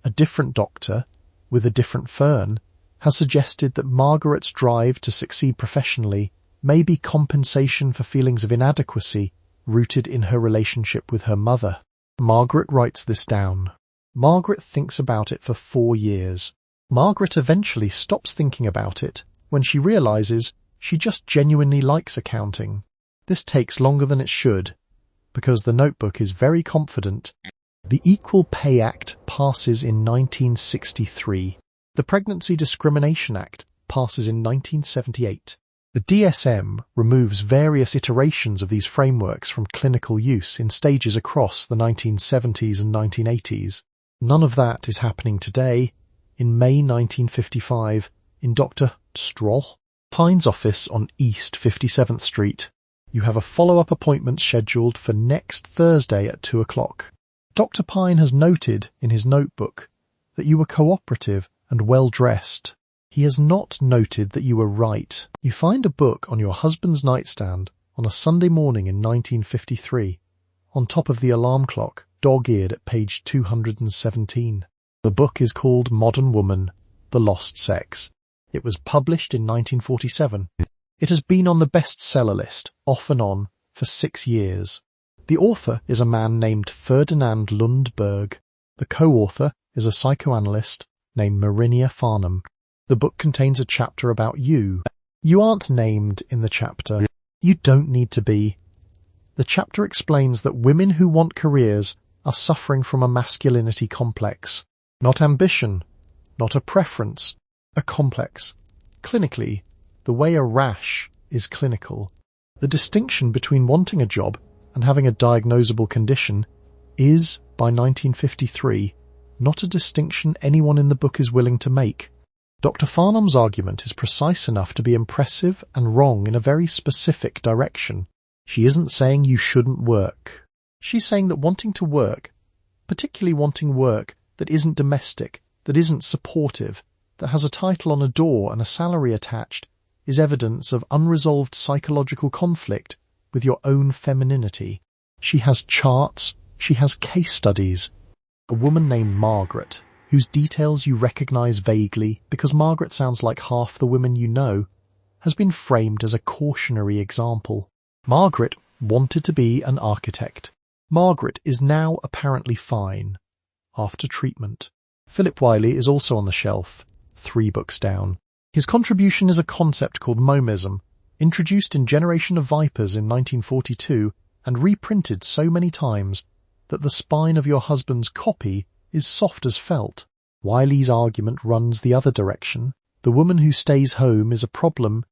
a different doctor with a different fern, has suggested that Margaret's drive to succeed professionally may be compensation for feelings of inadequacy rooted in her relationship with her mother. Margaret writes this down. Margaret thinks about it for 4 years. Margaret eventually stops thinking about it when she realizes she just genuinely likes accounting. This takes longer than it should, because the notebook is very confident. The Equal Pay Act passes in 1963. The Pregnancy Discrimination Act passes in 1978. The DSM removes various iterations of these frameworks from clinical use in stages across the 1970s and 1980s. None of that is happening today. In May 1955, in Dr. Stroll Pine's office on East 57th Street, you have a follow-up appointment scheduled for next Thursday at 2 o'clock. Dr. Pine has noted in his notebook that you were cooperative and well-dressed. He has not noted that you were right. You find a book on your husband's nightstand on a Sunday morning in 1953, on top of the alarm clock, dog-eared at page 217. The book is called Modern Woman, The Lost Sex. It was published in 1947. It has been on the bestseller list, off and on, for 6 years. The author is a man named Ferdinand Lundberg. The co-author is a psychoanalyst named Marinia Farnham. The book contains a chapter about you. You aren't named in the chapter. You don't need to be. The chapter explains that women who want careers are suffering from a masculinity complex. Not ambition, not a preference, a complex. Clinically, the way a rash is clinical. The distinction between wanting a job and having a diagnosable condition is, by 1953, not a distinction anyone in the book is willing to make. Dr. Farnham's argument is precise enough to be impressive and wrong in a very specific direction. She isn't saying you shouldn't work. She's saying that wanting to work, particularly wanting work that isn't domestic, that isn't supportive, that has a title on a door and a salary attached, is evidence of unresolved psychological conflict with your own femininity. She has charts, she has case studies. A woman named Margaret, whose details you recognize vaguely because Margaret sounds like half the women you know, has been framed as a cautionary example. Margaret wanted to be an architect. Margaret is now apparently fine, after treatment. Philip Wiley is also on the shelf, 3 books down. His contribution is a concept called momism, introduced in Generation of Vipers in 1942 and reprinted so many times that the spine of your husband's copy is soft as felt. Wiley's argument runs the other direction. The woman who stays home is a problem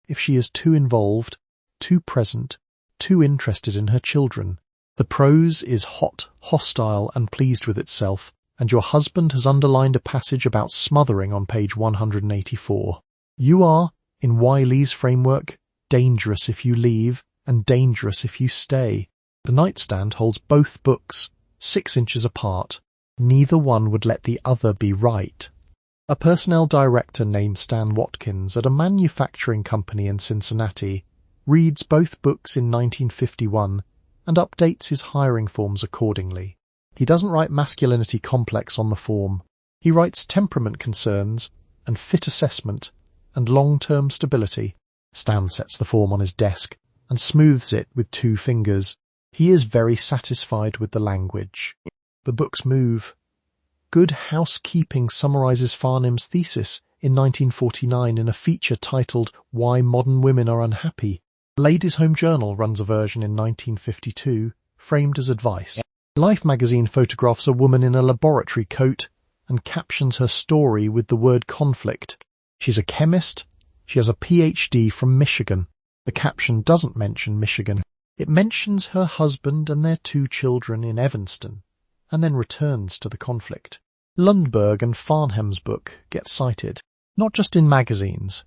if she is too involved, too present, too interested in her children. The prose is hot, hostile, and pleased with itself, and your husband has underlined a passage about smothering on page 184. You are, in Wiley's framework, dangerous if you leave and dangerous if you stay. The nightstand holds both books, 6 inches apart. Neither one would let the other be right. A personnel director named Stan Watkins at a manufacturing company in Cincinnati reads both books in 1951 and updates his hiring forms accordingly. He doesn't write masculinity complex on the form. He writes temperament concerns and fit assessment and long-term stability. Stan sets the form on his desk and smooths it with 2 fingers. He is very satisfied with the language. The books move. Good Housekeeping summarizes Farnham's thesis in 1949 in a feature titled Why Modern Women Are Unhappy. Ladies' Home Journal runs a version in 1952, framed as advice. Life magazine photographs a woman in a laboratory coat and captions her story with the word conflict. She's a chemist. She has a PhD from Michigan. The caption doesn't mention Michigan. It mentions her husband and their 2 children in Evanston, and then returns to the conflict. Lundberg and Farnham's book gets cited, not just in magazines,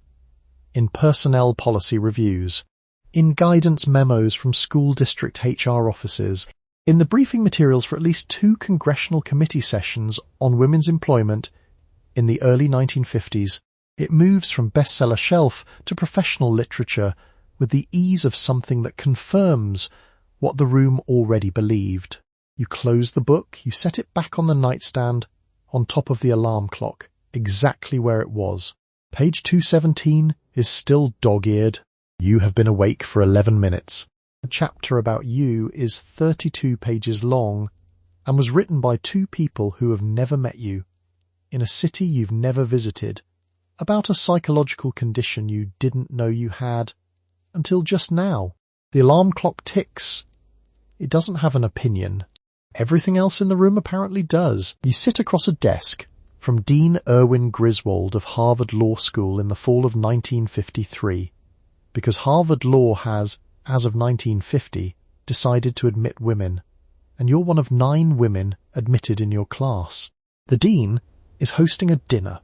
in personnel policy reviews, in guidance memos from school district HR offices, in the briefing materials for at least 2 congressional committee sessions on women's employment in the early 1950s. It moves from bestseller shelf to professional literature with the ease of something that confirms what the room already believed. You close the book, you set it back on the nightstand, on top of the alarm clock, exactly where it was. Page 217 is still dog-eared. You have been awake for 11 minutes. The chapter about you is 32 pages long and was written by 2 people who have never met you, in a city you've never visited, about a psychological condition you didn't know you had until just now. The alarm clock ticks. It doesn't have an opinion. Everything else in the room apparently does. You sit across a desk from Dean Erwin Griswold of Harvard Law School in the fall of 1953, because Harvard Law has, as of 1950, decided to admit women, and you're one of 9 women admitted in your class. The dean is hosting a dinner.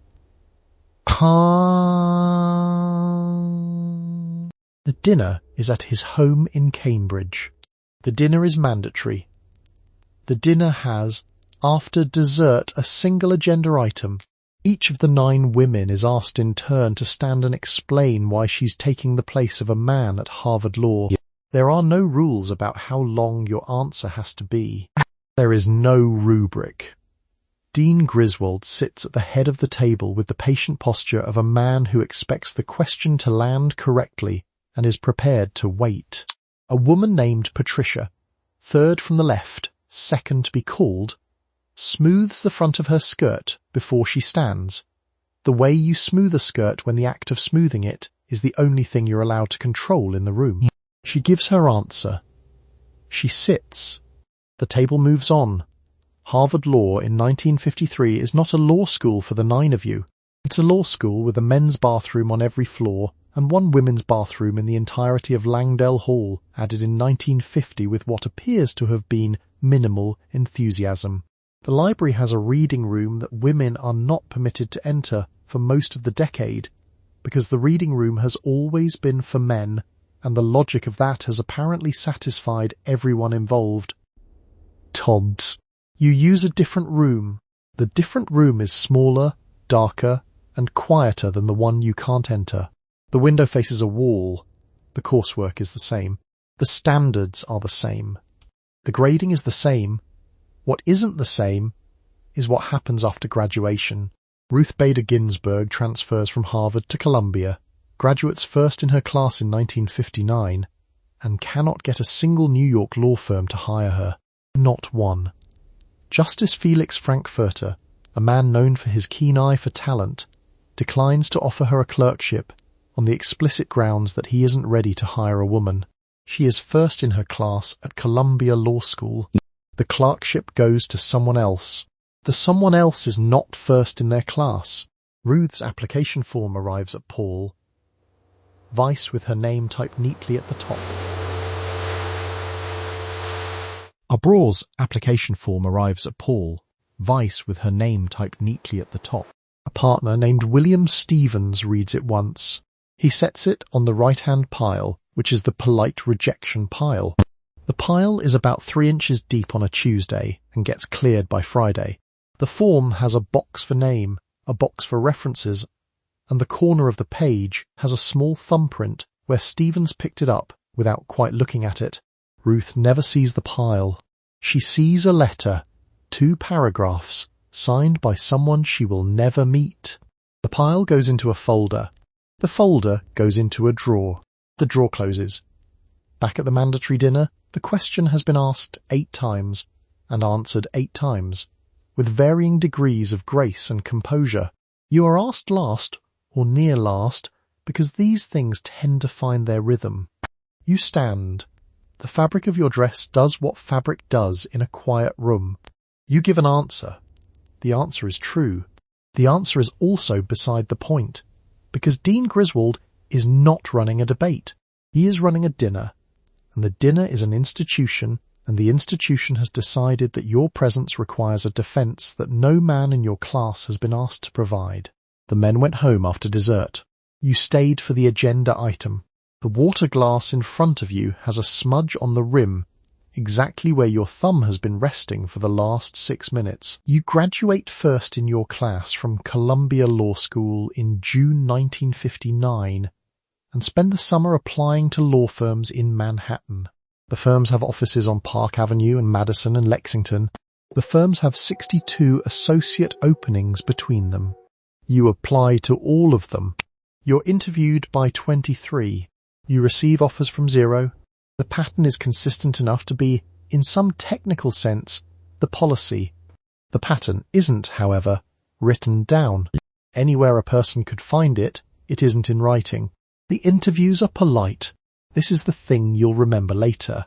The dinner is at his home in Cambridge. The dinner is mandatory. The dinner has, after dessert, a single agenda item. Each of the 9 women is asked in turn to stand and explain why she's taking the place of a man at Harvard Law. There are no rules about how long your answer has to be. There is no rubric. Dean Griswold sits at the head of the table with the patient posture of a man who expects the question to land correctly and is prepared to wait. A woman named Patricia, 3rd from the left, 2nd to be called, smooths the front of her skirt before she stands. The way you smooth a skirt when the act of smoothing it is the only thing you're allowed to control in the room. She gives her answer. She sits. The table moves on. Harvard Law in 1953 is not a law school for the 9 of you. It's a law school with a men's bathroom on every floor and 1 women's bathroom in the entirety of Langdale Hall, added in 1950 with what appears to have been minimal enthusiasm. The library has a reading room that women are not permitted to enter for most of the decade, because the reading room has always been for men, and the logic of that has apparently satisfied everyone involved. Tods. You use a different room. The different room is smaller, darker, and quieter than the one you can't enter. The window faces a wall. The coursework is the same. The standards are the same. The grading is the same. What isn't the same is what happens after graduation. Ruth Bader Ginsburg transfers from Harvard to Columbia, graduates first in her class in 1959, and cannot get a single New York law firm to hire her. Not one. Justice Felix Frankfurter, a man known for his keen eye for talent, declines to offer her a clerkship on the explicit grounds that he isn't ready to hire a woman. She is first in her class at Columbia Law School. The clerkship goes to someone else. The someone else is not first in their class. Ruth's application form arrives at Paul, Vice with her name typed neatly at the top. Abraw's application form arrives at Paul, Vice with her name typed neatly at the top. A partner named William Stevens reads it once. He sets it on the right-hand pile, which is the polite rejection pile. The pile is about 3 inches deep on a Tuesday and gets cleared by Friday. The form has a box for name, a box for references, and the corner of the page has a small thumbprint where Stevens picked it up without quite looking at it. Ruth never sees the pile. She sees a letter, 2 paragraphs, signed by someone she will never meet. The pile goes into a folder. The folder goes into a drawer. The drawer closes. Back at the mandatory dinner, the question has been asked 8 times and answered 8 times, with varying degrees of grace and composure. You are asked last, or near last, because these things tend to find their rhythm. You stand. The fabric of your dress does what fabric does in a quiet room. You give an answer. The answer is true. The answer is also beside the point, because Dean Griswold is not running a debate. He is running a dinner, and the dinner is an institution, and the institution has decided that your presence requires a defence that no man in your class has been asked to provide. The men went home after dessert. You stayed for the agenda item. The water glass in front of you has a smudge on the rim, exactly where your thumb has been resting for the last 6 minutes. You graduate first in your class from Columbia Law School in June 1959 and spend the summer applying to law firms in Manhattan. The firms have offices on Park Avenue and Madison and Lexington. The firms have 62 associate openings between them. You apply to all of them. You're interviewed by 23. You receive offers from 0. The pattern is consistent enough to be, in some technical sense, the policy. The pattern isn't, however, written down. Anywhere a person could find it, it isn't in writing. The interviews are polite. This is the thing you'll remember later.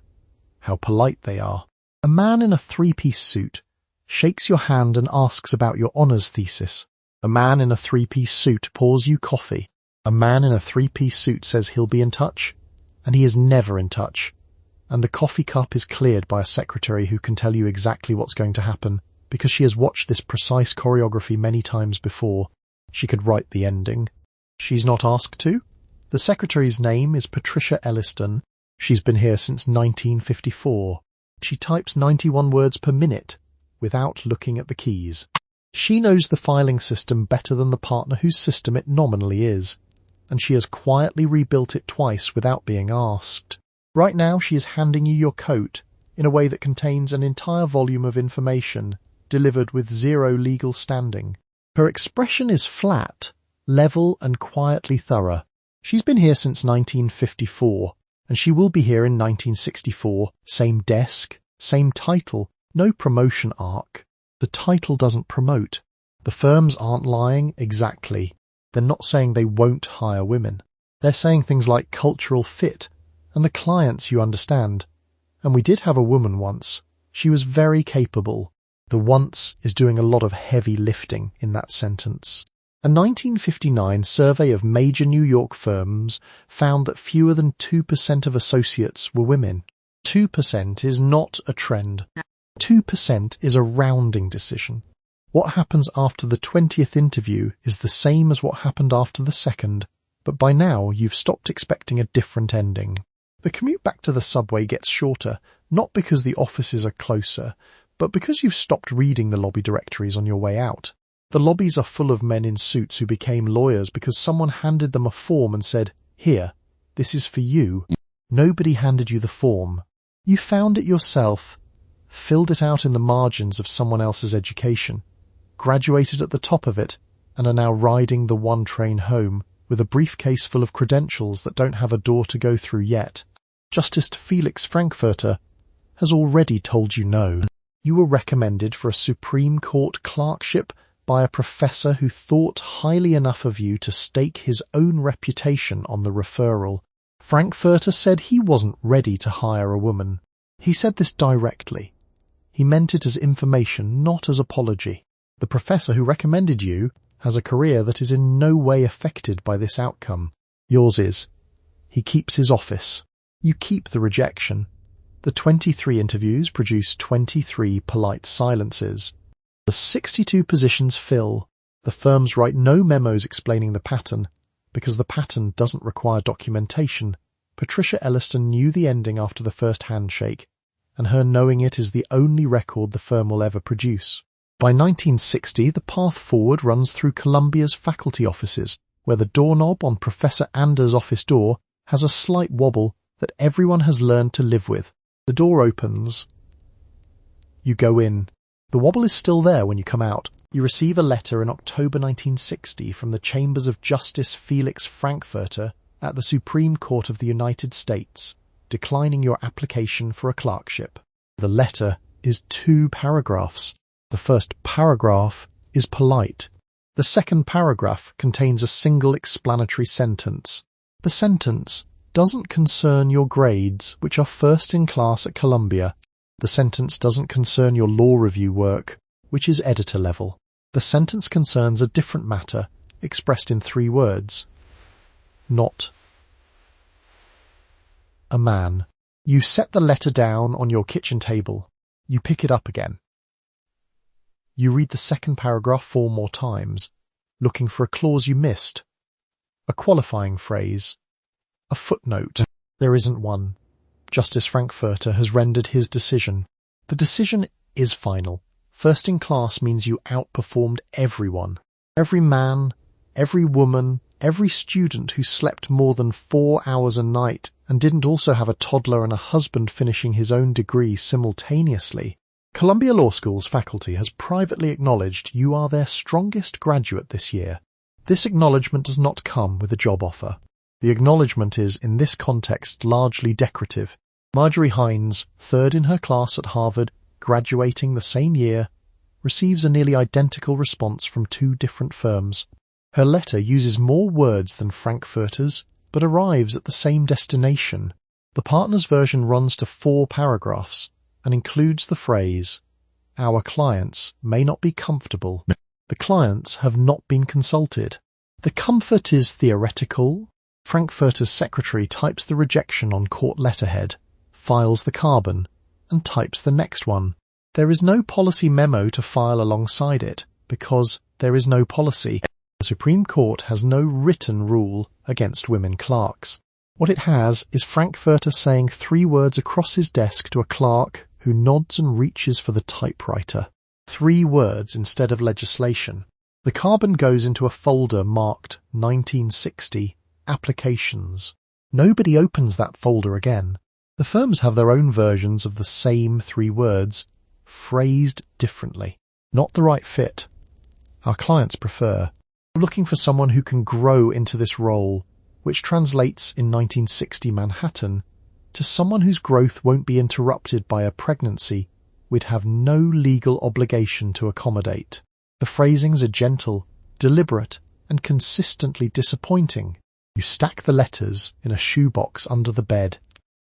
How polite they are. A man in a 3-piece suit shakes your hand and asks about your honours thesis. A man in a 3-piece suit pours you coffee. A man in a 3-piece suit says he'll be in touch, and he is never in touch. And the coffee cup is cleared by a secretary who can tell you exactly what's going to happen, because she has watched this precise choreography many times before. She could write the ending. She's not asked to. The secretary's name is Patricia Elliston. She's been here since 1954. She types 91 words per minute without looking at the keys. She knows the filing system better than the partner whose system it nominally is, and she has quietly rebuilt it twice without being asked. Right now she is handing you your coat in a way that contains an entire volume of information, delivered with 0 legal standing. Her expression is flat, level and quietly thorough. She's been here since 1954, and she will be here in 1964. Same desk, same title, no promotion arc. The title doesn't promote. The firms aren't lying exactly. They're not saying they won't hire women. They're saying things like cultural fit and the clients you understand. And we did have a woman once. She was very capable. The once is doing a lot of heavy lifting in that sentence. A 1959 survey of major New York firms found that fewer than 2% of associates were women. 2% is not a trend. 2% is a rounding decision. What happens after the 20th interview is the same as what happened after the second, but by now you've stopped expecting a different ending. The commute back to the subway gets shorter, not because the offices are closer, but because you've stopped reading the lobby directories on your way out. The lobbies are full of men in suits who became lawyers because someone handed them a form and said, "Here, this is for you." Nobody handed you the form. You found it yourself, filled it out in the margins of someone else's education, graduated at the top of it, and are now riding the one train home with a briefcase full of credentials that don't have a door to go through yet. Justice Felix Frankfurter has already told you no. You were recommended for a Supreme Court clerkship by a professor who thought highly enough of you to stake his own reputation on the referral. Frankfurter said he wasn't ready to hire a woman. He said this directly. He meant it as information, not as apology. The professor who recommended you has a career that is in no way affected by this outcome. Yours is. He keeps his office. You keep the rejection. The 23 interviews produce 23 polite silences. The 62 positions fill. The firms write no memos explaining the pattern, because the pattern doesn't require documentation. Patricia Elliston knew the ending after the first handshake, and her knowing it is the only record the firm will ever produce. By 1960, the path forward runs through Columbia's faculty offices, where the doorknob on Professor Anders' office door has a slight wobble that everyone has learned to live with. The door opens. You go in. The wobble is still there when you come out. You receive a letter in October 1960 from the chambers of Justice Felix Frankfurter at the Supreme Court of the United States, declining your application for a clerkship. The letter is 2 paragraphs. The first paragraph is polite. The second paragraph contains a single explanatory sentence. The sentence doesn't concern your grades, which are first in class at Columbia. The sentence doesn't concern your law review work, which is editor level. The sentence concerns a different matter, expressed in 3 words. Not a man. You set the letter down on your kitchen table. You pick it up again. You read the second paragraph 4 more times, looking for a clause you missed, a qualifying phrase, a footnote. There isn't one. Justice Frankfurter has rendered his decision. The decision is final. First in class means you outperformed everyone. Every man, every woman, every student who slept more than 4 hours a night and didn't also have a toddler and a husband finishing his own degree simultaneously. Columbia Law School's faculty has privately acknowledged you are their strongest graduate this year. This acknowledgement does not come with a job offer. The acknowledgement is, in this context, largely decorative. Marjorie Hines, third in her class at Harvard, graduating the same year, receives a nearly identical response from 2 different firms. Her letter uses more words than Frankfurter's, but arrives at the same destination. The partner's version runs to 4 paragraphs and includes the phrase, "Our clients may not be comfortable. The clients have not been consulted." The comfort is theoretical. Frankfurter's secretary types the rejection on court letterhead, files the carbon, and types the next one. There is no policy memo to file alongside it, because there is no policy. The Supreme Court has no written rule against women clerks. What it has is Frankfurter saying 3 words across his desk to a clerk who nods and reaches for the typewriter. 3 words instead of legislation. The carbon goes into a folder marked 1960 Applications. Nobody opens that folder again. The firms have their own versions of the same 3 words, phrased differently. Not the right fit. Our clients prefer. We're looking for someone who can grow into this role, which translates in 1960 Manhattan to someone whose growth won't be interrupted by a pregnancy we'd have no legal obligation to accommodate. The phrasings are gentle, deliberate, and consistently disappointing. You stack the letters in a shoebox under the bed.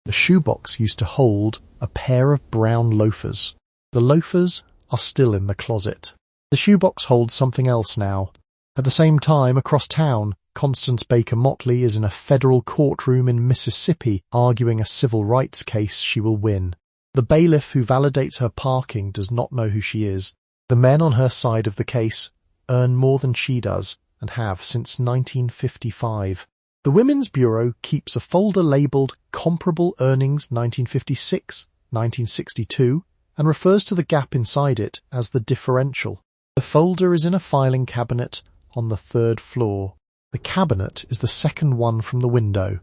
The shoebox used to hold a pair of brown loafers. The loafers are still in the closet. The shoebox holds something else now. At the same time, across town, Constance Baker Motley is in a federal courtroom in Mississippi arguing a civil rights case she will win. The bailiff who validates her parking does not know who she is. The men on her side of the case earn more than she does and have since 1955. The Women's Bureau keeps a folder labelled Comparable Earnings 1956, 1962 and refers to the gap inside it as the differential. The folder is in a filing cabinet on the 3rd floor. The cabinet is the second one from the window.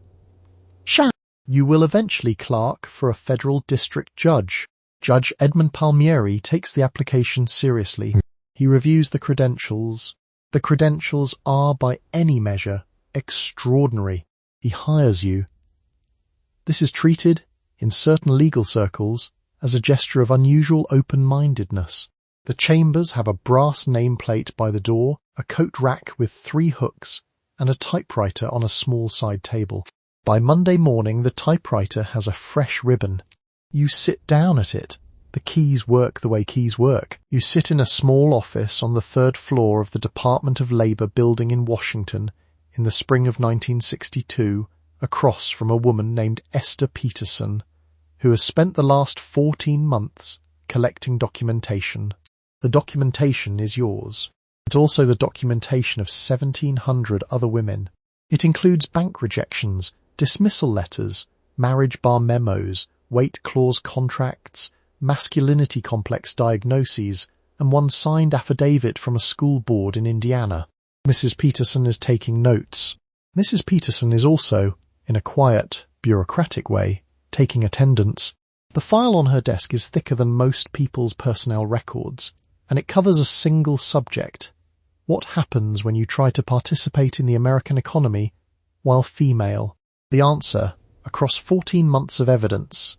You will eventually clerk for a federal district judge. Judge Edmund Palmieri takes the application seriously. He reviews the credentials. The credentials are, by any measure, extraordinary. He hires you. This is treated, in certain legal circles, as a gesture of unusual open-mindedness. The chambers have a brass nameplate by the door, a coat rack with 3 hooks, and a typewriter on a small side table. By Monday morning, the typewriter has a fresh ribbon. You sit down at it. The keys work the way keys work. You sit in a small office on the 3rd floor of the Department of Labor building in Washington in the spring of 1962, across from a woman named Esther Peterson, who has spent the last 14 months collecting documentation. The documentation is yours. It's also the documentation of 1,700 other women. It includes bank rejections, dismissal letters, marriage bar memos, weight clause contracts, masculinity complex diagnoses, and one signed affidavit from a school board in Indiana. Mrs. Peterson is taking notes. Mrs. Peterson is also, in a quiet, bureaucratic way, taking attendance. The file on her desk is thicker than most people's personnel records, and it covers a single subject. What happens when you try to participate in the American economy while female? The answer, across 14 months of evidence,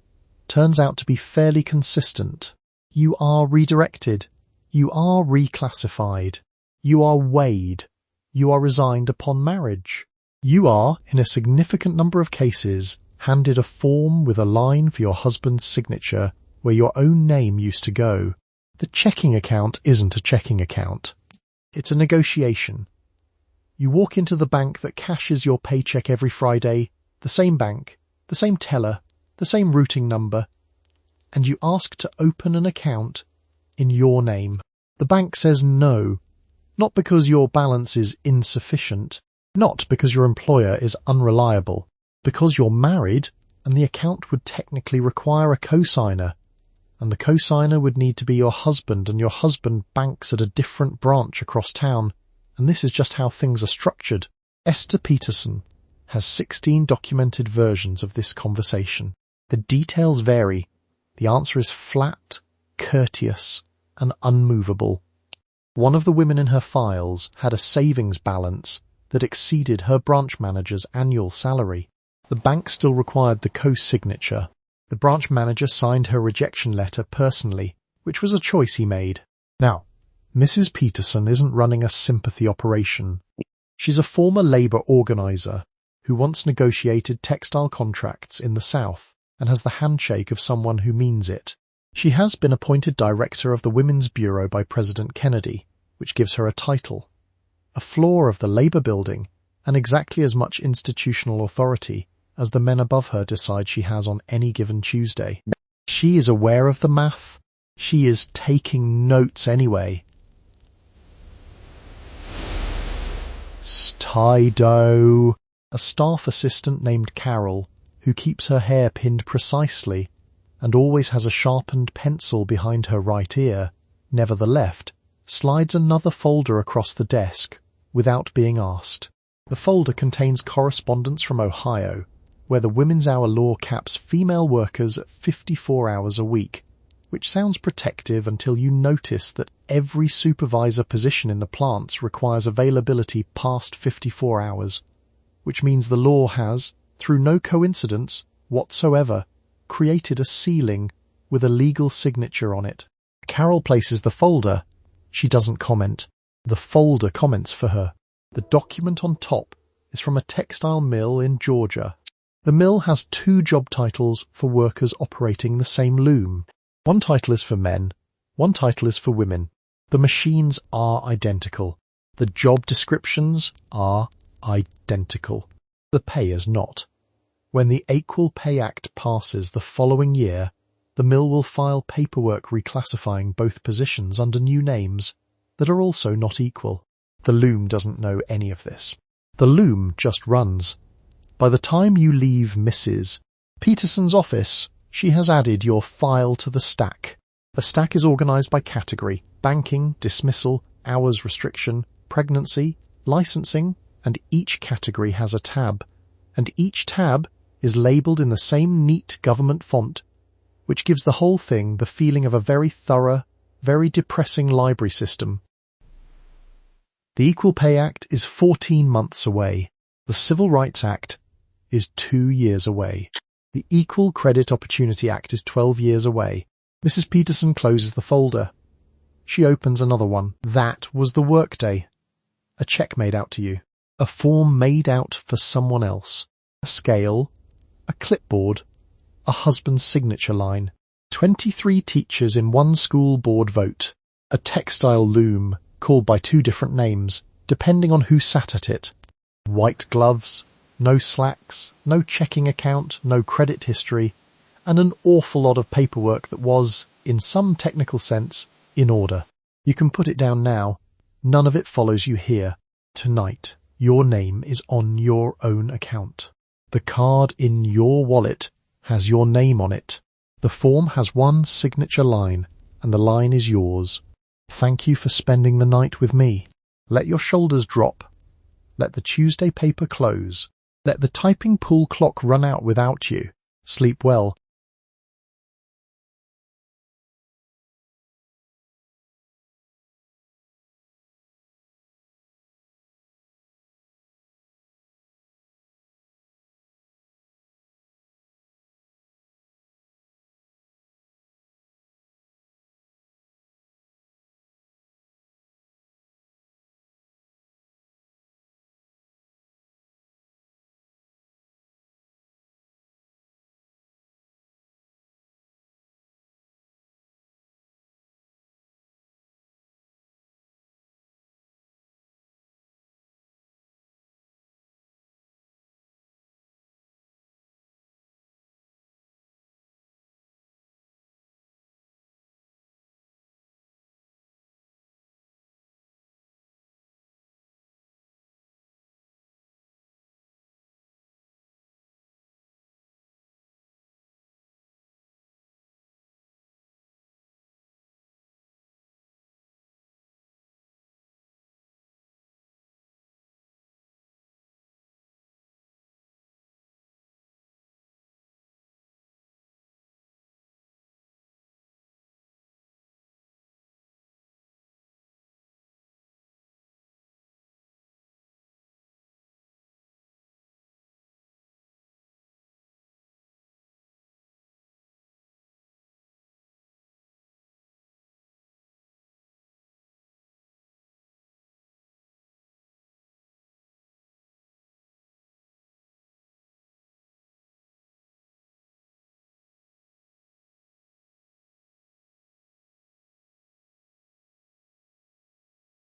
turns out to be fairly consistent. You are redirected. You are reclassified. You are weighed. You are resigned upon marriage. You are, in a significant number of cases, handed a form with a line for your husband's signature where your own name used to go. The checking account isn't a checking account. It's a negotiation. You walk into the bank that cashes your paycheck every Friday, the same bank, the same teller, the same routing number, and you ask to open an account in your name. The bank says no, not because your balance is insufficient, not because your employer is unreliable, because you're married and the account would technically require a cosigner, and the cosigner would need to be your husband, and your husband banks at a different branch across town, and this is just how things are structured. Esther Peterson has 16 documented versions of this conversation. The details vary. The answer is flat, courteous, and unmovable. One of the women in her files had a savings balance that exceeded her branch manager's annual salary. The bank still required the co-signature. The branch manager signed her rejection letter personally, which was a choice he made. Now, Mrs. Peterson isn't running a sympathy operation. She's a former labour organiser who once negotiated textile contracts in the South and has the handshake of someone who means it. She has been appointed director of the Women's Bureau by President Kennedy, which gives her a title, a floor of the Labour building, and exactly as much institutional authority as the men above her decide she has on any given Tuesday. She is aware of the math. She is taking notes anyway. Stido, a staff assistant named Carol, who keeps her hair pinned precisely and always has a sharpened pencil behind her right ear, never the left, slides another folder across the desk without being asked. The folder contains correspondence from Ohio, where the Women's Hour law caps female workers at 54 hours a week, which sounds protective until you notice that every supervisor position in the plants requires availability past 54 hours, which means the law has, through no coincidence whatsoever, created a ceiling with a legal signature on it. Carol places the folder. She doesn't comment. The folder comments for her. The document on top is from a textile mill in Georgia. The mill has 2 job titles for workers operating the same loom. One title is for men, one title is for women. The machines are identical. The job descriptions are identical. The pay is not. When the Equal Pay Act passes the following year, the mill will file paperwork reclassifying both positions under new names that are also not equal. The loom doesn't know any of this. The loom just runs. By the time you leave Mrs. Peterson's office, she has added your file to the stack. The stack is organized by category: banking, dismissal, hours restriction, pregnancy, licensing, and each category has a tab. And each tab is labeled in the same neat government font, which gives the whole thing the feeling of a very thorough, very depressing library system. The Equal Pay Act is 14 months away. The Civil Rights Act is 2 years away. The Equal Credit Opportunity Act is 12 years away. Mrs. Peterson closes the folder. She opens another one. That was the workday. A check made out to you. A form made out for someone else. A scale. A clipboard. A husband's signature line. 23 teachers in one school board vote. A textile loom, called by 2 different names, depending on who sat at it. White gloves. No slacks, no checking account, no credit history, and an awful lot of paperwork that was, in some technical sense, in order. You can put it down now. None of it follows you here. Tonight, your name is on your own account. The card in your wallet has your name on it. The form has one signature line, and the line is yours. Thank you for spending the night with me. Let your shoulders drop. Let the Tuesday paper close. Let the typing pool clock run out without you. Sleep well.